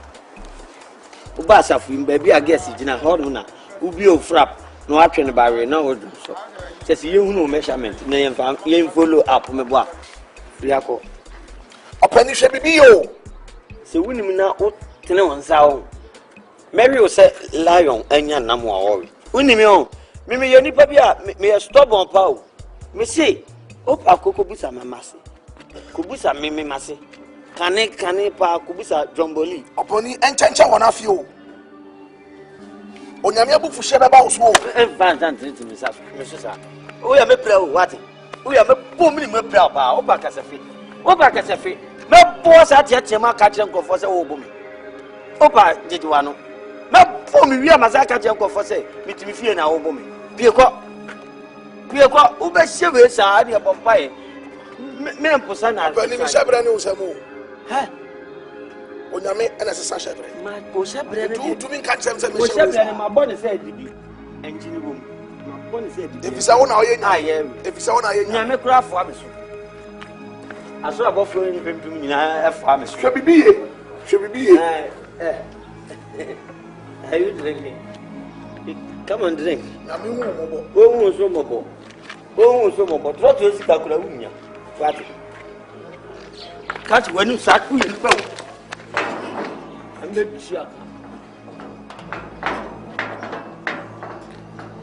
Ubasa, baby, I guess, Gina Horduna, Ubi of Frap, no action barrier, no, so. Says you know measurement, name follow up, me bois. Friaco. A penny shall be you. So, when you now, tell one sound. Mary will say, Lion, and yan no more. When you Mimi yoni pabia me stubborn pao. Me say, opa kokobusa mamase. Kubusa mimi mase. Kane pa kubusa jomboli. Oponi enchancha wana fio. Onyame abufu shebe ba oso. Van treat me sa. Me so sa. O ya me pra o what? O ya me bom ni me pra pa. Opa kasafi. Me bo sa tie ma ka kire nkofo se wo bomi. Opa jejiwa no. Me bom wi amazaka kire nkofo se mitimi fie na wo bomi. Pieko ube shebe sa ade bompae me mposa na bani mi shabre ni usemu ha onyame ena sesa shabre ma ko shabre ne tu min kan semse me shabre ne ma bone se dibi enjini bom ma bone se dibi efisa wona oye nya aye efisa wona oye nya nyame kura afo abeso aso abofo ni pemtum nyina afo ameso hwe bibiye are you drinking? Come on, drink. Go so mobo. Try to see Kakura Unya. What? Catch when you sack you. I'm not sure.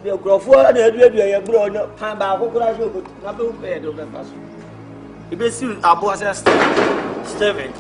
The Crawford, the brother, Pamba, who could I show, but nothing bad over the past. If you see our boss, Steven.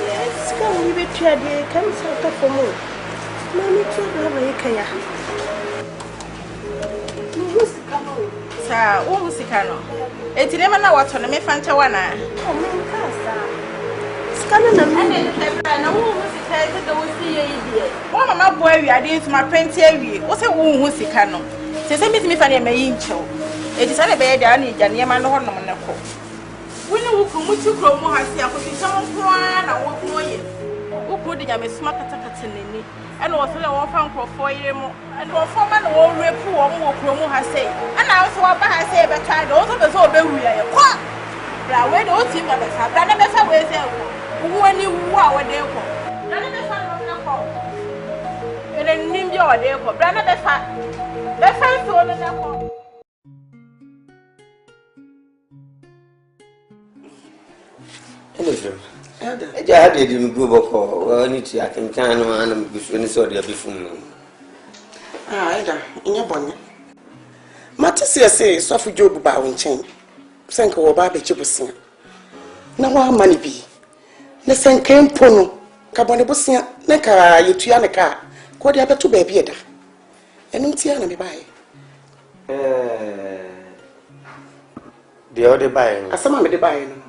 Yes, come you be tried. Come out for more. Mommy, try Sa wo musika no etire ma na wato na me fanche wana o men kasa skana na me na wo musika e de wo si ye die wo mama bo awiade ntuma penti awie wo se wo hu sika no se me fa na me yi nchew eti sa na be da na ija ne ma no ho nom ne ko woni wo ko mu ti kro mu ha si akoti cham ko na wo ko ye wo ko de nyame suma katakata nani and was a one for year more, and one for man or rape one more chromo has said. And I was what I say, but I also was all the way. What? But I went all team of us. I've done a better way there. When you were there, none of the fun of the fall. And then name your day for Brana the fat. The first one in the fall. Anything. I had a group of any I can turn on and be finished or the before. Either in your bonnet. Matisia says, Sophie Job bowing chain. Sank or Barbie Chibusia. Now, our money be. Listen came Pono, Cabonabusia, Neka, you Tianaca, quite the other two baby. And Tiana be by. The other buying. As some of the buying.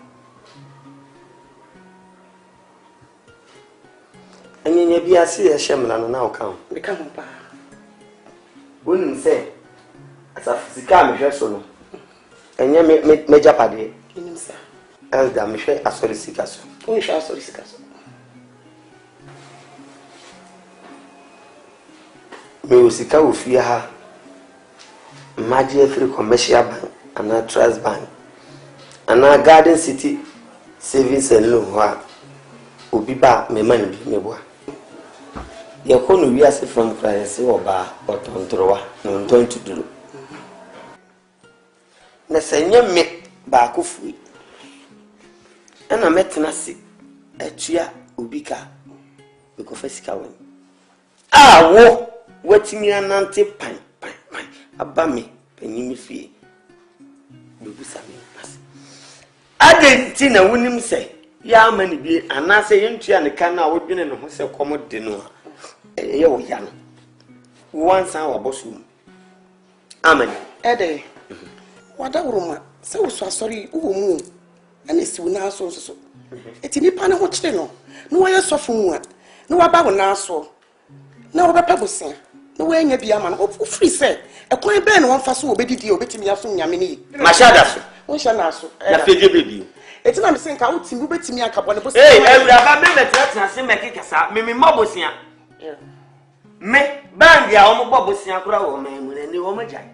And you be a see a shaman now come. Become a bar. Wouldn't say as a physical measure, and you major party. Elder Michel, a solicitor. We shall solicit. Musica will fear her. Magic free commercial bank and a trust bank and our Garden City savings and loan. Ubi ba me money be me boy. You can we as from Christ or bar or tontroa, no turn to do. Na senya me ba ko fui. And I met Nasi a chia ubika because physical one. Ah, wo, waiting me an anti pine, abami, penny fee. Bubusami pass. I didn't think I wouldn't say. Ya mani bi anase yentua ne kan na wodwene ne ho se komode no ye wo ya no wansa wa bosu amani Ede wada uruma se wo so asori wo mu ane si wo na so so eti nipa ne ho kire no no wo ye sofo mu a no wa ba wo na so na wo bepa bosia no wo anya bi ama no free se ekwan be ne won fa so wo bedidi obetimi aso nyame ni mashada so wo sha na so na fedie bebi eti na me se nka wo timi betimi akabo ne bosia ewura ba me betra se me kekasa me mabosia me bang ya o mo bosia kura wo me mu ne wo majai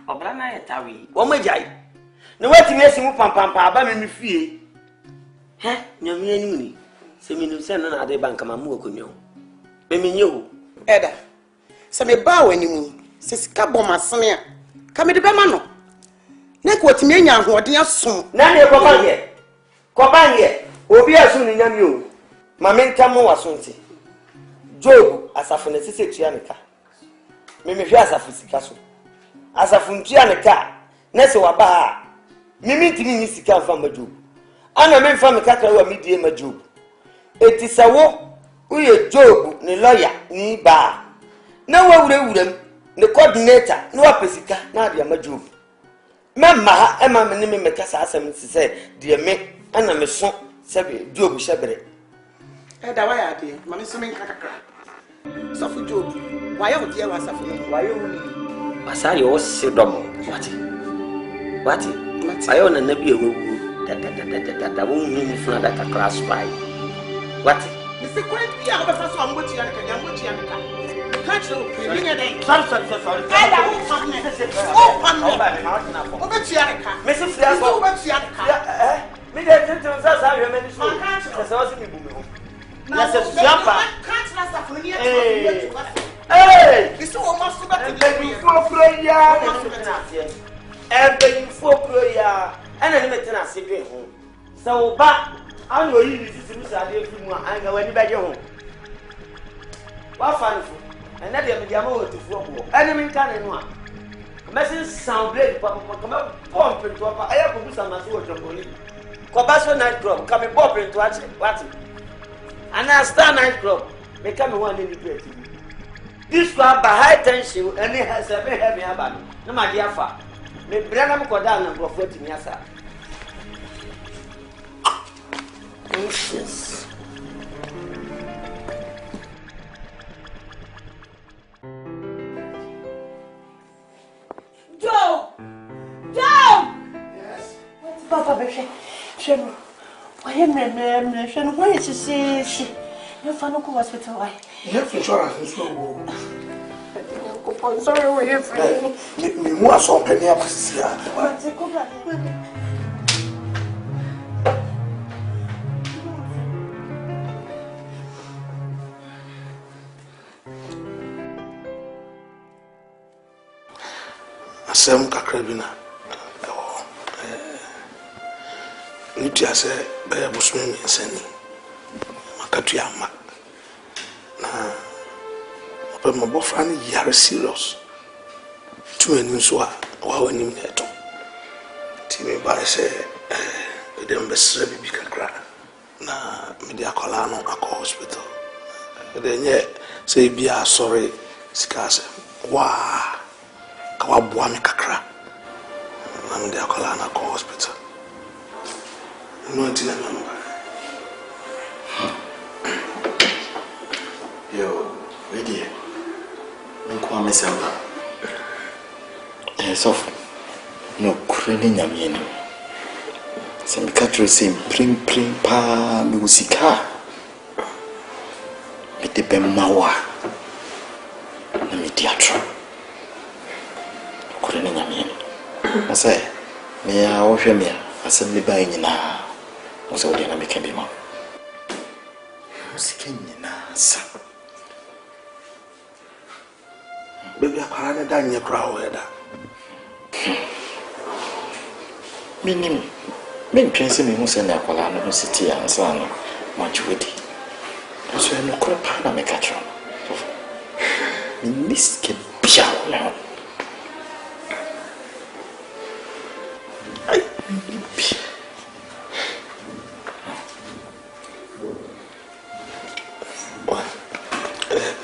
obra na yetawi wo majai ne watimi asimu pampampa ba me fie he nyame ani ni se me nu se no na ade banka mamu okonyo me menyewu eda se me ba wani mu se sika bom asene a ka me de be ma no na ko timi anya ahoden asom na ne ko bange obi asu ni nyame o ma me ntam waso nti Job asafu ne sese tua ne ka me hwe asafu sika so asafu ntua ne ka na se wa ba mimi timi ni sika fa ma Job ana me fa me kakra wa midie ma Job eti sawo uye Job ni lawyer ni ba na wa wuram ne coordinator na wa pesika na dia ma Job memma ema me ne me kasa asem se de me ana me so sebe Job shebere eda wa ya de ma me so me kakra Sofu Job why you there was afu no why you asari o se domo wati ayo na nabi ewu da wo ni funa da ka class 5 wati Mr. Queen bi a obefa so ambo tia ne ka jambo tia ne ka catch no free ne dey sorry eda wo fa ne o ba ne ma na fo obe tia ne ka me se fia so obe tia ne ka me dey tintin sa yo me ni so se o se mi bu me ho na se suapa catch na sa funu ni Hey! Isso o maso ba te be for prayer e be for prayer ana ni metena ase bi ho se wo ba ana oyi ni sisi mu sa de fi mu anga wani ba je ho What fun for? And that the amount to floor. Enemy cannon one. Messing sound blade, come up, pump into a fire, put some massive trampoline. Cobasso nightclub, come and pop into what? And I stand nightclub, may come one in the plate. This club by high tension, and it has a very heavy about no, my dear father. May Branham go down and go 14 years. Yes. Joe! Yes? What's Papa Beshe? Shenu. Why am I? Shenu, why is she? Your father go hospital. Why? You have insurance. I'm sorry, we're here for you. Me want some penny up here. Asem kakra bi na nitia se be busumi nsani makatu ya ma na ope mabofra ni yare serious tu eni so a wa wani mi eto ti me bare se dem be sre bi kakra na me dia kola no akọ hospital de nye se bia sorry sikase wa kawa boa me kakra na me dia kola na akọ hospital no antina mama yo ready nko amesamba sof no kreni nyame ni se me katro se prim pa musika me te be mawa na me teatro kreni nyame ni asa me a wo hwe me asem me ba nyina wo se wo de na me kan bi ma musika nyina sa baby akwara na danye kra wo eda minim men twense me hu se na akwara no city ansa no machuwedi so no kra pa na me katro minis ke bia wala ai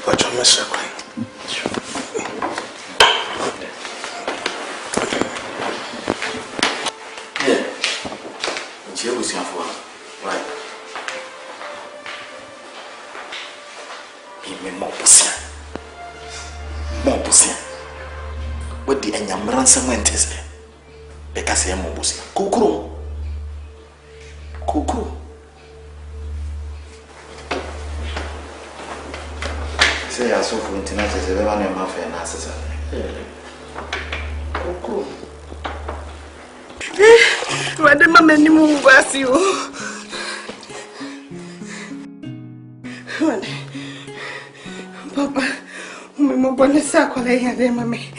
what you mess up Ransamentes because I am Mobusi. Kukuru. Say, I saw for internet as a very name of an assassin. Kukuru. What the mamma move was you? Papa, my mobile is a colleague, mammy.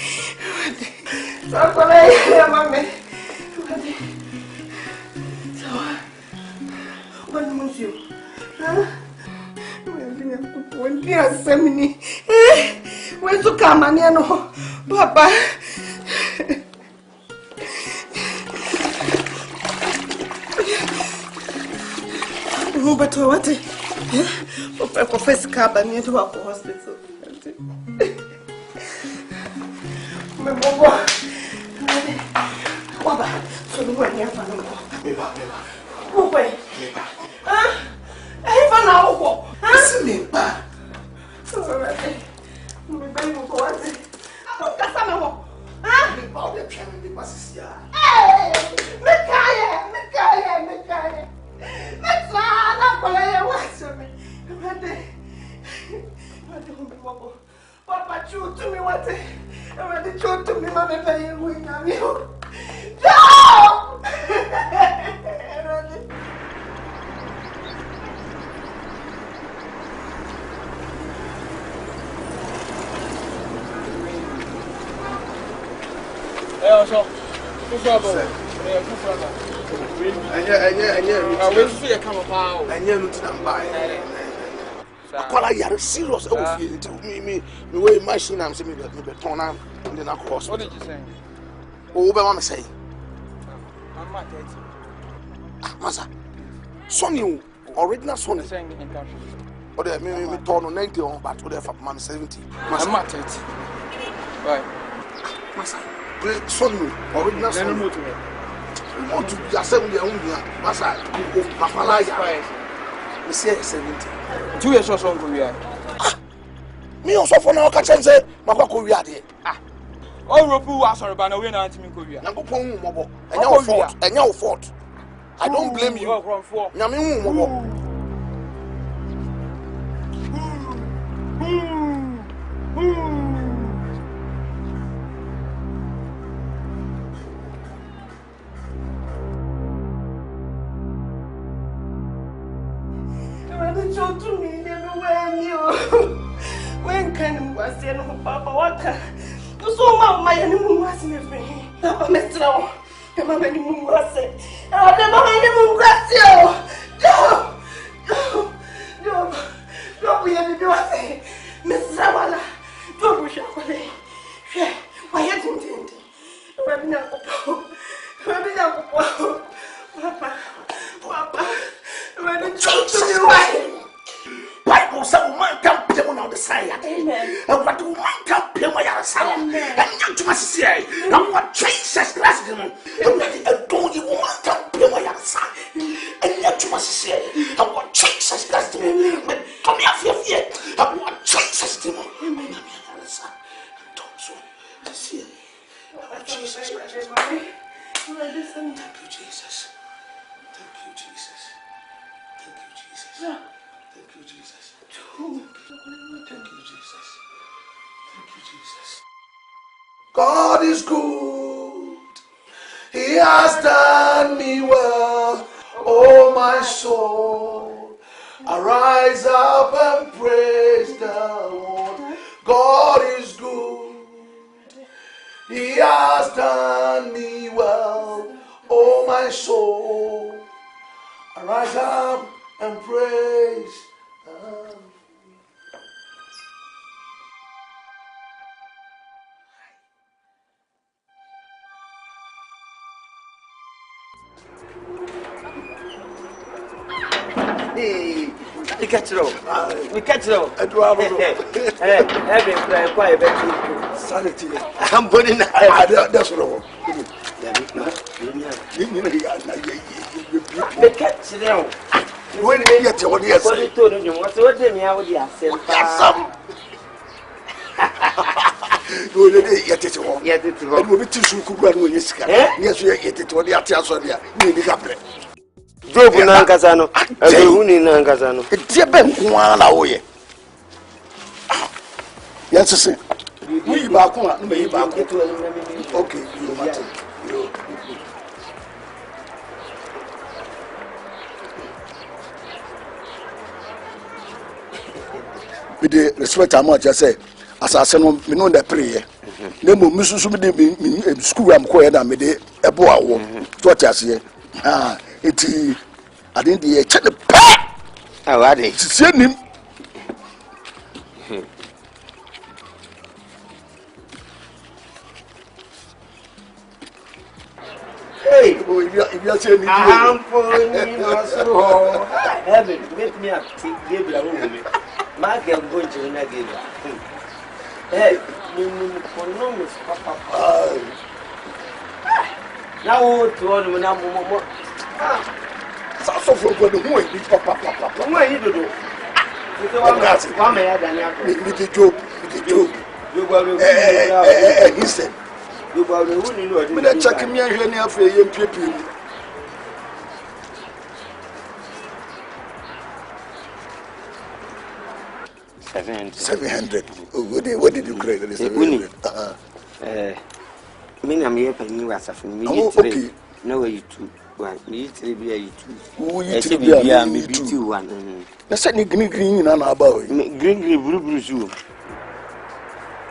Mami. What was you? When you are sending where's the camera? Papa. But what? Papa, first cabin into a hospital. Baba, so the way you have no way. I found out. Me ba. Me baby go what? Kasa me ho. Me ba the piano the passes ya. Me kaya. Me sana kola ya waso me. Papa shoot to me what? I shoot to me mama pay win na me. No! So, who's trouble? I wait for you come up. I never to them by. akwala yare serious e wo fie nti me wey machine am say me be turn am and then across. What did you say? O be ma say. I'm not 30. Ah, masa. Sonny original Sonny. Saying in country. O de me turn on 90 on but o de for man 70. I'm not 30. Right. Masa. Sonny original Sonny. No to me. Want to yourself your own masa. O papala ya. Me say 70. 2 years or so we are. Me also for now catch say makwa we are there. Oh, Ropu was sorry, but no way now to me Korea. Nyankopon mobo. Enya wo fault. I don't blame you. Nyame hu mobo. When can we say no papa waka? You so my any mumu was me free. Papa mestra. Mama any mumu was say. I never any mumu was yo. No we any do say. Mestra wala. Do busha kwale. She, why you think? We be na kopo. Papa. We be to why? Bible says man can pay on the side. Amen. And what man can pay on your side. And you to say, and what Jesus Christ and don't you man can pay on your side. And you to say, and what Jesus Christ but come here fear. And what Jesus did. Amen. Don't you see? Jesus Christ. Thank you, Jesus. Thank you, Jesus. Thank you, Jesus. Thank you, Jesus. Thank you, Jesus. Thank you, Jesus. God is good. He has done me well. Oh, my soul, arise up and praise the Lord. God is good. He has done me well. Oh, my soul, arise up and praise. Hey, we catch it all. We catch it all. Every quiet back. Sanity. I'm putting that's wrong. We catch it all. When you get your yes, what told you what's what they mean with your self. You will get it all. Yet it will be too soon. Yes, you get it all. The attention there. You need to Job Nankasano, Huni Nankasano. It's a bank one away. Yes, sir. We back on, maybe back. Okay, you matter. With the respect how much I say, as I said, we know the prayer. No more, Mrs. Subidi, school, I'm quiet, I made a boy. What I say, it's. I didn't hear the pet. How are they? Send him. Hey, if you are saying I'm pulling also. Heaven, make me up. Give it a woman. My girl going to the game. Hey, you economics, papa. Now, to all the number. So for the who is papa. What are you doing? One may have done with the job. You will he said, you will but check me and any of your people. $700. What did you create? Me, I'm here for you as a family. Okay. No, you too. Me three be you two. Who you three be me two one. That's any green and about green blue shoe.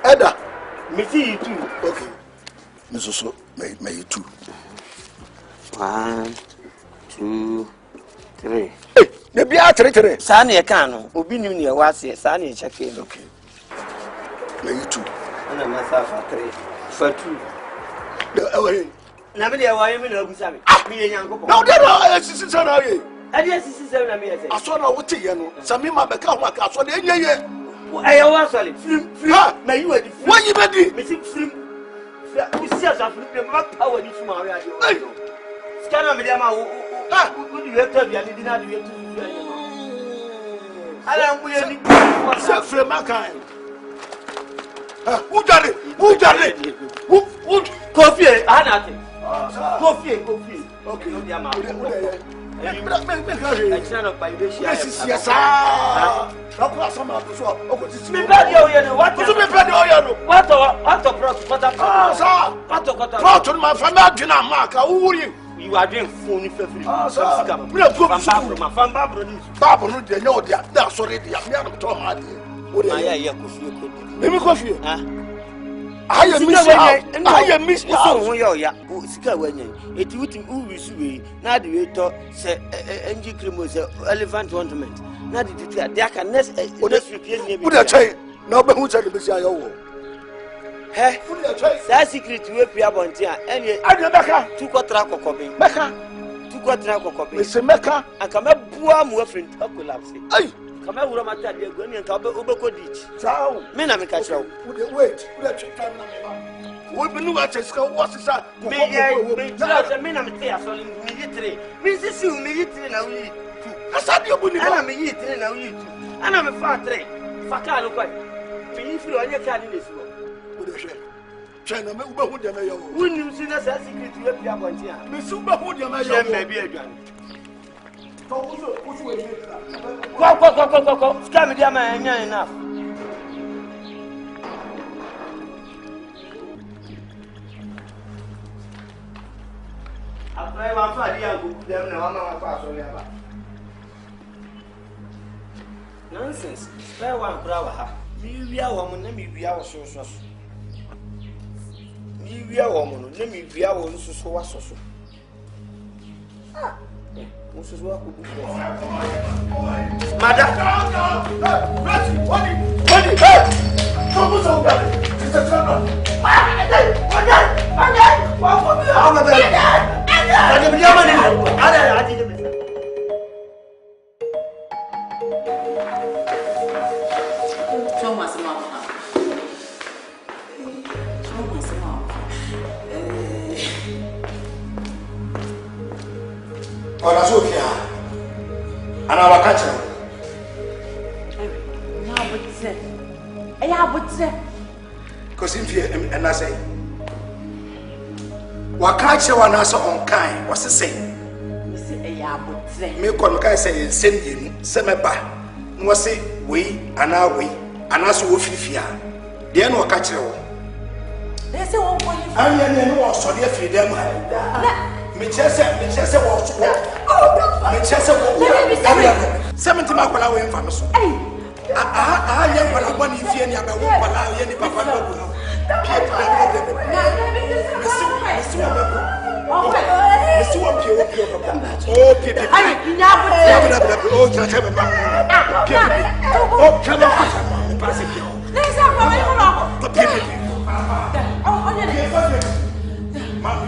Ada, me see you too. Okay. Mrs. So may you two. 1, 2, 3. Hey, The beer territory. Sani Cano, Obinim near Wasi, Sani Chaki. Okay. Me too. And I'm myself for 2. Nobody, why am I not me and young couple? Now, there are sisters on our way. I guess this is a I saw no what you some of my account, I saw the year. I was solid. May you ready? Why you ready? Missing film. You see us after the map power this morning. Scanner Mediama, who do you have to be? I did not do it. I am willing to self from my kind. Who done it? Who done it? Who? Kofi, Anati. Kofi. Okay, no, Yama. Yes, yes, what my family you are doing phony for free. I am Miss Hoya. Sika when it would be now the way to say NG Crimo elephant ornament. Now the there can next put a chain. No, but who said the Messiah? Hey, that secret to be about here. And I 2 quarter copy. Mecca 2 quarter copy. Mr. Mecca, I come up poor more friend of collapse. Ay, come out with my dad, you're going to Obako ditch. So, men are catch out. Wait, we been at a school. What's that? Me, I'm military. Mrs. You military now. I said you wouldn't have me eating now. And I'm a fat train. Fakano quite. If you are your card in this world. China, when you see us as secret to your point here, Miss Superwood, may be a gun. Go, scam me, man, enough. Nonsense. Spare one crowd. We are woman, let me be our source. We are woman, let me be our so. Mrs. Madam, oh, that's okay. And our catcher. Now, what's it? Yeah, what's it? Because if you and I say, what catcher one answer on kind, what's the same? Me call me say send you, send me back. Was say we and our way, and as we fear. They know catcher. They say, oh, I know, so they feed them. Me chese was me chese was 70 makola we mfa so ah ye kwala bani fie ni aba wo kwala ye ni papa no bu no Mr. Wampio papa oh pipi ai nya bu oh chacha papa pipi oh chama me passe ki lesa kwa we no pipi oh ye mami Mama,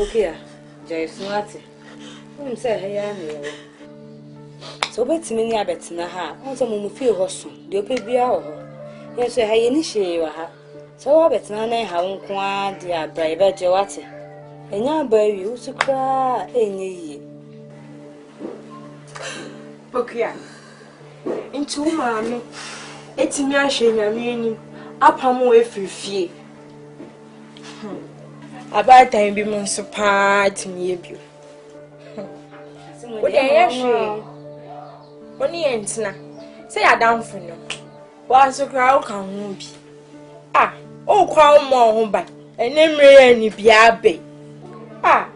Okay, Joyce Nati. I'm saying, hey, so bet me near Bettina ha. Also, Mumu feel hostel. The open beer. Yes, I initiate her. So I bet none how one dear brave Joati. And now, baby, you to cry any. Okay, into mammy. It's me, I shall mean up and away for fear. About time be mon so part me you. What I say? Only entina. Say I down for no. Was so crowd can be. Ah, oh, call more home by. And then any be abbey. Ah,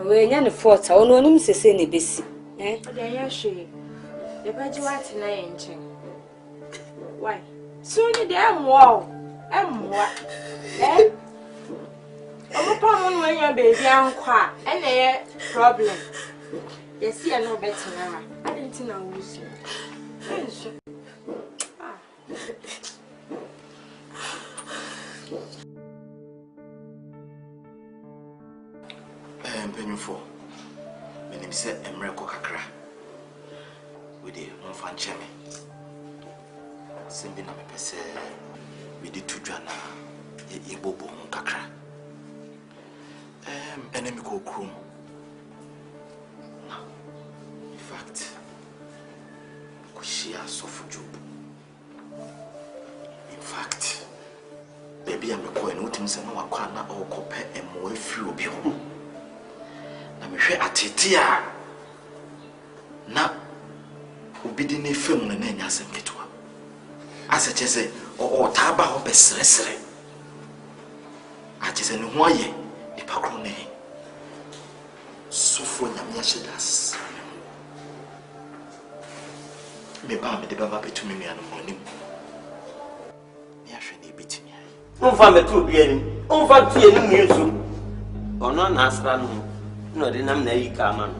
when you're the fort, I don't know to say any busy. Eh? What I say? The budget was tonight. Why? Soon the damn wall. And what? Eh? I'm upon when your baby uncle and a problem. You see, I know better now. I didn't know who's Pennyful. My name is Amoako Kakra. We did one fan chemi. Sending a pese. We did 2 jana. Ye bobo kakra. Enemy go chrome. In fact, Kushia suffer job. In fact, baby, I'm going to tell you what or compare and more few of you. I'm sure at it. Now, who be the film and then as a ketwa. As I just say, or taba or best. I just know why. Ipakone sofo nyamia shedas me ba me de baba betumi me anu onim me ahwe na ebetimi ai Unfa metu bi ani unfa tie ni muyesu ono na asra no no de nam na yi ka ma no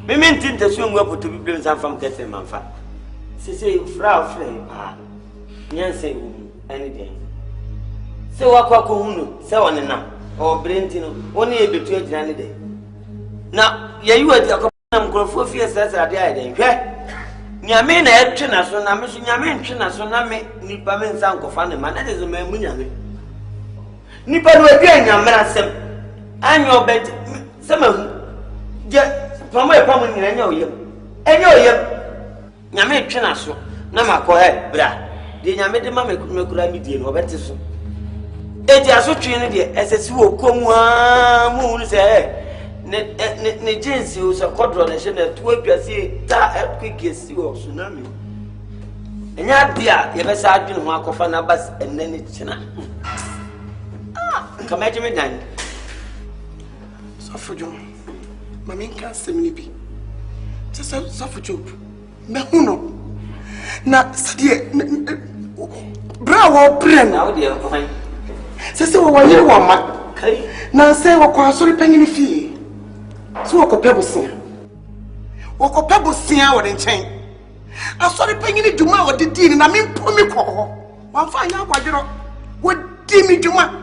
me mentinte so nwa poto bi blem san fam kete manfa se fra ah nyanse ani den se wakwa ko hunu se woni nam o brentino woni e betu agina ne de na yayi adi akopam nkrofo fie sasa ade ai den hwe nyame na etwe na so na me so nyame ntwe na so na me nipa me nsa nkofa ne ma na de so ma mu nyame nipa no adi anyamra sem anyo bet sem ahu je pamo e pamo nyina nya oyem nyame etwe na so na makọ bra de nyame de ma me kura mi die no obete so eji asotwe ne de esesi wo komu mu ne se ne jinsi o so kodro ne she na tuwa piase ta earthquake si wo tsunami enya dia ye be sa adwene ho akofa na bas enene china kama jeme dan Safujo mami nka semni bi tsa Safujo me huno na sadie bra wo brem na wo de fine se wo wa yiri wa ma kai na se wo kwa sori panyini fie so wo kopebo sia wo de nchen asori panyini dwuma wo de di ni na me mpomi kɔ hɔ wa fa anya kwadwero wo di mi dwuma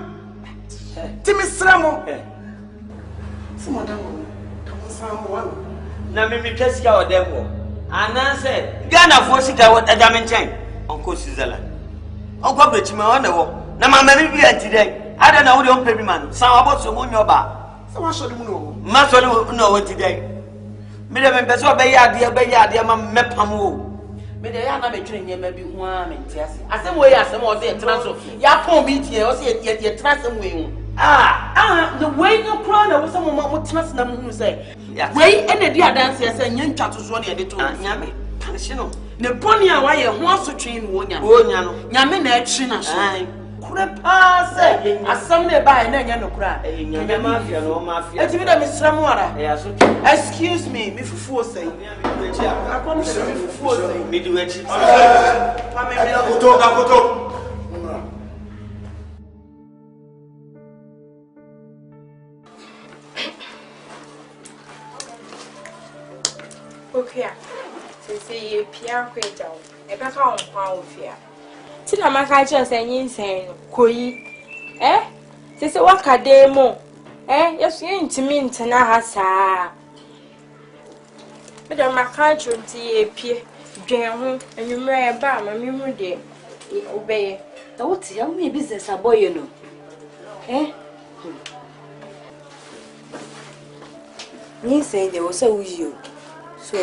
ti mi sramo si madam wo samo wa na me twasika wo dem wo ananse Ghana fo sika wo da me nchen onko Switzerland onko brechima wo na wo na mama mi bi antide ada na wo de onpe bi man san aboso mo nyoba se wa so de mu no ma so no wo tide me de me beso be ya ade ma mepam wo me de ya na me twene nyema bi ho a me ntiase asem wo ya asem wo de tra so ya pon bi tie wo se ye tra asem we hu the way you crown na wo se mo tra se na mu se we ene di adanse ya se nyantwa to so na ye de to nyame panshi no ne boni a wa ye ho asotwe no nya no nyame na etwe na so kure pa se asem na ba na nya no kura nyame mafia no mafia eti bi da misramu ara so excuse me me fufu o say akon se me fufu o say me di wechi pa me koto okay se ye pia kweta o e be ka on kwa ofia ti na maka che se nyin sen no koyi se wakade mo Yes, you ain't mean to na hasa. But my country appear, Jam, and you may about my memory. Obey. What's your business, a boy, you know? You say they were so you. So,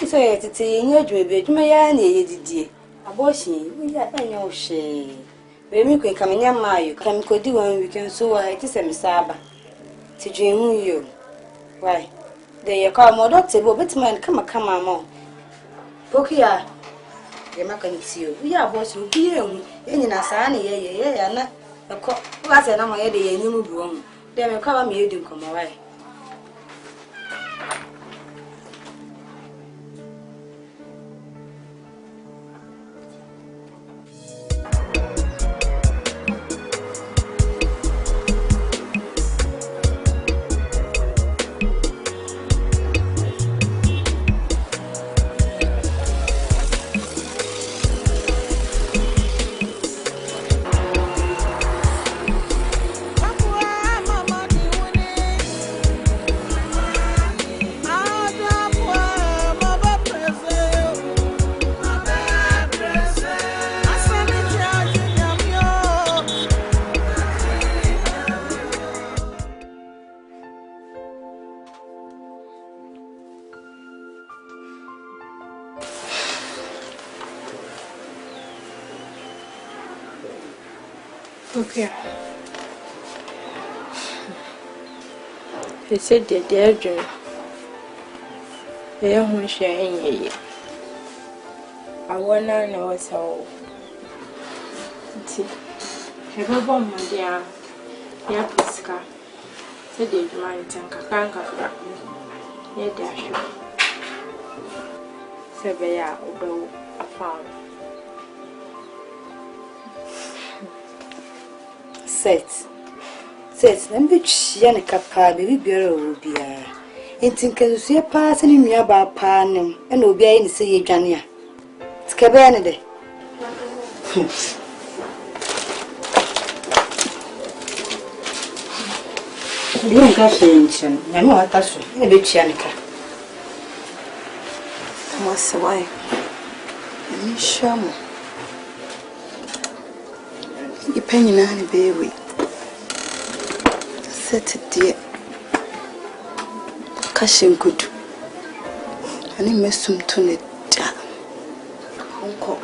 it's a in your dream, my auntie, abortion, we are no shame. Baby, can come in your mind, you can go do one weekend, so I just am Saba. To dream you. Why? They call more doctor, but man, come on. Pokia, they make an issue. We are both who hear me, and in Asante, and a cock, what's an hour a day, and you move wrong. They may cover me, you do come away. Okay. He said the dear dream. They don't share any. I want to know what's all. Have a bomb, my dear. Yeah, Pisca. Said the mind and Kakanka. Yeah, dash. Severe, although I found. Set, let me chine capa, baby bureau will be a. And think you see a person in your bar pan and will be in say Jania. It's Cabanade. You ain't got attention. I know what that's a bit chanica. What's the way? Shamu. You penny nanny baby. Set it dear. Cashing good. And he must soon turn it down. Uncle.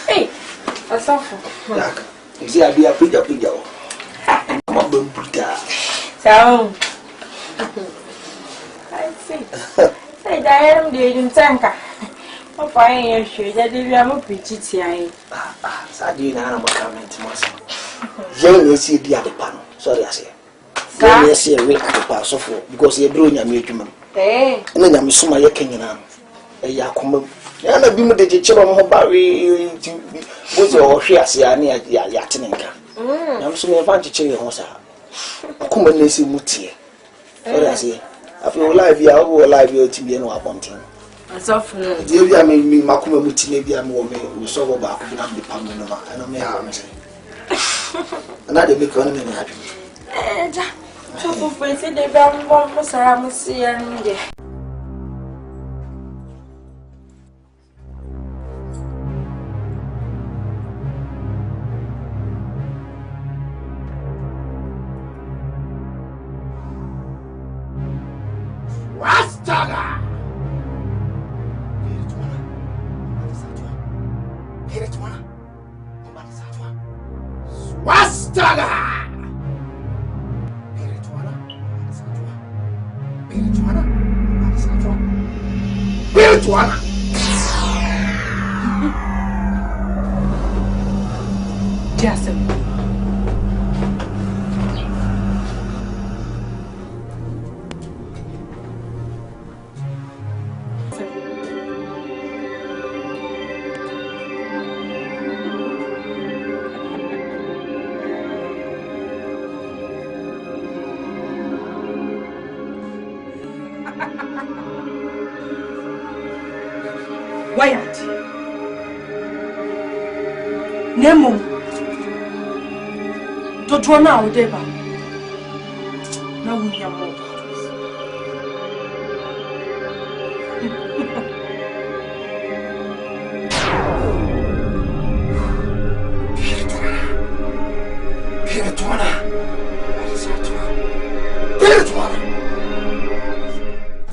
Hey, Asante. You see, I be a pretty girl. I'm a bum puta. So, I see. Say, I am the Tanka. I'm fine, sure that you are more pretty. Sadly, I'm a comment. You see the other panel. Sorry, I say. You see a week to pass off because you're doing a mutual. And then I'm so my king and a Yakum. And I've been with the children of Barry. Was your shares near Yatininka. I'm so advantage in your house. Come and listen, Mutti. What I say, I feel alive, you are alive, you to be no appointing. Asofo. Dear, we are me, Makuma Mutine, we are more me, so about the Pamela, and I'm here. Another make on me happy. So, for instance, they don't want to say I'm seeing. Rastaga! Wastaga! Spirituana! Jasper. Whyte. Nemo. Don't run out, Deba. Now we hear more about this.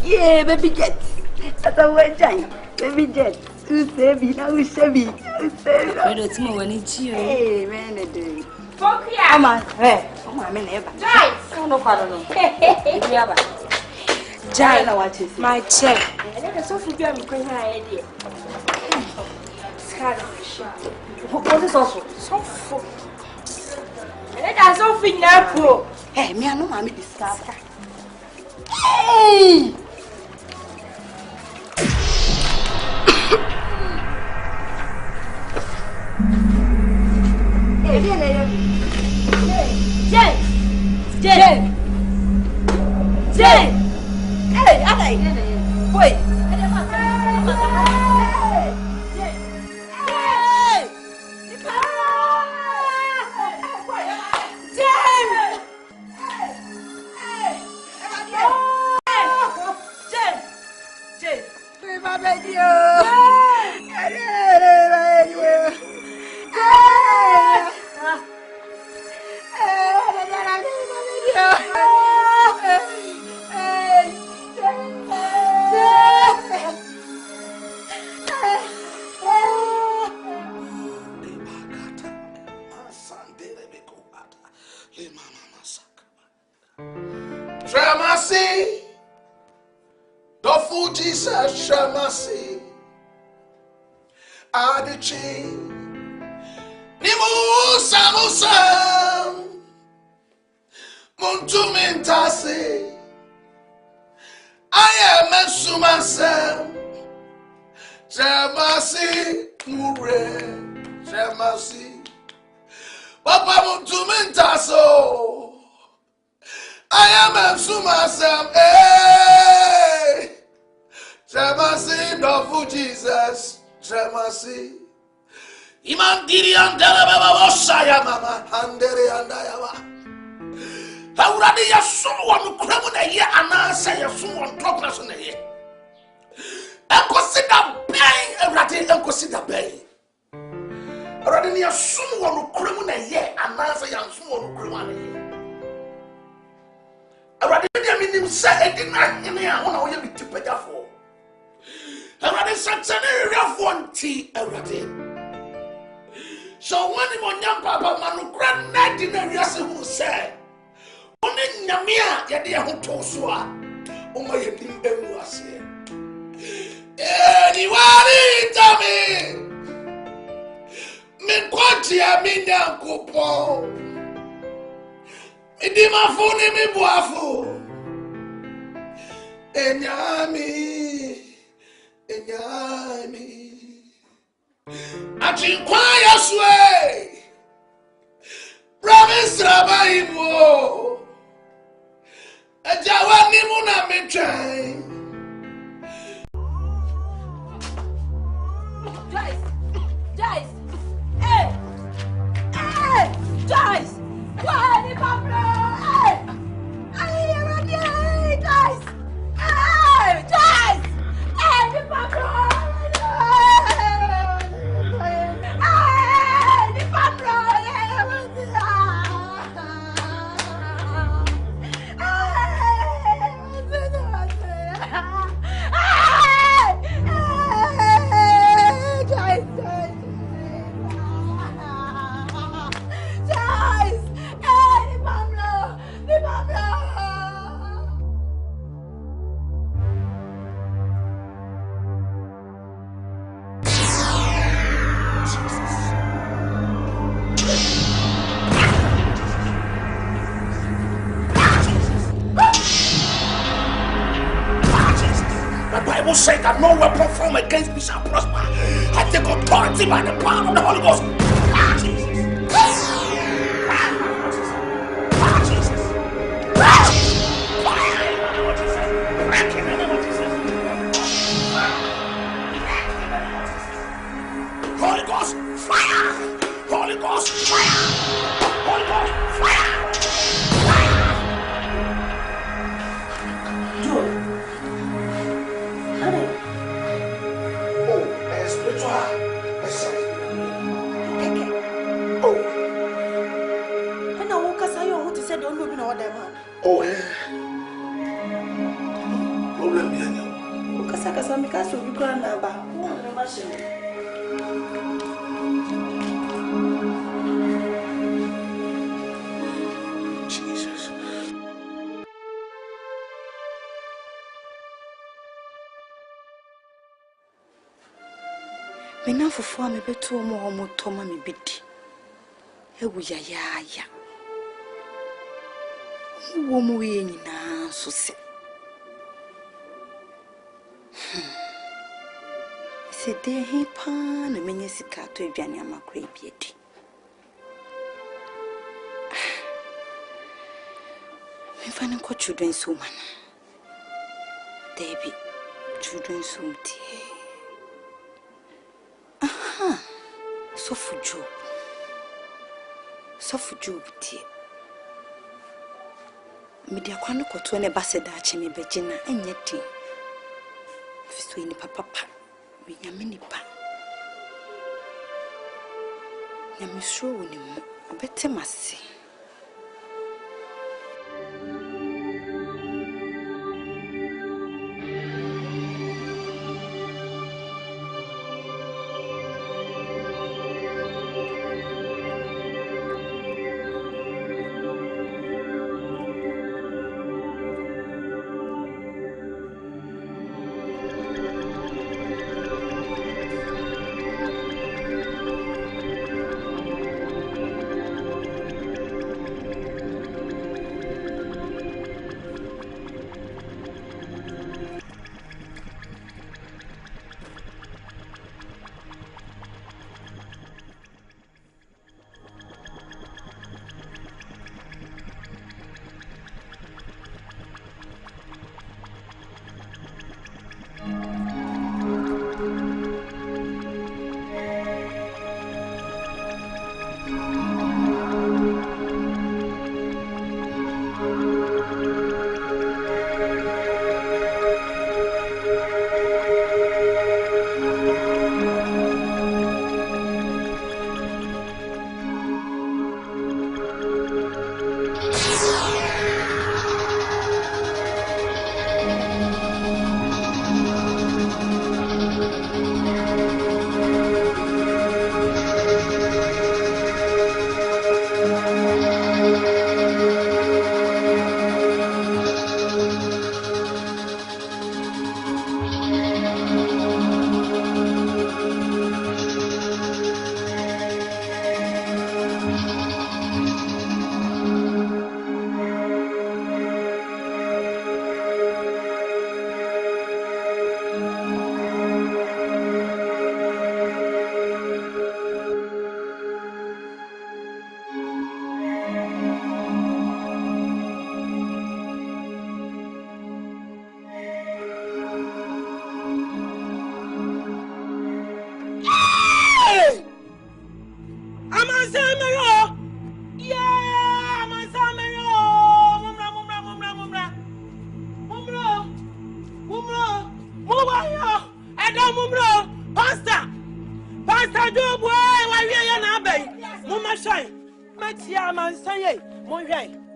Yeah, baby jet. That's a way giant. Baby jet. Who's baby? Now who's baby? Who's baby? I don't know when it's you. Hey, man, I do. Fokia! Come on. Hey, come on, never. Giles! Come on, pardon. Giles, my check. I don't know if I'm going to idea. What is also? So full. And that's something now. Hey, me, I know I'm discovered. Hey! Tramasi, Dofu Jesus, Tramasi, Adichi, Nimu Samusam, Muntumintasi, I am a Sumasam, Tramasi, Mure, Tramasi, Papa Muntumintaso. I am a Sumasam, eh? Tremasi, Dofu Jesus, Tremasi. Iman Gideon Delababa, Oshaya Mama, Andere and Ayawa. Already, you someone who crumbled a year and I say you someone drop us on a year. And consider pain, and consider pain. Already, you someone who crumbled a year and I say you someone who crumbled a year. Already, I say, I did not hear me. I want to be too better for. Already, Satanic one tea already. So, when you want young papa, Manu Grand Night in the Yassi who said, only Namia, Yadia who told Sua, oh my head, and was here. Anyway, Tommy, Menquatia, Mina Coupon. Idi mafuni mi buafu Enyami Achikwaya swe Promise Rabaibo Ejawa ni muna mitrai The Bible says that no weapon formed against me shall prosper. I take authority by the power of the Holy Ghost. Holy Ghost, fire! Holy Ghost, fire! Holy Ghost, fire! Oh, yeah. Problem here. Kasa mikasa ubikura na ba. Jesus. Mena fufu a mebetu omo toma me bidi. Ewu ya. Wo mu ye nyina so se. Se de he pa na menye sika to aduane amakra biedi. Me fa nko children's home na. Debi children's home tie. Aha. Sofu job tie. Media kwano koto ne baseda ache me begina enye tin. Fiso ni papa we nyame nipa. Nyame so woni mu obete mase.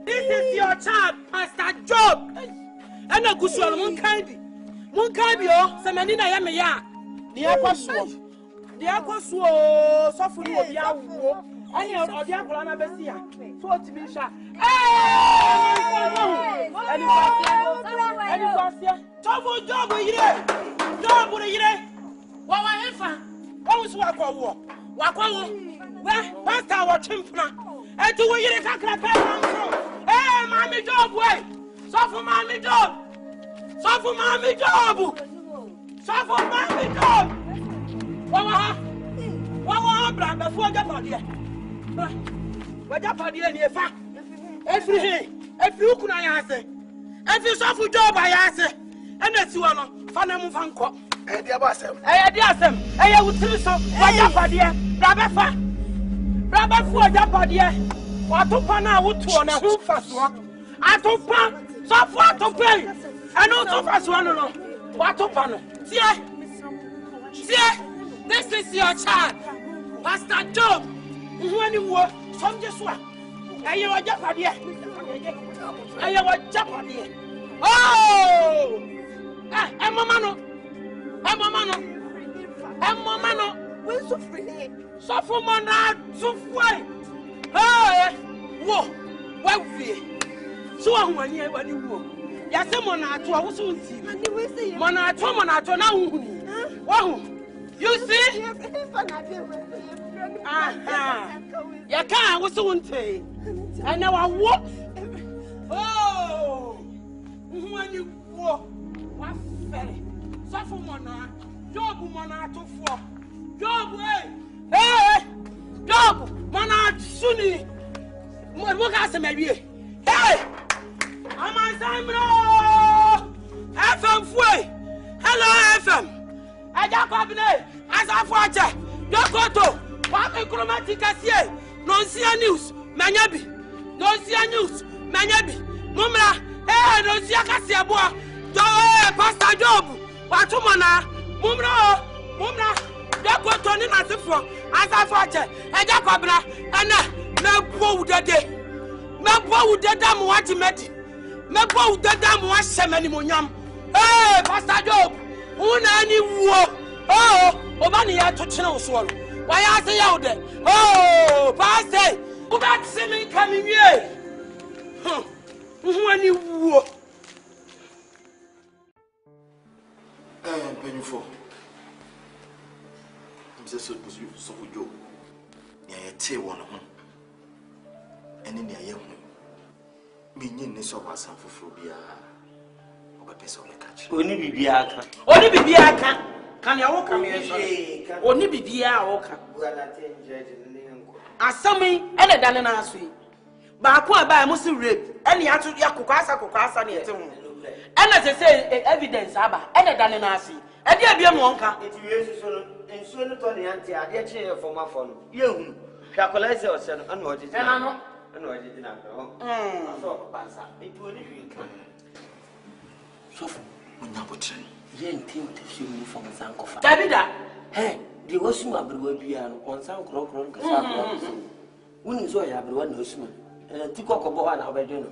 This is your child, Pastor Job. And a good soul, Munkabi. Munkabi, Samanina Yamaya. The Aquaswo. The Aquaswo, Sofuni of Yawo. I have the Aquana Bessia. So to be shot. Tofu Job, Job, what I have. What was what? Wakwawo. Where pastor wa chimpna. Etu wo yire kakra pe amro. Eh, Mami Job way. So for Mami Job. So for Mami Job. So for Mami Job. Wawa bra be fo japade. Wa japade ni efa. Every ukuna ya ase. Every so for Job ya ase. Ena si wo no, fa na mu fa nko. Eh dia ba asem. Eh dia asem. Eh wutiri so, wa japade. Bra be fa. Bra be fo japade. Watopa na woto na ho faso. Atopa, so fo atopa. Eno to faso no. Watopa no. Tie. This is your child. Pastor Job. When you were some just one. And you are Japadi. And you are Japadi. Oh! Emomano. We're so free. So for Mona to fight. Hey! Whoa! Well, so I'm one year when you walk. Yasemona to our soon see. Mona to now. Wow! You see? You can't was so unfair. And now I walk. Oh, when you walk, what ferry? Suffer Mona, Job Mona to four. Job way. Hey, Job Mona Sunni. What has maybe? Hey, I'm on Simon. FM way. Hello, FM. Ajakobine, Asafuache, Dokoto, Wame Chromatica Sie, Nonsia News, Manyabi, Nonsia News, Manyabi, Mumra, Nonsia Casiabua, Pastor Job, Watumana, Mumra, Dokoto Ninasifo, Asafuache, Ajakobina, and Mebo the dam Watimeti, Mebo the dam Wasemani Munyam, Pastor Job. Unani wo obani ya to china so why I say out there pastor who got semi coming here unani wo Penifo I'm so Job ya te won ho ene ne aye ho me nyin ne so wasan foforo bia Oni bibia aka. Can you walk me? Oni bibia oka. Asami ene dane na asui. Ba ko aba mo si rape. Ene ya kokasa na yete ho. Ene say evidence aba. Ene dane na asui. E dia bia mo nka. Eti Yesu so no ensuo no to ne ante ade che ye forma fo no. Ye hu. Hwakola se o se no ana oje. Ena no. Ana oje dina ho. Aso ko bansa. Eti oni hwi ka. So Munyabotre. Yen team to see you from Sankofa. Davida. Hey, the Osuma Abru bia no on San Crocron ka sa. Woni so ya Abru na Osuma. Tiko ko bo na obedo no.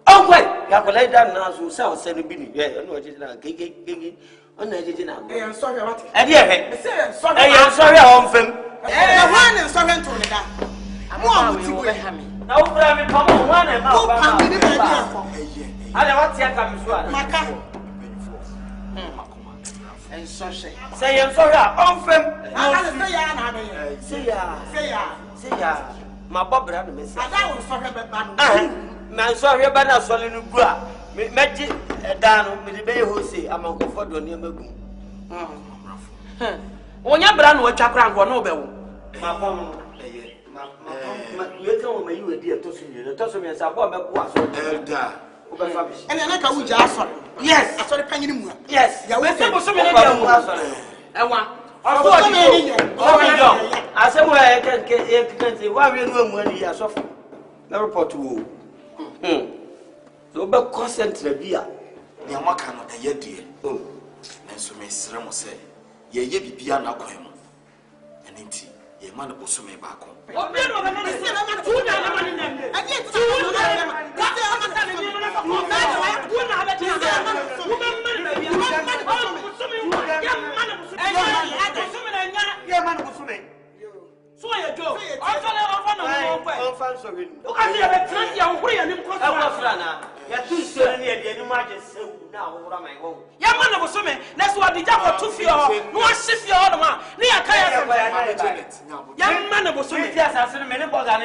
Oh boy, ya ko lay down na so sa o se no bi ni. Ye no oje na gege. On eje na. I'm sorry what? E dey he. I'm sorry. I'm sorry on fam. One and sorry to me da. Mo amuti go ha mi. Na wo bra mi pa mo one and ma ba. Ko pa mi ni ba dia ko. Ale what ya ka mi so ala. Maka. And sorry. Say I'm sorry on fam. Say ya na be. Say ya. Ma bobra no me say. Ada wo sorry be ba no. Man sorry ba na so le no gu a. Meji da no me be ho say amanko fodo ne magum. Onya bra no atwa kra ngo no be wo. Ma pom no. Ma ye kan o me yi we di to so ni. To so me sa bo me ko aso. Elda. Ene na ka wuja asore. Yes. Asore panyini mu. Yes. Ya we se bo so me ne dia mu asore. Ewa. Ọfọ me ni. O me do. Asemu e kan say wa we no mu ani ya sofo. Na report wo. So be concentrate bia. Ne amaka no eye die. Nanso me sere mo se ye ye bibia na kwan mu. Ene nti ye ma na bo so me ba ko. Obi no be na se na tu na na mani na. Aje tu na na. Ka te amaka na mi na ko. Na wa tu na ha be ti. Wo me mani na bia. Wo mani ko so me. Ya mani ko so me. Ya so me na nya. Ya mani ko so me. So ya jo. O so le o fa na mo ko. O fa so we. O ka se ya be tran ya wo ya ni ko so. E wo fra na. Ya tu so ni e de ni ma je se na wo ra mai wo. Ya mani ko so me. Na so adi ja ko tu fi o. No a se fi o no ma. Ni ya ka ya se. Young man was so many bother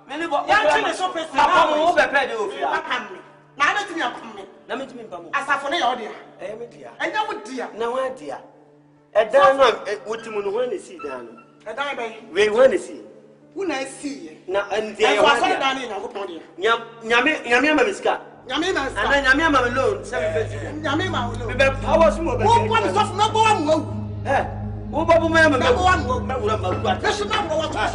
many bother so face. Now let me come. As I for the audio, and I would dear. No idea. A down what you want to see down. A diamond. We want to see. When I see now, and they are down in our pony. Yamamiska. Yamima, and Yamama alone, 7 Yamima, the powers more. What is off number one? Eh? Who Babu Mamma? Number one will not this is not what I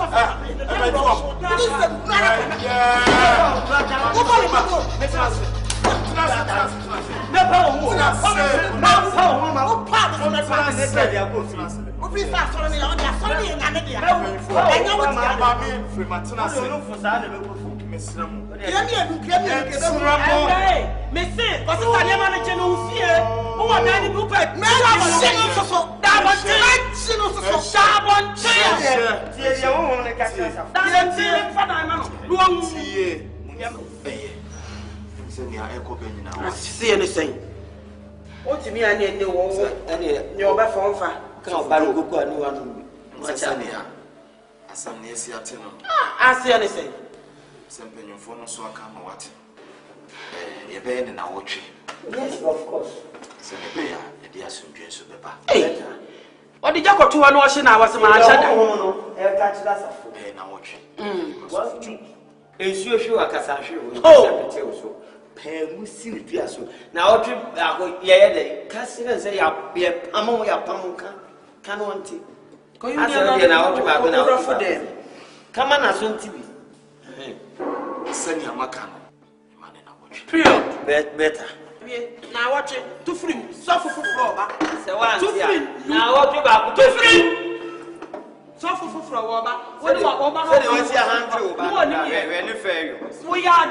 see anything. What to me, I need no one. You're back from far. Come on, go and one. I see anything. Something your phone so I come what? You're being in our tree. Yes, of course. Send a bear, a dear soon, Jason. Hey, what did you go to an ocean? I was a man. Catch that. And I watch. Is you sure I can oh, Pemusi Piasso. Now, yeah, casting and say, among your pamuka, can want it. For them. Come on, Asante. Send your macan. Period. Better. Now, watch it. 2 free. Suffer for floor. 2 free. Now, what you got? 2 free. Suffer for floor. What do you want? We are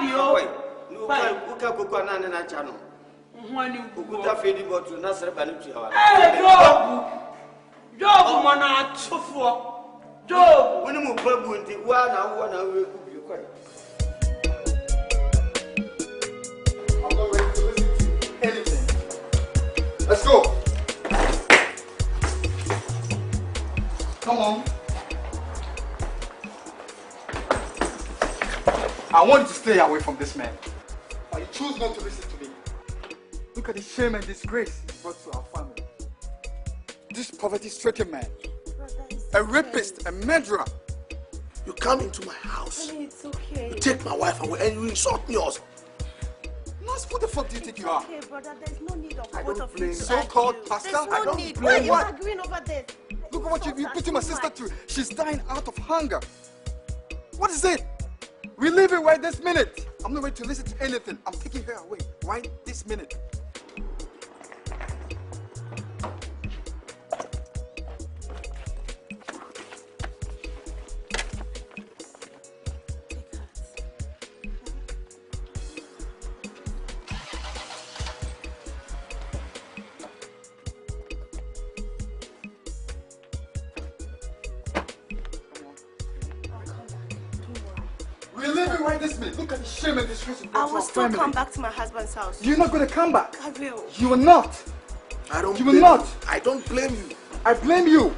the Coconut and a channel. When you put a feeding bottle, not a banana. Job, one out for Job. When you move with the 1 hour, will be quiet. I'm not ready to listen to anything. Let's go. Come on. I want you to stay away from this man. Or you choose not to listen to me. Look at the shame and disgrace he brought to our family. This poverty-stricken man, a rapist, a murderer. You come into my house. It's okay. You take my wife away and you insult me also. Nurse, who the fuck do you think you are? Okay, brother, there's no need of I both don't of you. blame So-called pastor? There's no I don't need. blame Why are you what? arguing over this? Look at what you put my sister through. She's dying out of hunger. What is it? We leave it right this minute. I'm not ready to listen to anything. I'm taking her away right this minute. Look at the shame and disgrace you brought to our family. I will still come back to my husband's house. You're not going to come back. I will. You will not. I don't. You will not. I don't blame you. I blame you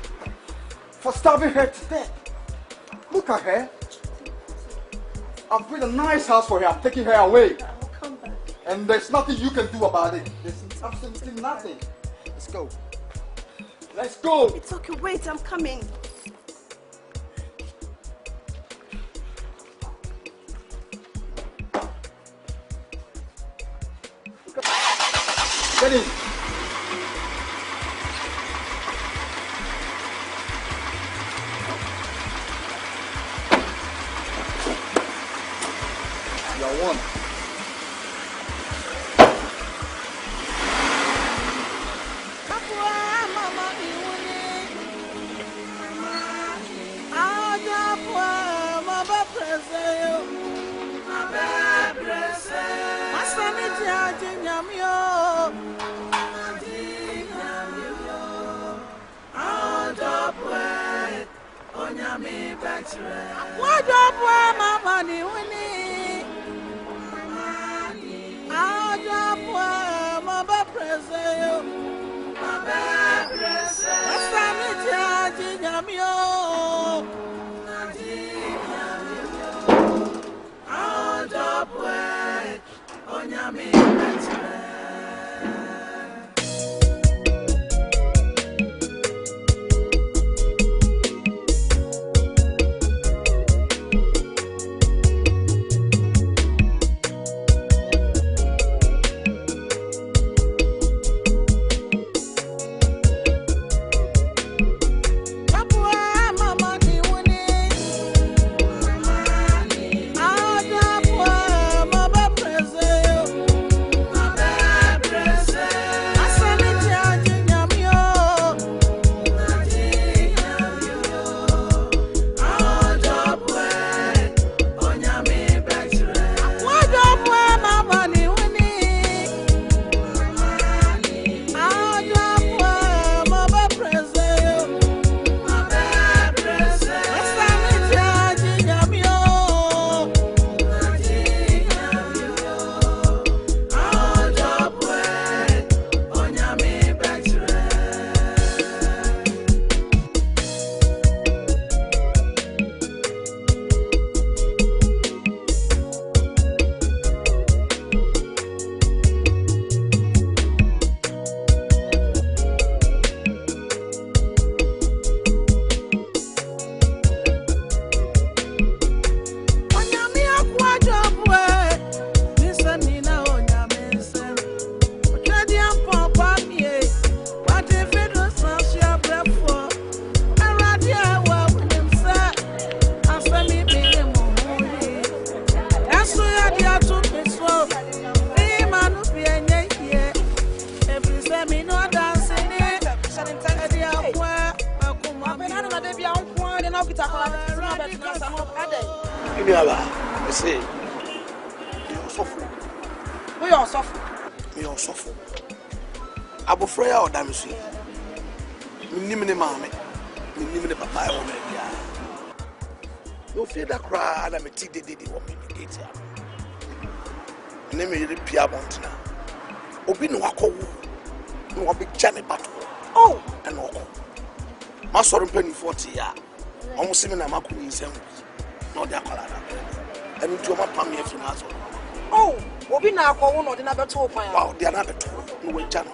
for starving her to death. Look at her. I've built a nice house for her. I'm taking her away. I will come back. And there's nothing you can do about it. There's absolutely nothing. Let's go. Let's go. It's okay. Wait, I'm coming. Get in. You're one. What up, my money winning? Out of my present, my bad present. Sorry, penny 40 ya. Almost similar to Amoako in some. Not their color. And to my family from us. Oh, Obi na akọ wo no de na beto kwan. Wow, they are not beto. No we jam.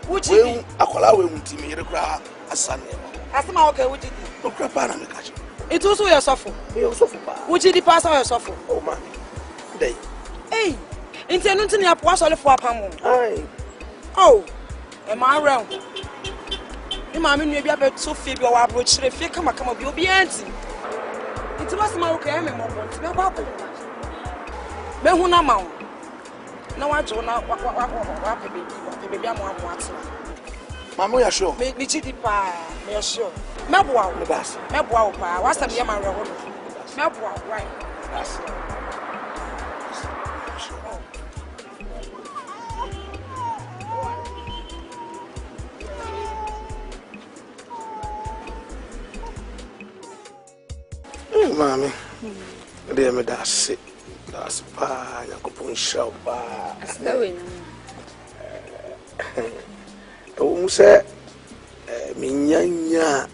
Which is akola we muti me rekra asane. Asema okay which is. No krapa na me kachi. It also your suffer. You suffer pa. Which is the pastor your suffer. Oh man. Dey. Hey. Intenu ntini apo asole fo apam. Ai. Oh. Am I wrong? Mama nua bia beto fie bia wa abro chire fie kama kama bia obi anti nti wasema wo ka me mobo nti bia ba ko be hu na ma wo na wa jo na wa pe bia mo amo ati mama ya sure me chidi pa me ya sure me boa wo me boa wo pa wasa me ma re wo me boa wo right that's Mami, dia me das pa, yakupun shaupa. Astawe na. O muse minyanya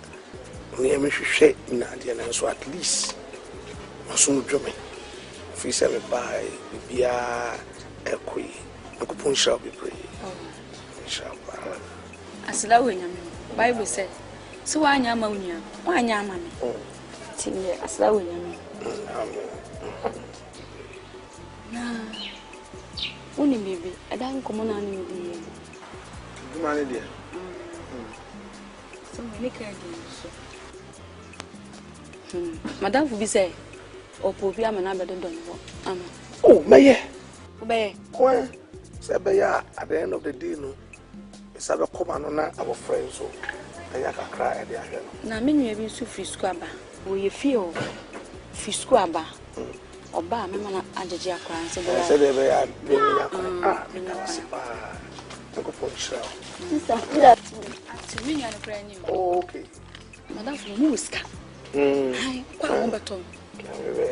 ni emhwehwe na dia na so at least maso dwome. Fi se me bai bibia ekoi. Yakupun shaupa be pray. Shaupa. Aslawe na me. Bible said, "So anya ma unya, anya ma me." Tinye aslawe na me. Na. Uni bibi, ada nkomo na ni bibi. Mane dia. So me ka di so. Madam fu bi say opo bi amana be don ho. Ama. Oh, meye. Obeye. Kwa say be ya at the end of the day no. Isa be come no na our friends so. Aya kakra e dia hwe no. Na me nua bi so free school aba. We feel fiscal aba. Oba me mana ajeje akra nse be. Say be ya be ya. Ah, me na sipa. Go for show. Sister, that to me and cry you. Oh, okay. Madam for muska. Hai, kwa won beton.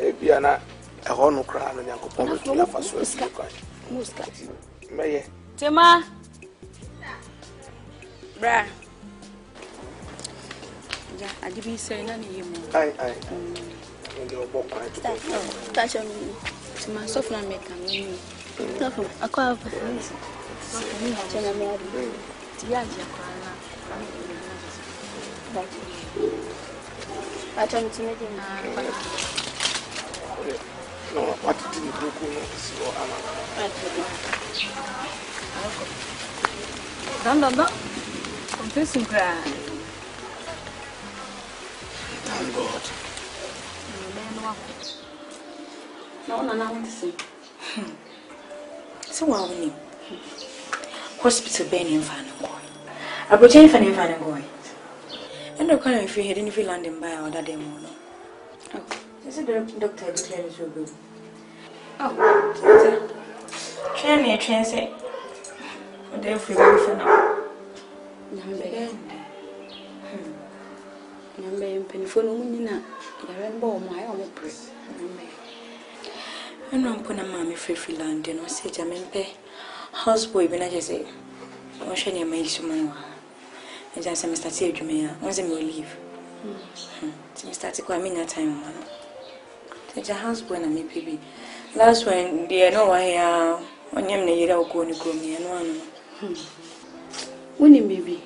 E bia na e ho no kra no nyankopon betu ya faso kwa. Muska. Meye. Tema. Bra. Ja, ade bi say na ne yemu. Ai. Ndio book kwa tu. Tacha mi. Tuma so na make am ni. Tafo, akwa fa. Ni tena me ade. Ti ya ji akwa na. Acha mtimedi na. No, what did you do? So ama. Danda. Confessing cry. Thank God. No, I want to see. So, what we need? Hospital Benny and Fan and Boy. I pretend Fan and Boy. And the kind of you didn't feel London by or that demo. Oh, is it the doctor declared so good? Oh, train me a train say. But they're free for now. Number in Penfono Munina, the rainbow, my own press. I know I'm going to mammy free land, and I say, Jamempe, houseboy, when I just say, or shall you make some more? And just a Mr. Save Jumea, once I will leave. Mr. Tiquamina time, one. Take a houseboy and me, baby. Last one, dear, no, I am on yam, you don't go to me and one. Winning, baby.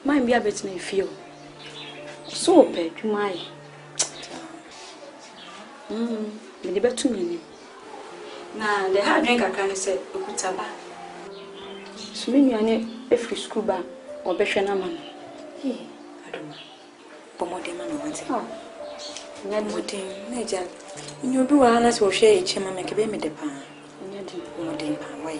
Mine be a bit me feel. So bad to my. The better me. Now, the hard drink I can say, Ukutaba. So, me, I need a free school bar or Beshana man. I don't know. But more than man, oh, more than Major. You do honest or share each other, make a baby the pan. More than pan, why?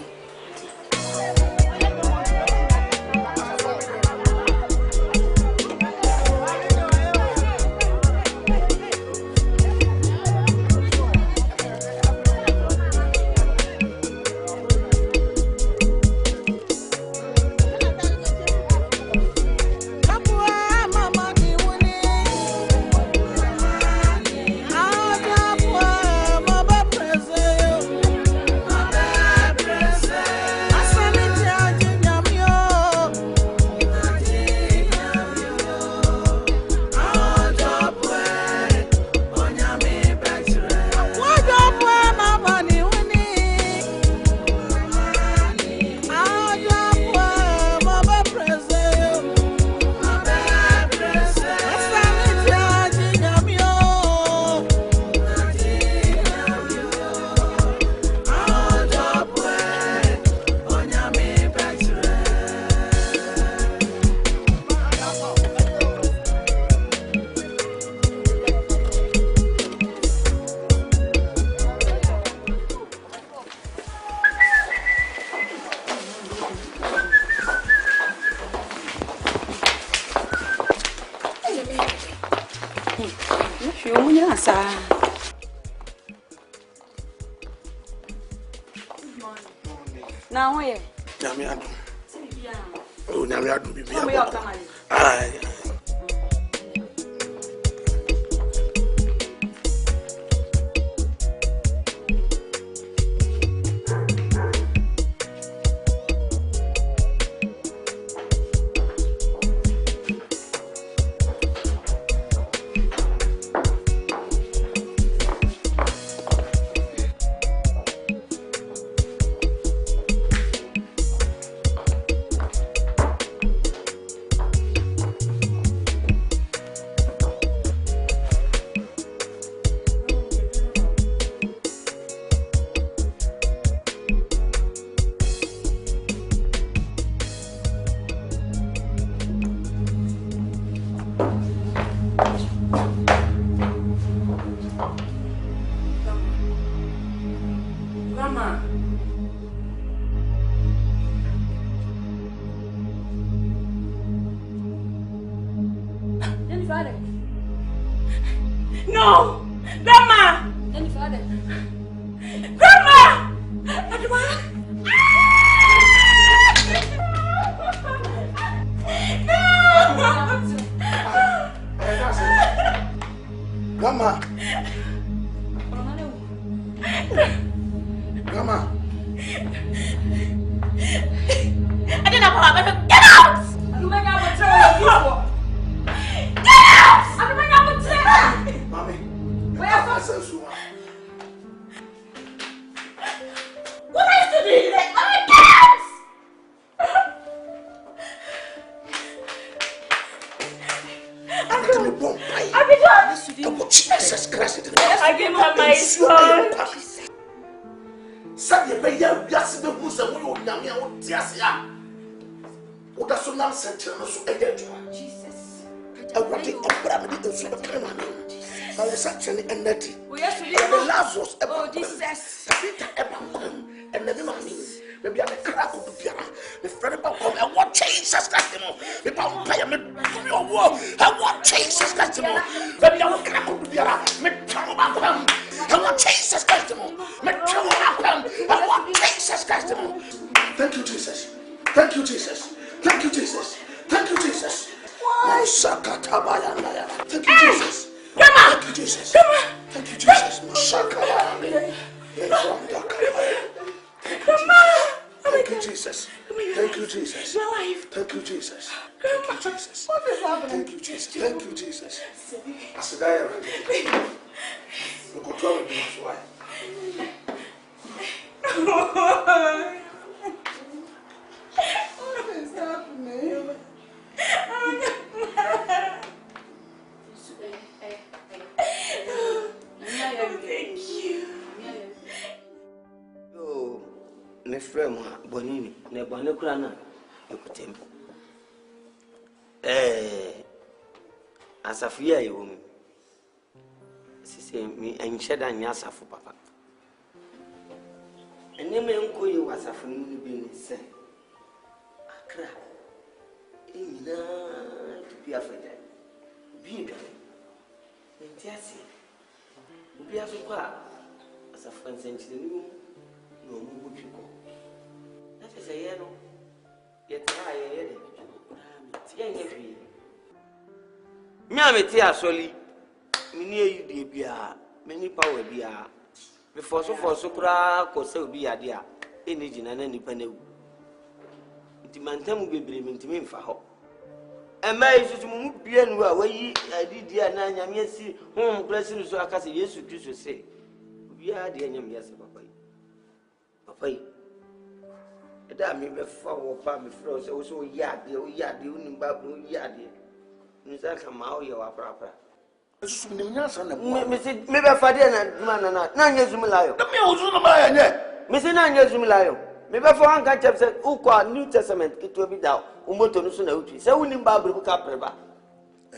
Now, where? Nyamiadu. Oh, Nyamiadu, bibi. No! Grandma! Grandma! Grandma! Grandma! I didn't know how to get out! You make out with trouble. sense. What are you doing? Like, oh my God! Jesus Christ. I give her my son. Say be ya wiase be hu se wo nyame a wo tiase a. Wo da so nam sentire no so eya dwa. Jesus. Awurade ebra me de so be ma me. Na wo sa chene enati. The Lazarus Oh Jesus. Peter ebam and the ma me. Maybe I'm a crack of the piano. The friend about come and what Jesus Christ. The power pay me your war. I want Jesus Christ. Maybe I'm a crack of the piano. Me trouble back home. I want Jesus Christ. Me trouble back home. I want Jesus Christ. Thank you, Jesus. Thank you, Jesus. Thank you, Jesus. Thank you, Jesus. Thank you, Jesus. Thank you, Jesus. Thank you, Jesus. Thank you, Jesus. Thank you, Jesus. Thank you, Jesus. Thank you, Jesus. What is happening? Thank you, Jesus. Thank you, Jesus. I said, I am. Look what trouble is. Why? What is happening? Thank you. Oh, my friend, Bonini, Nebana Krana, Ecutem. As a fear, woman. She said, me and shed and yassa for papa. And then my uncle was a family being said. Accra, in to be afraid. Be there. And just be as a friend sent to the room. No more you go. That is a yellow. Yet I am a tea, solely. Many you dear, many power beer. Before so for so crack or so be a dear, any gin and any penny. The man will be blaming to me for her. And my is to move beyond where ye I did dear Nanya, yes, home blessing so I can say yes to say. We are the young yes, papa. Papa. That may be for family froze also yard, the only babu yard. Mr. Kamau, you are proper. Maybe Fadian, Nanya Zumilayo. The Muzumaya, Missy Nanya Zumilayo. Maybe for Uncle Chap said, Uqua, New Testament, it will be down. Umoto Nusuno, so winning Babu Capreba.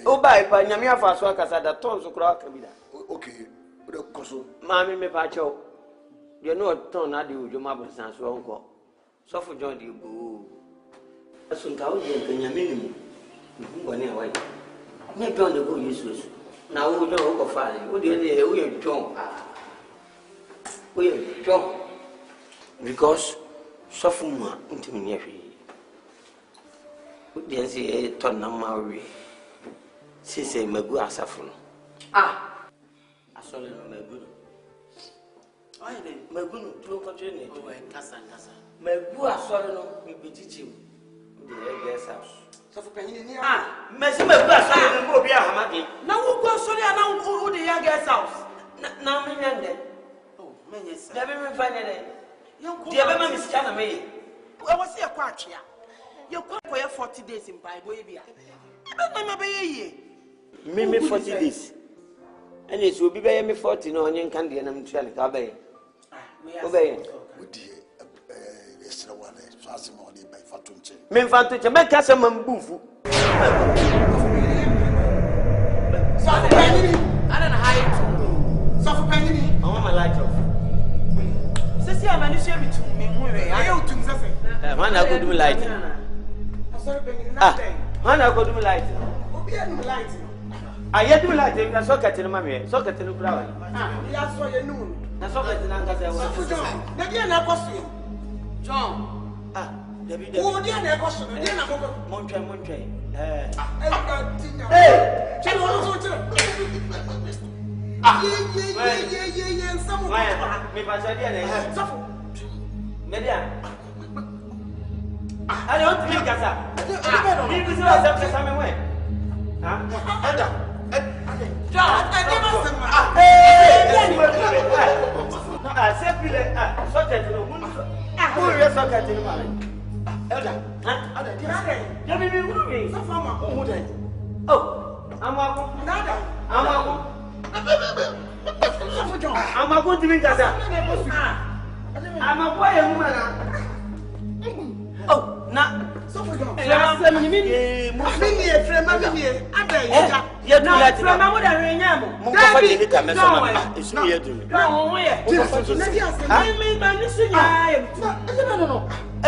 Oh, by Panyamia Faswakas at the tons of crack. Okay, Mammy me pacho. You know, ton I do your mother's son's uncle. So for John, you go. As soon as you can minimum. When you're away. Maybe on the go useless. Now we don't go far. We are John. We are John. Because sophomore into me. We say a ton of Maori. She say, Magu Asafun. Ah, I saw it on my good. I did my good to continue to my casa. My good, I saw it be teaching the guest house. So for penny, Messi, my glass, I will be a hammock. Now we'll go sorry, and now we'll go to the young guest house. Now, me young day. Oh, man, yes, never been finding it. Dear Mamma is China May. I was here quite here. You're quite for 40 days in Bible. Maybe 40 days. And it will be by me 40 no onion candy and I'm trying to obey. Obey. Men Fantucha, make Casaman Boofu. So, Penny, I don't hide. So, Penny, I want my light off. Says, I'm an issue between me. I owe to nothing. Man, I could do light. Sorry, Penny, nothing. Man, I could do light. Light. I yet do like a socket in my ear, socket in the flower. That's why you know. The socket in Angaza was the dear Nacosi. John. Oh, dear Nacosi, Montre. Hey, someone. Me Pasadia. Media. I don't think Casa. You can say something away. John, I never said socket no. Who is socket in my elder? You be moving. So far, who then? Oh, Amoako. Amoako. Amoako to me, Gaza. Amoako, you woman. Oh, now. So for you.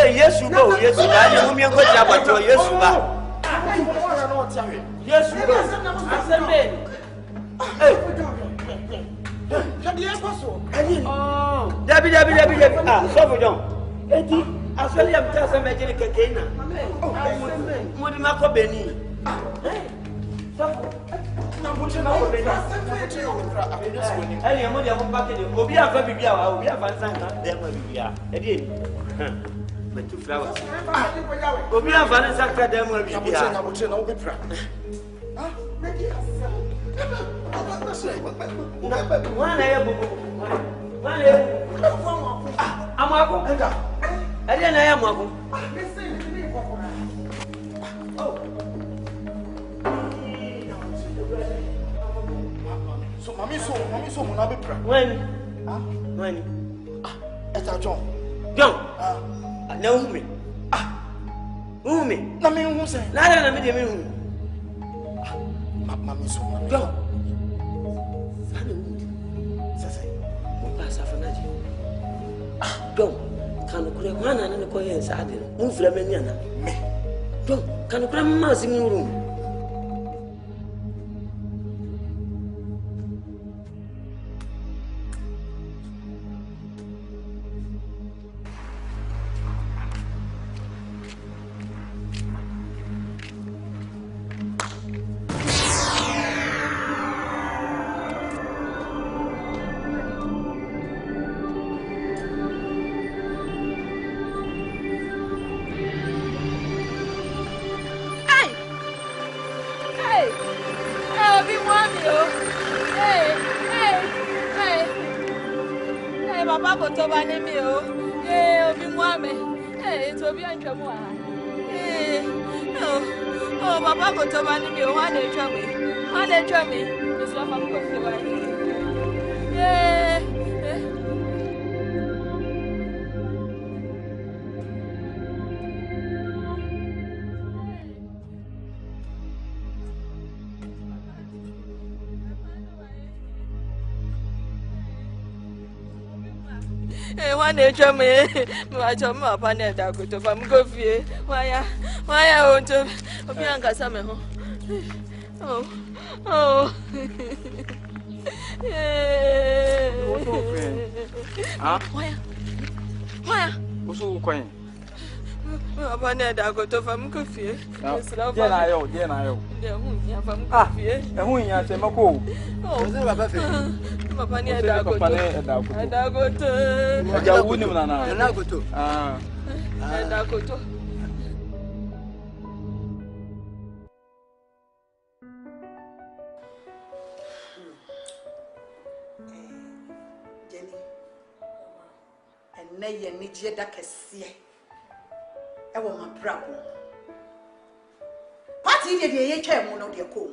Yes, you go. Yes, you go. Yes, you go. Yes, you go. Debbie. Ah, so for you. Actually, I'm just a magic cake. What do you make of Benny? I didn't know Amoako. So, mommy, so, when? It's a John. John? No, me. Who me? No, me, who say? Nada, me, Mammy, so, John. John. Can you one and a coin inside? Move Lemeniana. Me. Don't can you cram mass in your room? One day, my chum upon it, I could have Kofi. Why, I want to be Uncle Samuel. Oh, why? What's all quiet? Upon it, I go to Kofi. Who is Amoako? Mapani adagoto. Jenny. And nay ye need ye da kese. E wo ma brabo. Party de ye twa mu no de ko.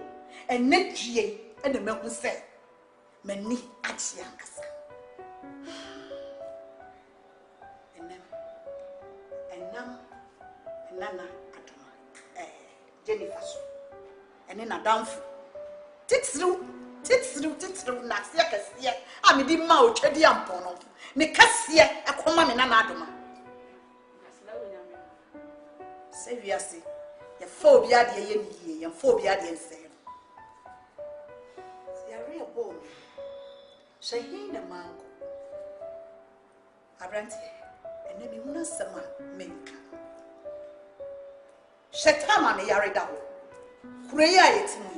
And net ye and the mehu say. Many Achiankasa. And Nana Atoma, Jennifer, and then a downfall. Tits through, Naxia, I mean, the mouth, a diampono, Nicasia, a common in an Adoma. Seriously, your phobia, the ye, and phobia, the insane. They are real bone. Say he the mango. Abrante, and then you know some minka. Shatama me yarida. Kureya it me.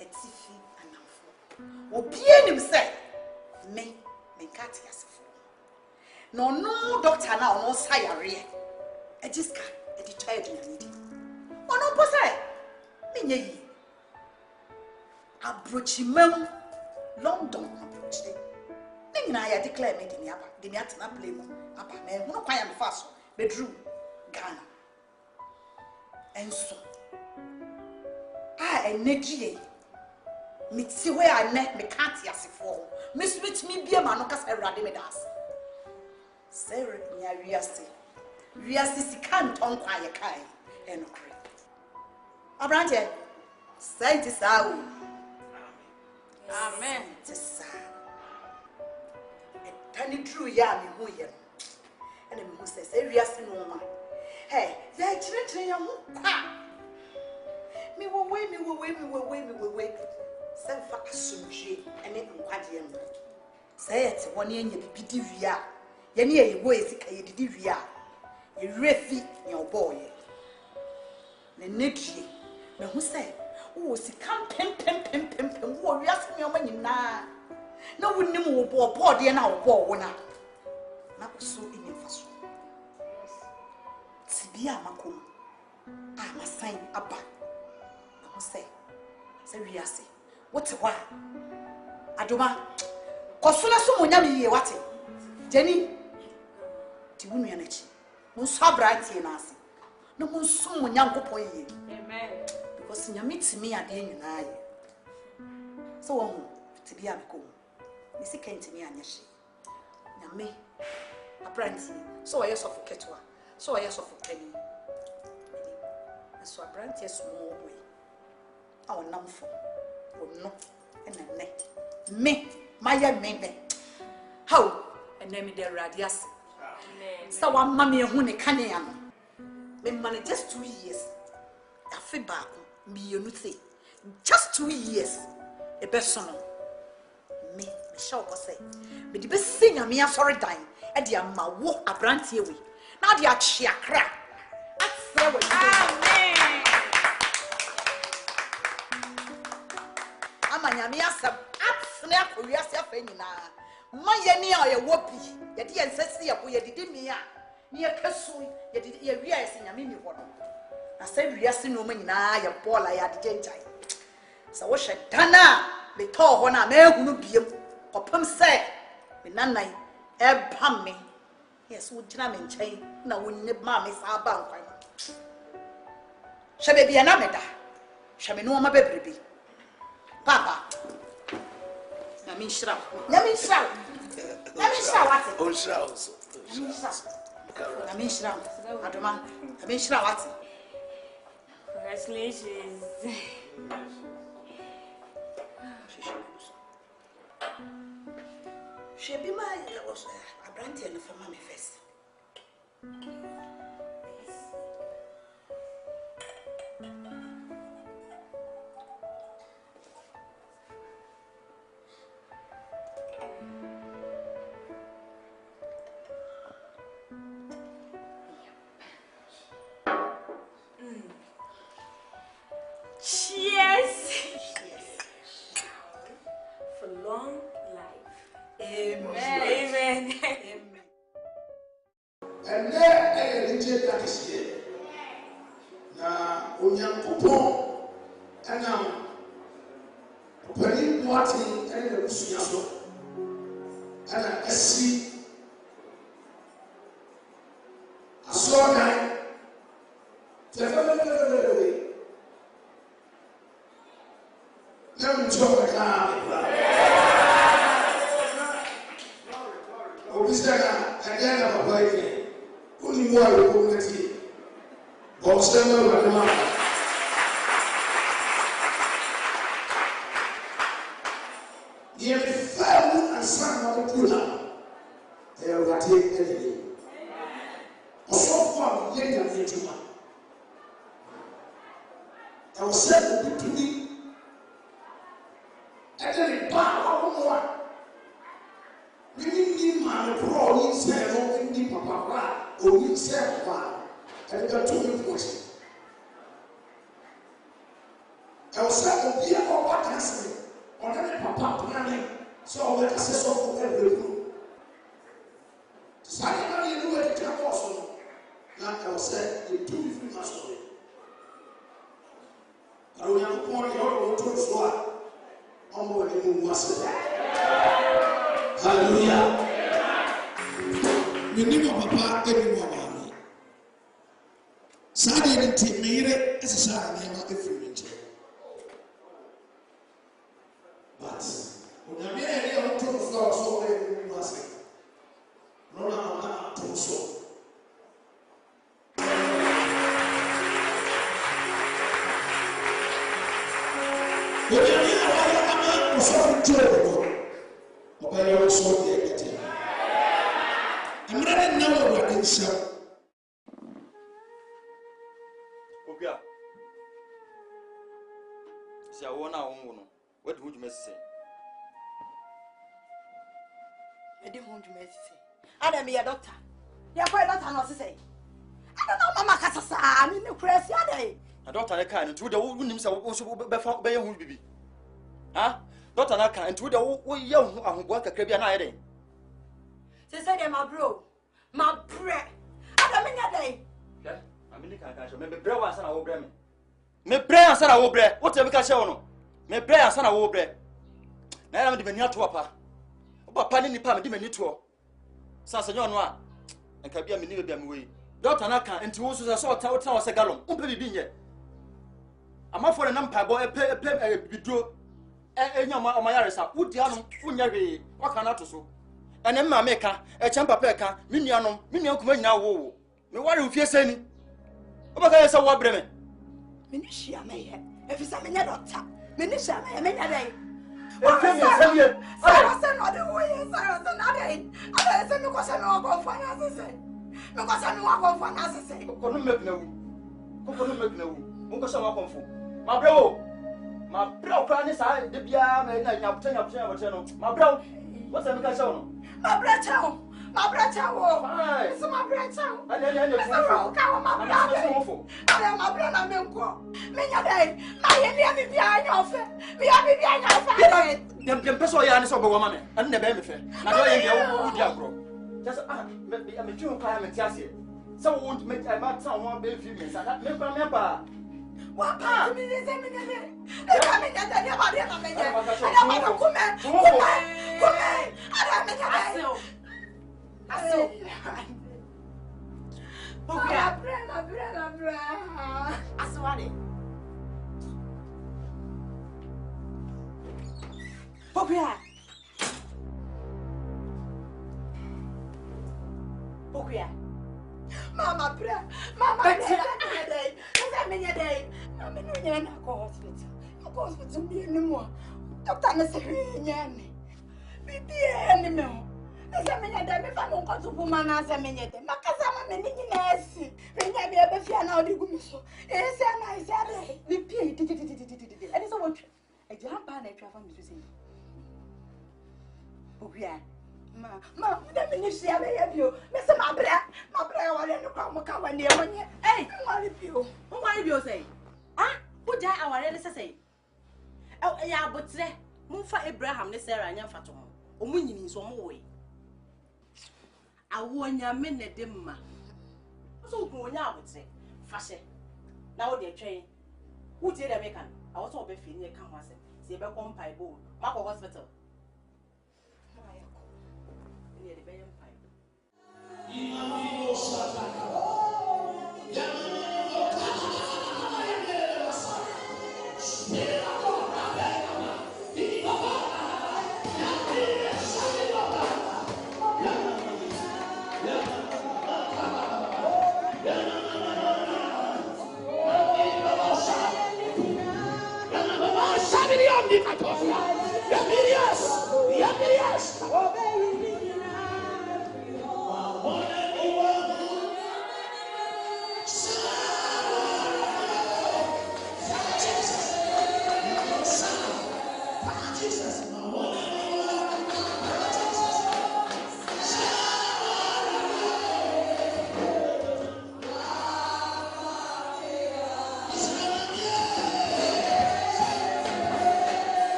Etifi anamfo. Obie nim say me kati asefo. No doctor na no sayare. Ejiska edi child na need. Ono po say me nye yi. Abrochimem London approach. nyina ya declare me de aba de me atena blame aba me hunu kwan ya me fa so bedru Ghana enso energy me ti we ane me can't yasefo me switch me bia ma no kasa awrade me das sere nya wiase sika nton kwa ye kai enokre abrante say ti sa o amen ti sa tani true ya me hu ye ene me hu say wiase no ma hey ya chire ya hu kwa me wo we sem fa asumje ene nkwaje no say it woni anya bibidi wia ye ne ye go esika ye didi wia ye refi ye oboye ne netrie na hu say wo sika pem wo wiase me oma nyina na wonim wo bo de na wo wo na so enye faso tibia makom amasan aba na hu say wiase what wa adoma kosuna so munya me ye wate jeni ti wunu ya nachi mun sabrati na ase no mun sum munya nkopon ye amen because nya mitimi ade nyina ye so wo ti bia biko mi sikenti mi anyashi nya me apranti so wa yeso for ketwa so wa yeso for penny so apranti small boy aw namfo no ene me maya me how ene me der radias so wa mama ehu ne kanea no me man just 2 years afi back me yenu say just 2 years e person me show go say me di be senya me asori dan e dia ma wo abrantie we na dia chia kra afre we amen amanyame asem afne akowiase afa nyina maye ni a ye wopi ye de ensesi ye bo ye didi mi a ni ye kasu ye didi ye wia ye nyame ni ho no na se wiase no ma nyina ye bola ya de gentai sa wo hwe dana me to ho na ma ehunu biem kopam se me nanai e pam me yes wo gina me nchen na wo nne ma me sa ba nkwan hwe be bia na me da hwe me no ma bebrebe papa Yamin shra what? On shra. Yamin shra. Adoma. Yamin shra what? Congratulations. She be my was a brand and for mommy first. Cheers. For long life. Amen. Amen. And there I did that is here. Now, on young couple, and now, opening party and the Russian and I see. I saw that. Let me talk about and then I'm a boy. Only more community. Boston, the family and son of the Puna. They are not taking so far, young and little one. I was said to me. And then it bought one. We didn't man pro said no in papa or you said and it got 2 questions. I was said to be a papa canceling on any papa planning so the access of every room. Suddenly you know it can also. Now I was said you 2 different stories. I don't have to point your to the floor. Hallelujah. Many of Papa, anyone. Sadly, team made it as a son, and not every winter. But when I made a total floor, so they was it. No, not so. When I made a sorry joke, okay, I was so dear. I'm ready now, what I say. Obia. See, I want our own. What would you say? I didn't want to mess it. I am a doctor. You are quite doctor, not to say. I don't know, Mamma Casasa. I'm in the crazy day. A doctor, I can't, and to the wound himself also by a wound baby. Huh? Doctor, I can't, and to the young who work a Caribbean idea. They said, my bro, my bread. I don't mean a day. I mean, I can't remember Brewas and our bread. Me bread and our bread. Whatever can show. Me bread and our bread. Now I'm the near to Papa. Papa didn't pay me any tour. Sansayon one. And can be a minute of way. Doctor Naka and two also saw Tower a gallon. Open it in yet. I'm off for an umpire boy, a pay withdraw. And your my arisa, would the arm, Funyari, what can I do? And then my maker, a champa pecker, Minianum, Minion come now. Me worry if you're saying. What can I say? What Bremen? Ministia may have. If it's a minute doctor, Ministia may have a day. What can you say? I said, not the way, I said, not a. I said, because I know go for an answer. Because I know I go for an answer. Couldn't make no. Uncle Sama for. My bro. My bro, Pranis, I did yam and I have 10 of channel. My bro, what's the show? My brother, my brother, it's my brother. I didn't know my brother. I am my brother, Milko. Many a day, my enemy behind your face. Me are behind your face. The person I am over woman and the benefit. I don't know who just maybe I'm a Jew climate. Some won't make a bad sound one baby females. I don't remember. What part of me is coming at Mama, pray. Mama, day. I'm in a hospital. I go hospital me anymore. Doctor, I say, Bibi, animal. As I mean, if I don't go to woman as I mean, Macasama, many nurse. When I be a fian out the gumiso. Yes, and I said, the P. And it's a watch. I jump on a travel to see. Oh, yeah. Ma, the ministry I have you. Mr. My brother, I want to come when you want you. Hey, who are you say? Ah, who die our relative say? Oh, yeah, but today, Mufa Abraham, the Sarah, and Fatum. Omuni is one way. I want your minute, dimma. So, who now would say, Fashion. Now they're trained. Who did American? I was all before near Canvas. See about one pie bowl, Marco Hospital. Near the Bayan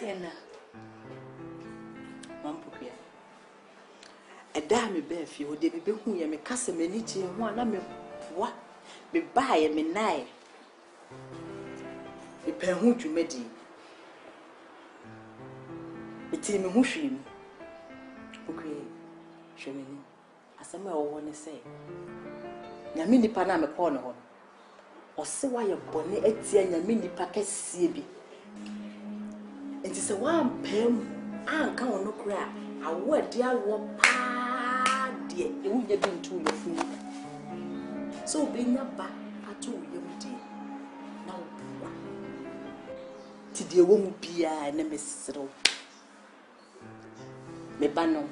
Tiena. Mampukua. Eda me be fi o de be hu ye me kasa mani tie ho ana me poa. Me ba ye me nai. Me pe hu dwumadi. Iti me hu hwim. Okay. Hwemeni. Asema wo ne say. Nyame nipa na me ko no ho. Ose wa ye bone atia nyame nipa kasie bi. Enti se wa mpem anka wono kura awo de awo pa de e wunye bi ntu ye fu. So be nya ba atu ye mu de na wo. Ti de wo mu bia na mesro. Me ba no.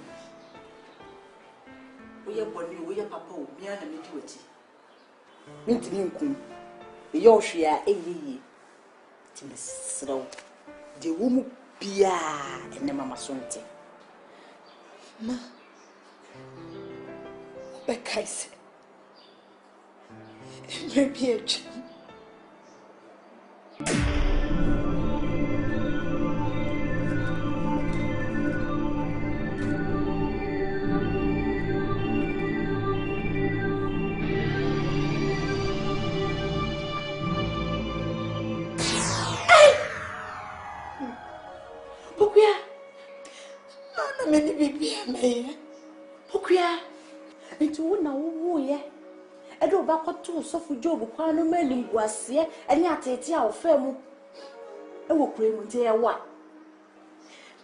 Oye boni oye papa o bia na me di wati. Minti ni nkum. E yo hwea eyiyi. Ti mesro. De wo mu bia ene mama sonte. Ma. Be kaise. Maybe a chance. Many baby, may Pokia. It's one now, yeah. I go back to Sofu Job, Quano Melly was here, and yet it's our firm. I will pray with dear what.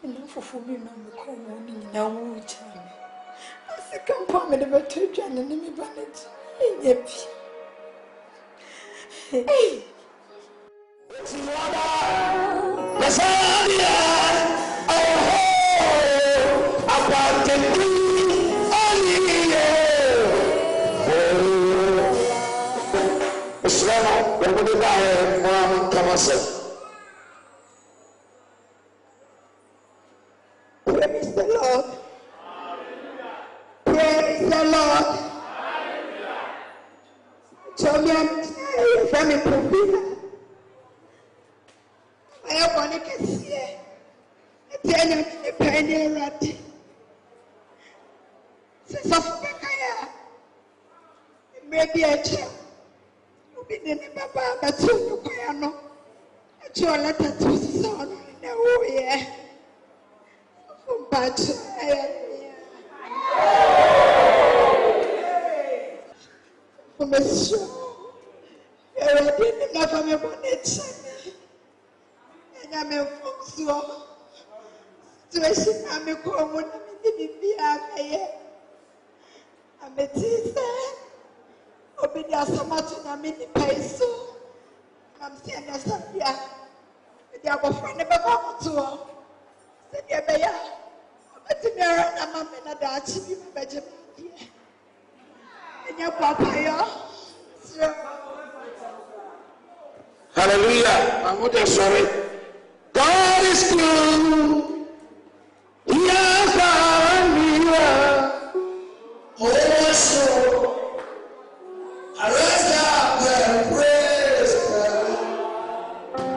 And for me, no call morning now, child. I think I'm coming about to Jan and me bonnet. Yep. Hey. Praise the Lord. Praise the Lord. Chomian, family Kofi. I have one to see. Tell you the penny rat. Safakaya. Maybe a child. You be the Baba, but you know. Your letter to son. No, yeah. But Monsieur, you didn't never me bonnet. And I'm a fox. Situation I'm a common. I'm a teacher. Obedience so much in a mini peso. I'm saying that's not yeah. They are friend never come to her. Said yeah, be yeah. But the mirror and my men are that she be my bedroom. And your papa yeah. Hallelujah. I'm not sorry. God is good. Yes, oh, so arrest up and praise God.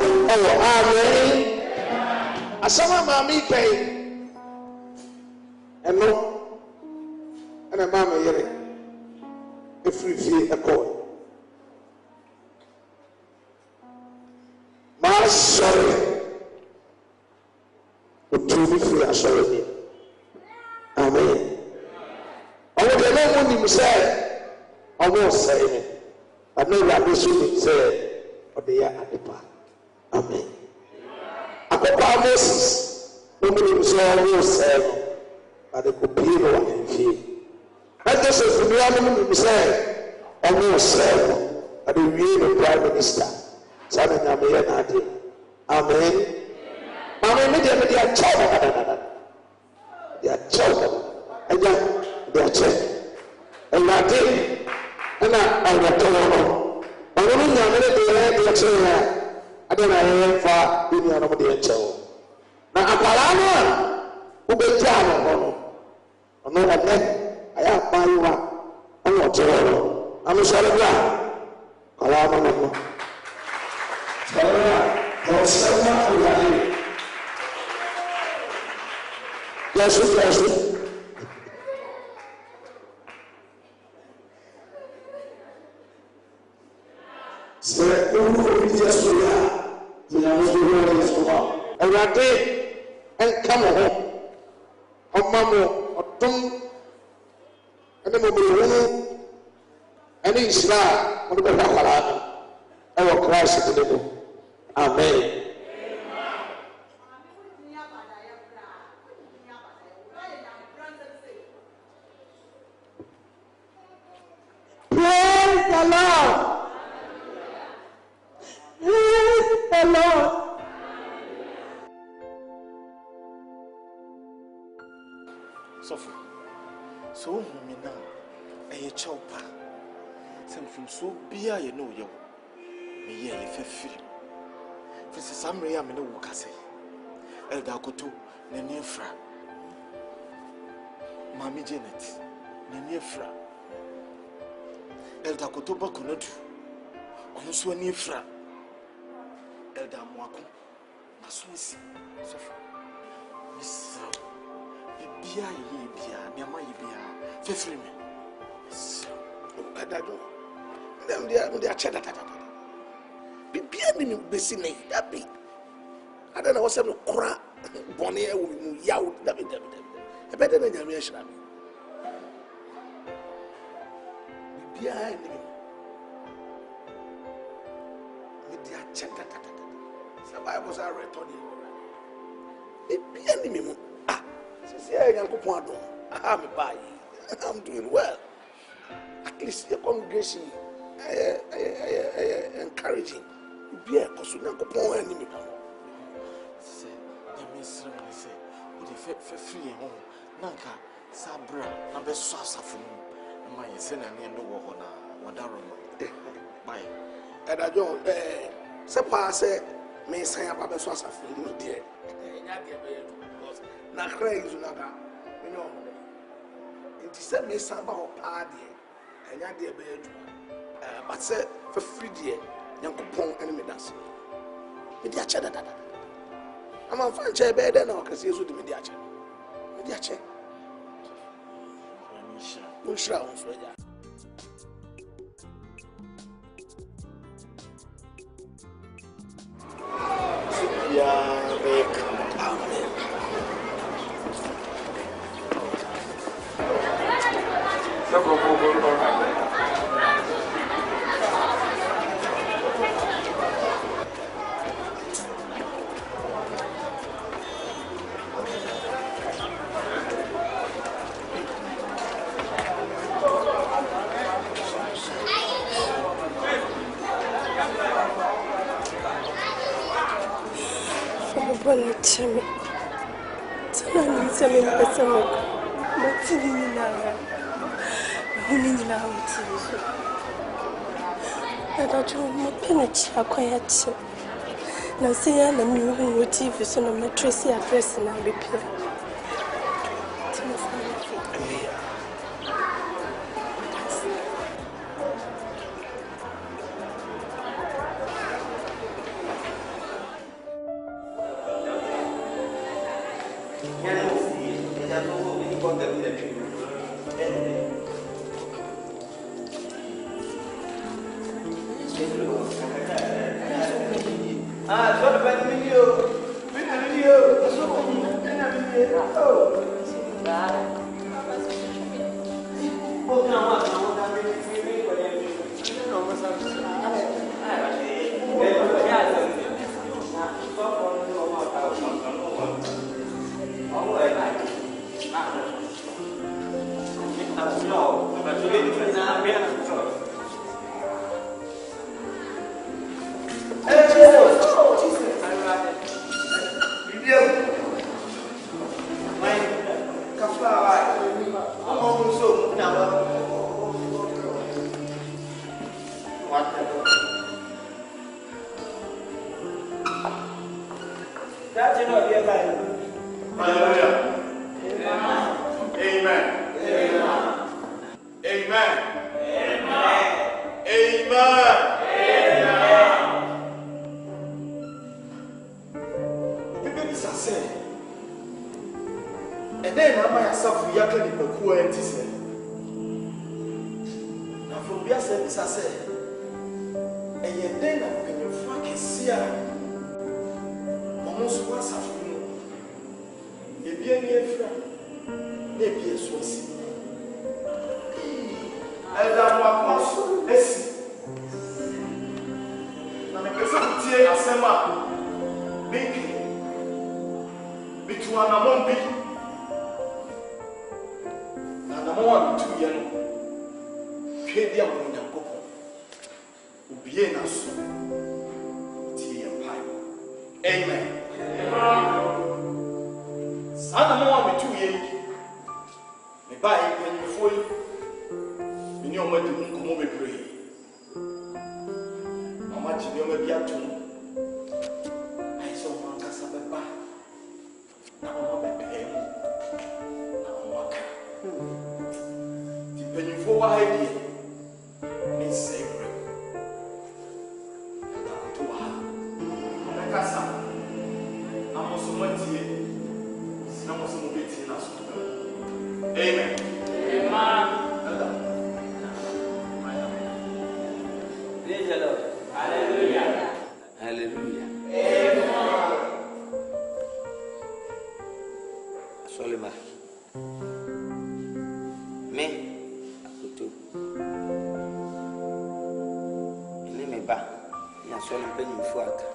Oh, amen. Asama mami pay. And no, and a mama yere. A free fee a call. My sorry. But to be free, I sorry. Amen. I want to know when you say, I won't say it. I know that this will say, or they are at the park. Amen. I go by Moses. Nobody was always said, but the computer and feel. I just as the man said, I won't say, but the real Prime Minister. Sana Namia Nadi. Amen. Amen. They are children. They are children. And they are children. And I did. And I will tell you. I will not let the children. I don't know for being an obedient child. Now, a Palama who be Jano. I know that I have by you. I'm not sure. I'm sorry. Palama. Yes, yes. Sɛ ewu obi di ɛso yɛ a nyinaa nso yɛ ɔyɛ so hɔ awurade nka mo ho ɔma mo ɔdom ɛne mo mmiri ɛne nhyira a wɔde bɛhwɛ akwaraa no ɛwɔ Christ ne mu amen. Praise the Lord. Praise the Lord. So me now, a chopper. Some from so be I know you. Me ye if a film. For some ray I'm in a walk, I say. Elda Koto, Nenefra. Mammy Janet, Nenefra. Elda Koto Bakunotu. Also Nefra. Elda Amoako. Maswisi. Sofa. Miss Bia, Yama Yibia. Fefree me. I don't know. Them they are cheddar. Be me busy me. That be. I don't know what's happening. Cora, Bonnie, Yaw, that be. I better than Yamia Shami. Be behind me. With their cheddar. The Bibles are read on you. Be behind me. Ah, say, I'm I'm doing well. At least your congregation encouraging. Be a consumer coupon enemy. Say, the miss say, with the free home, Nanka, Sabra, number Sasa for my son and no one, Wadarum. Bye. And I don't, Sapa say, may say about the Sasa for you, dear. Now, crazy, you know. Nti sɛ me samba hɔ paa deɛ ɛnya deɛ bɛyɛ adwuma but sɛ for free deɛ Nyankopɔn ɛne me dase me de akyɛ dada ama mfa nkyɛ bɛyɛ dɛ na ɔkɛseɛ so de me de akyɛ me de akyɛ wonhyira wo nso agya biaa bɛyɛ kama amen. Chemi. Tana ni sema pesa moko. Matini ni nanga. Huni ni na mtini so. Ada jo mo pena chia kwa ya chi. Na se ya na mi hu TV so na mattress address na repair. na ama ya safu ya ka ni bakuo enti se na from bia se bisa se eye den na mpanyefo akesi a omo so wa safu mu ebi ani afira na ebi eso si Eda Amoako esi na me pese kutie asema big bituana mombi na na mo wa bitu ye no twedi amonya nkoko ubie na so tie ye pai amen sana mo wa bitu ye me ba ye penfo yi ni ọmọ di nkomo bebree mama ji ni ọmọ bi ato ai so ọmọ akasa beba na ọmọ bebe mu na ọmọ aka di penyifo wa ha die ni sebre na to wa na kasa amoso matie sina moso mo beti na so amen Praise the Lord. Hallelujah. Hallelujah. Amen. Solima. Me. Akutu. Ine me ba. Ya solim pe nyimfu aka.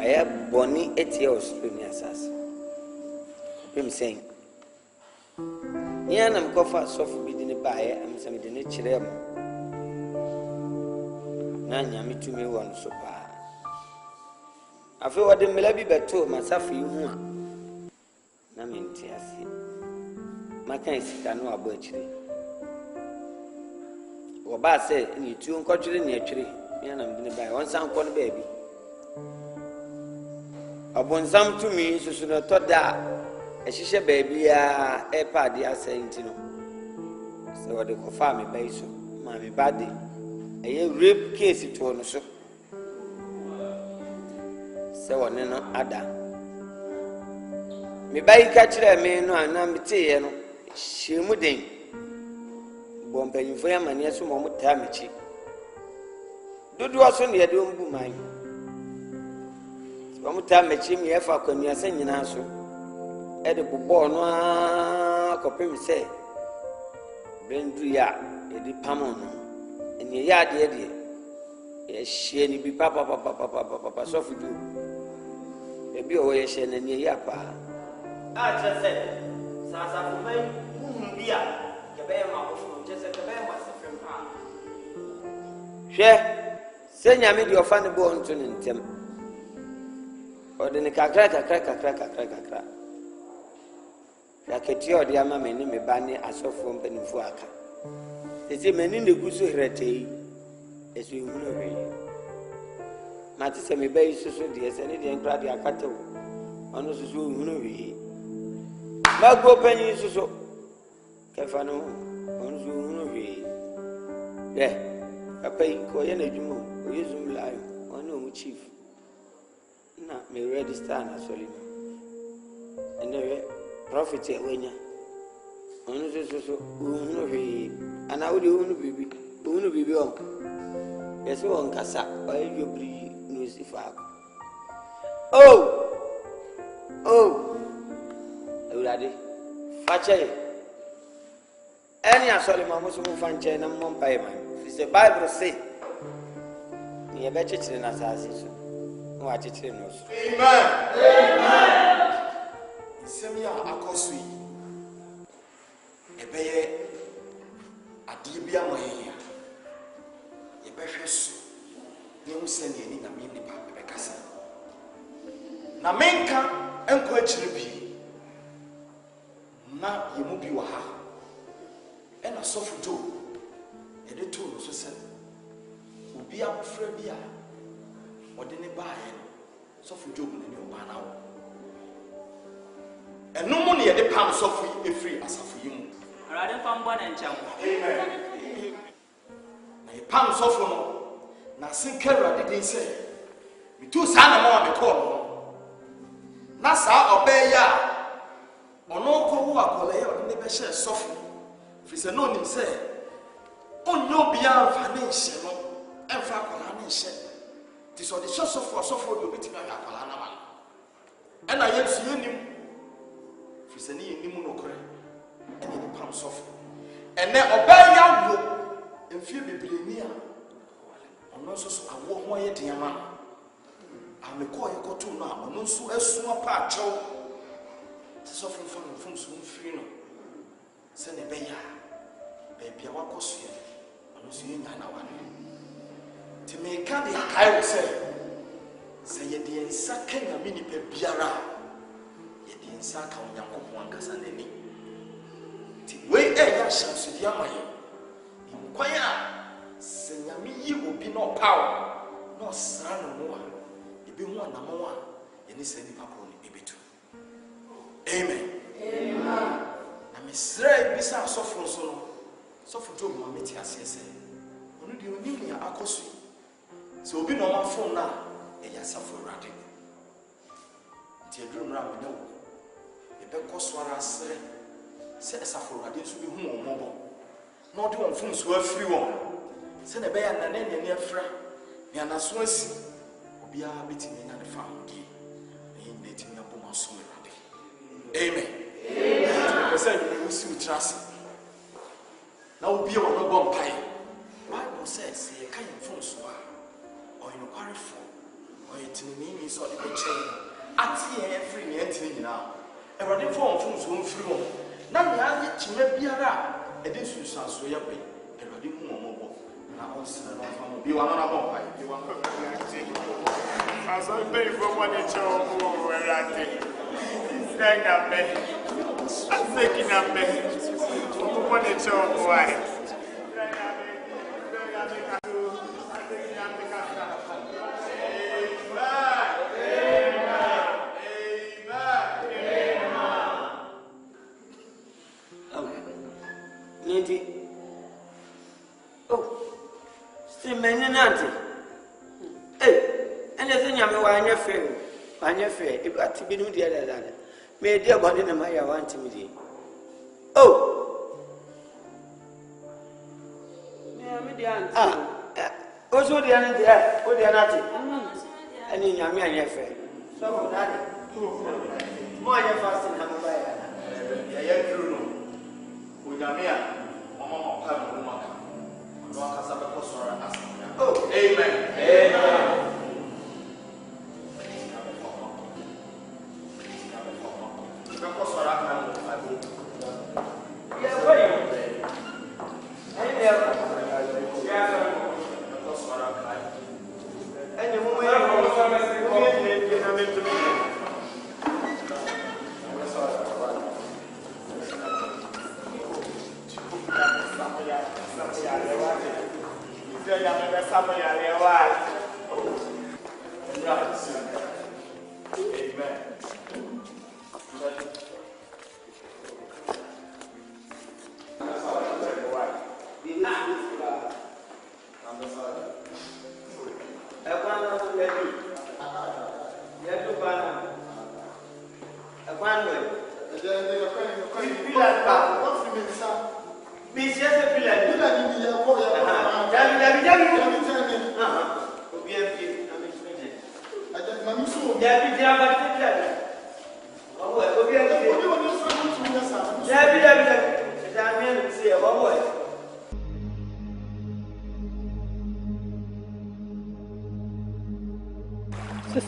Aya boni etie Australia asas. Pem sen. Nia na mkofa sofu bidini ba ya amsam de ne kire mo. Na nyame tumi won so pa afi wode mela bi beto masafu hu a na menti ase maka sika no abo akire wo ba se ni tu nkotwere ni atwere me na mbine ba won san ko no ba bi abonsam tumi susu no to da ehihye ba bi a e pa de asenti no se wode ko fa me ba iso ma me ba de eye rape case to no so se woni no ada me bai ka kire me no ana metiye no hyemu den bompanyifo ya mane so mo muta mechi dodo aso ne yede ombu man so mo muta mechi me yafa kwani asa nyina so e de bobọ no akopem se bendru ya e di pamo no eni ya de ye hye ni bi papa so fudu e bi o ye hye na ni ya pa a chese sa fumai muhum bia ke be ma ko fu chese ke be ma se fem pa hwe se nyame di ofa ne bo nto ne ntem o de ne kakra ya keti o de ama me ni me ba ne asofo mpanimfu aka ese meni ne guso hrete esu hunu we mati se me bai susu de ese ne de nkra de akata ono susu hunu we mago panyi susu kefa no ono susu hunu we apai ko ye na dwumo o yezum layo ono mu chief na me register na solima ene prophet e wenya onu so unu he ana odi unu bibi on yeso on kasa oy yobri no sifa ewlade fache eni asole mamusu mu fanche na mo mpa e man the bible say ni ebe chichire na sase so no achichire no so amen isemi ya akosu ebeye ade bia moye yebehwe so ne usene ni na me nipa bekasa na menka enko akire bi na yemu bi wa ha ena sofu do ede to no so se obi amfra bi a ode ne baaye sofu job ne oba na wo eno mu ne yede pam sofu efri asafu yi mu arade fam bo na ncham amen na pam sofu no na sinkara de din se mi tu sa na mo me call no na sa obeya ono ɔno kɔ wo akɔlɛyɛ ɔde ne bɛhyɛ sɔfo firi sɛ na ɔnim sɛ ɔnyɛ obiara mfa ne nhyɛ no ɛmfa akɔlaa ne nhyɛ nti sɛ ɔde hyɛ sɔfo de obɛtumi ahwɛ akɔlaa no ma no ɛna yɛnso yɛnim firi sɛ ne yɛnim nokorɛ ɛne ne pam sɔfo ɛnɛ ɔbɛyɛ awo mfie bebree ni a ɔno nso so awoɔ ho ayɛ den ama no amekɔɔ yɛkɔtoo no a ɔno nso asua pa akyɛw sɛ sɔfo mfa no mfomso mfiri no sɛ ne ɛbɛyɛ a baabi a wakɔ soɛ ɔno nso yɛnya na wane nti meka de akae wo sɛ yɛde yɛn nsa ka nyame nnipa biara a yɛde yɛn nsa aka onyankopɔn ankasa n'ani nti wei ɛyɛ ahyɛnsodeɛ ama yɛn nkwan a sɛ nyame yi obi na ɔpaw na ɔsra no mu a yɛbɛhu anammɔn a yɛne saa nnipa korɔ no ɛbɛtu amen na mesrɛ bisa asɔfo nso no sɔfo Job ma mete aseɛ sɛ ɔno deɛ ɔnim nea akɔ so yi sɛ obi na ɔmafo no a ɛyɛ asafo Awurade nti aduru mmara mene wo yɛbɛkɔ so ara asrɛ sɛ asafo Awurade nso bɛhu wɔn mmɔbɔ na ɔde wɔn mfomsoɔ afiri wɔn sɛnea ɛbɛyɛ anane n'ani afira ne anaso asi obiara bɛtumi anya ne fa ahodeɛ na yɛn nyinaa tumi abɔ mu asom Awurade amen mepɛ sɛ adwene wosi wo tiri ase na wobie wɔ no bɔ mpae Bible sɛ sɛ yɛka yɛn mfomsoɔ a ɔyɛ nokwarefoɔ ɔyɛ teneneeni sɛ ɔde bɛkyɛn ate yɛn afiri nea ɛntene nyinaa Awurade mfa wɔn mfomsoɔ mfiri wɔn na nea ayɛ kyima biara a ɛde nsunsuansoɔ yɛ pɛ Awurade hu wɔn mmɔbɔ na ɔnsene no ɔfa mo bi wa no na bɔ mpae bi wa no asɔre mpanyinfoɔ bɔ ne kyɛ wɔ mu wɔ Awurade Israel nyame aseki nyame ɔmo bɔ ne kyɛ wɔ mu ae Nante. And as in Yama, why your friend? Why your friend? If I to be new, the other, may dear God in a Maya want me. Oh, what's what the other there? What the other? And in Yami and your friend. So, that more your fast in Hamabaya. Yaya Bruno, Uyamia, Mama Pam, oh, amen. Amen.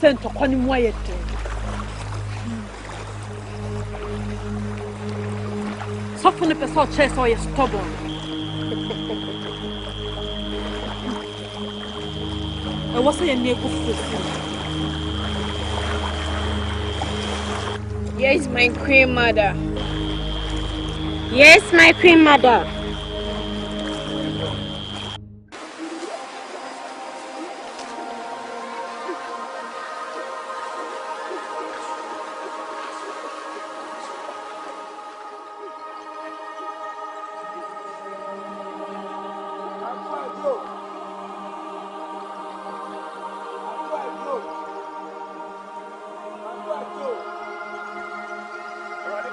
Sento kwani mwayete Sofo ne pesa chesa oye stubborn E wasa ye ne kufufu Yes, my queen mother. Yes, my queen mother.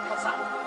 Passado.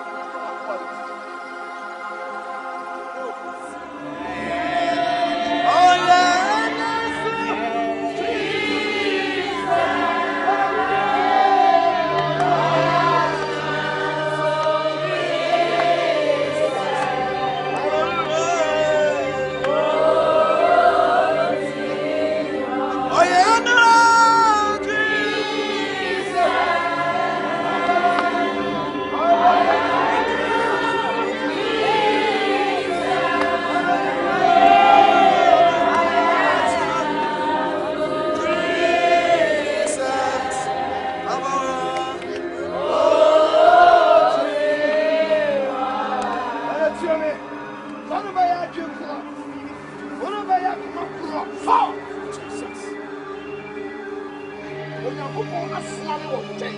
Nyankopɔn asoa me wɔ nkyɛn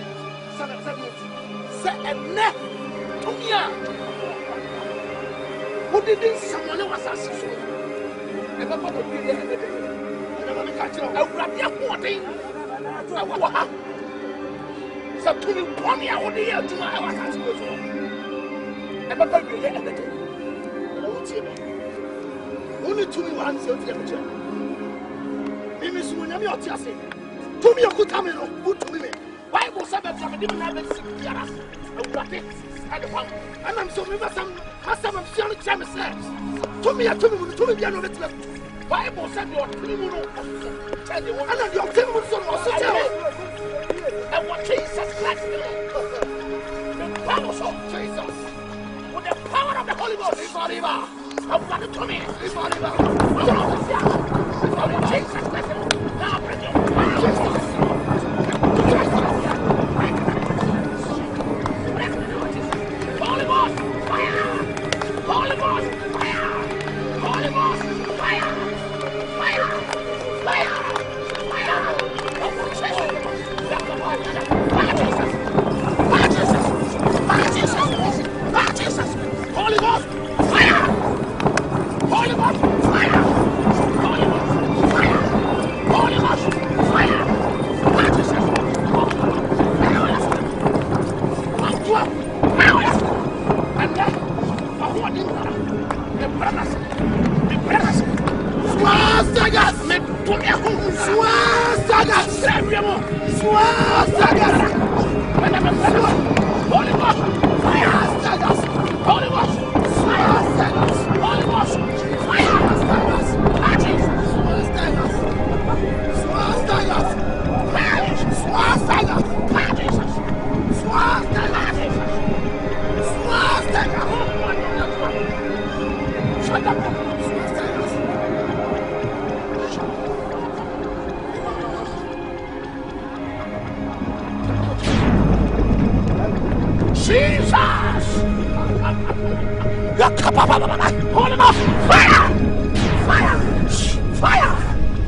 sɛ ɛnnɛ tumi a wodedi nsamɔne wɔ asase so ɛbɛba baabi yɛ ɛdɛdɛ ɛnɛma meka kyerɛ wo awurade ahoɔden ɛwɔ ha sɛ tumi bɔne a wode yɛ adwuma ɛwɔ asase wɔ so ɛbɛba wie yɛ ɛdɛdɛ ɛna wotie me wone tumi wɔ ha ne sɛ wotie me kyerɛ mimi so nyame ɔte ase tumi akuta me no wotumi me bible sɛ bɛbia mede me na bɛsi biara awurade ɛde hɔ ɛnam sɛ memasɛm asɛm amsua no kyerɛ me sɛ tumi yɛ tumi mu no tumi bia no ɔbɛtumi bible sɛ deɛ ɔtumi mu no kyɛ de wo ɛna deɛ ɔtumi mu no so no ɔso kyɛ wo ɛwɔ Jesus Christ ne the power of Jesus with the power of the Holy Ghost riba awurade tumi riba Jesus Christ now bring it Holy Ghost fire Holy Ghost fire Holy Ghost fire fire fire fire Holy Ghost fire Holy Ghost fire Holy Ghost fire Holy Ghost fire Holy Ghost, fire! Fire! Fire!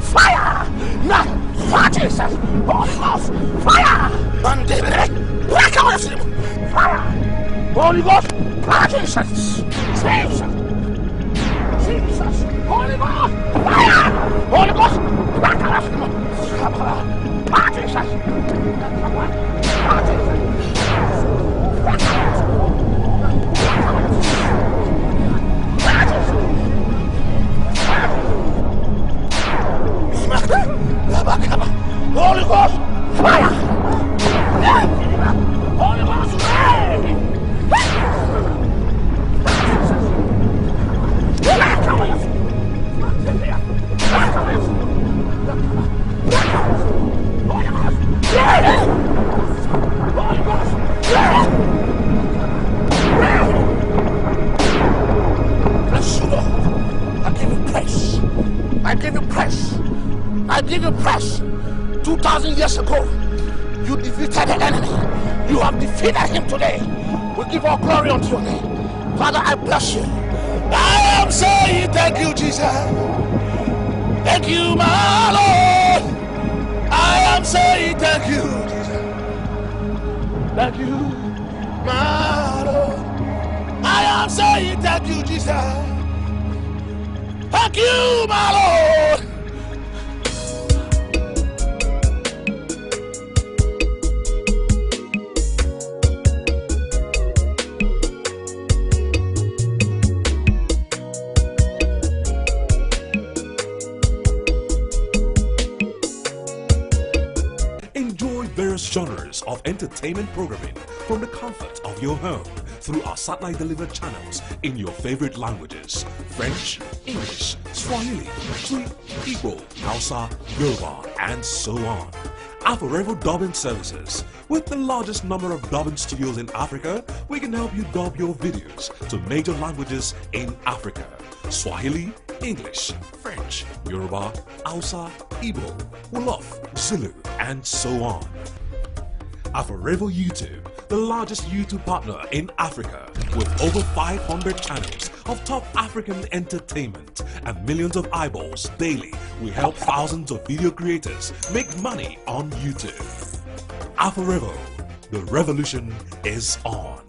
Fire! Now, fire, Jesus! Holy Ghost, fire! Break out of him! Fire! Holy Ghost, fire, Jesus! Jesus! Jesus! Holy Ghost, fire! Holy Ghost, break out of him! Fire, Jesus! Fire, Jesus! Holy Ghost, fire! Holy Ghost, bless you, Lord. I give you praise. I give you praise. I give you praise. 2,000 years ago, you defeated the enemy. You have defeated him today. We give all glory unto your name. Father, I bless you. I am saying thank you, Jesus. Thank you, my Lord. I am saying thank you, Jesus. Thank you, my Lord. I am saying thank you, Jesus. Thank you, my Lord. Genres of entertainment programming from the comfort of your home through our satellite delivered channels in your favorite languages: French, English, Swahili, Twi, Igbo, Hausa, Yoruba, and so on. Our Forever Dubbing Services. With the largest number of dubbing studios in Africa, we can help you dub your videos to major languages in Africa: Swahili, English, French, Yoruba, Hausa, Igbo, Wolof, Zulu, and so on. Our Forever YouTube, the largest YouTube partner in Africa, with over 500 channels of top African entertainment and millions of eyeballs daily. We help thousands of video creators make money on YouTube. Afro Revo, the revolution is on.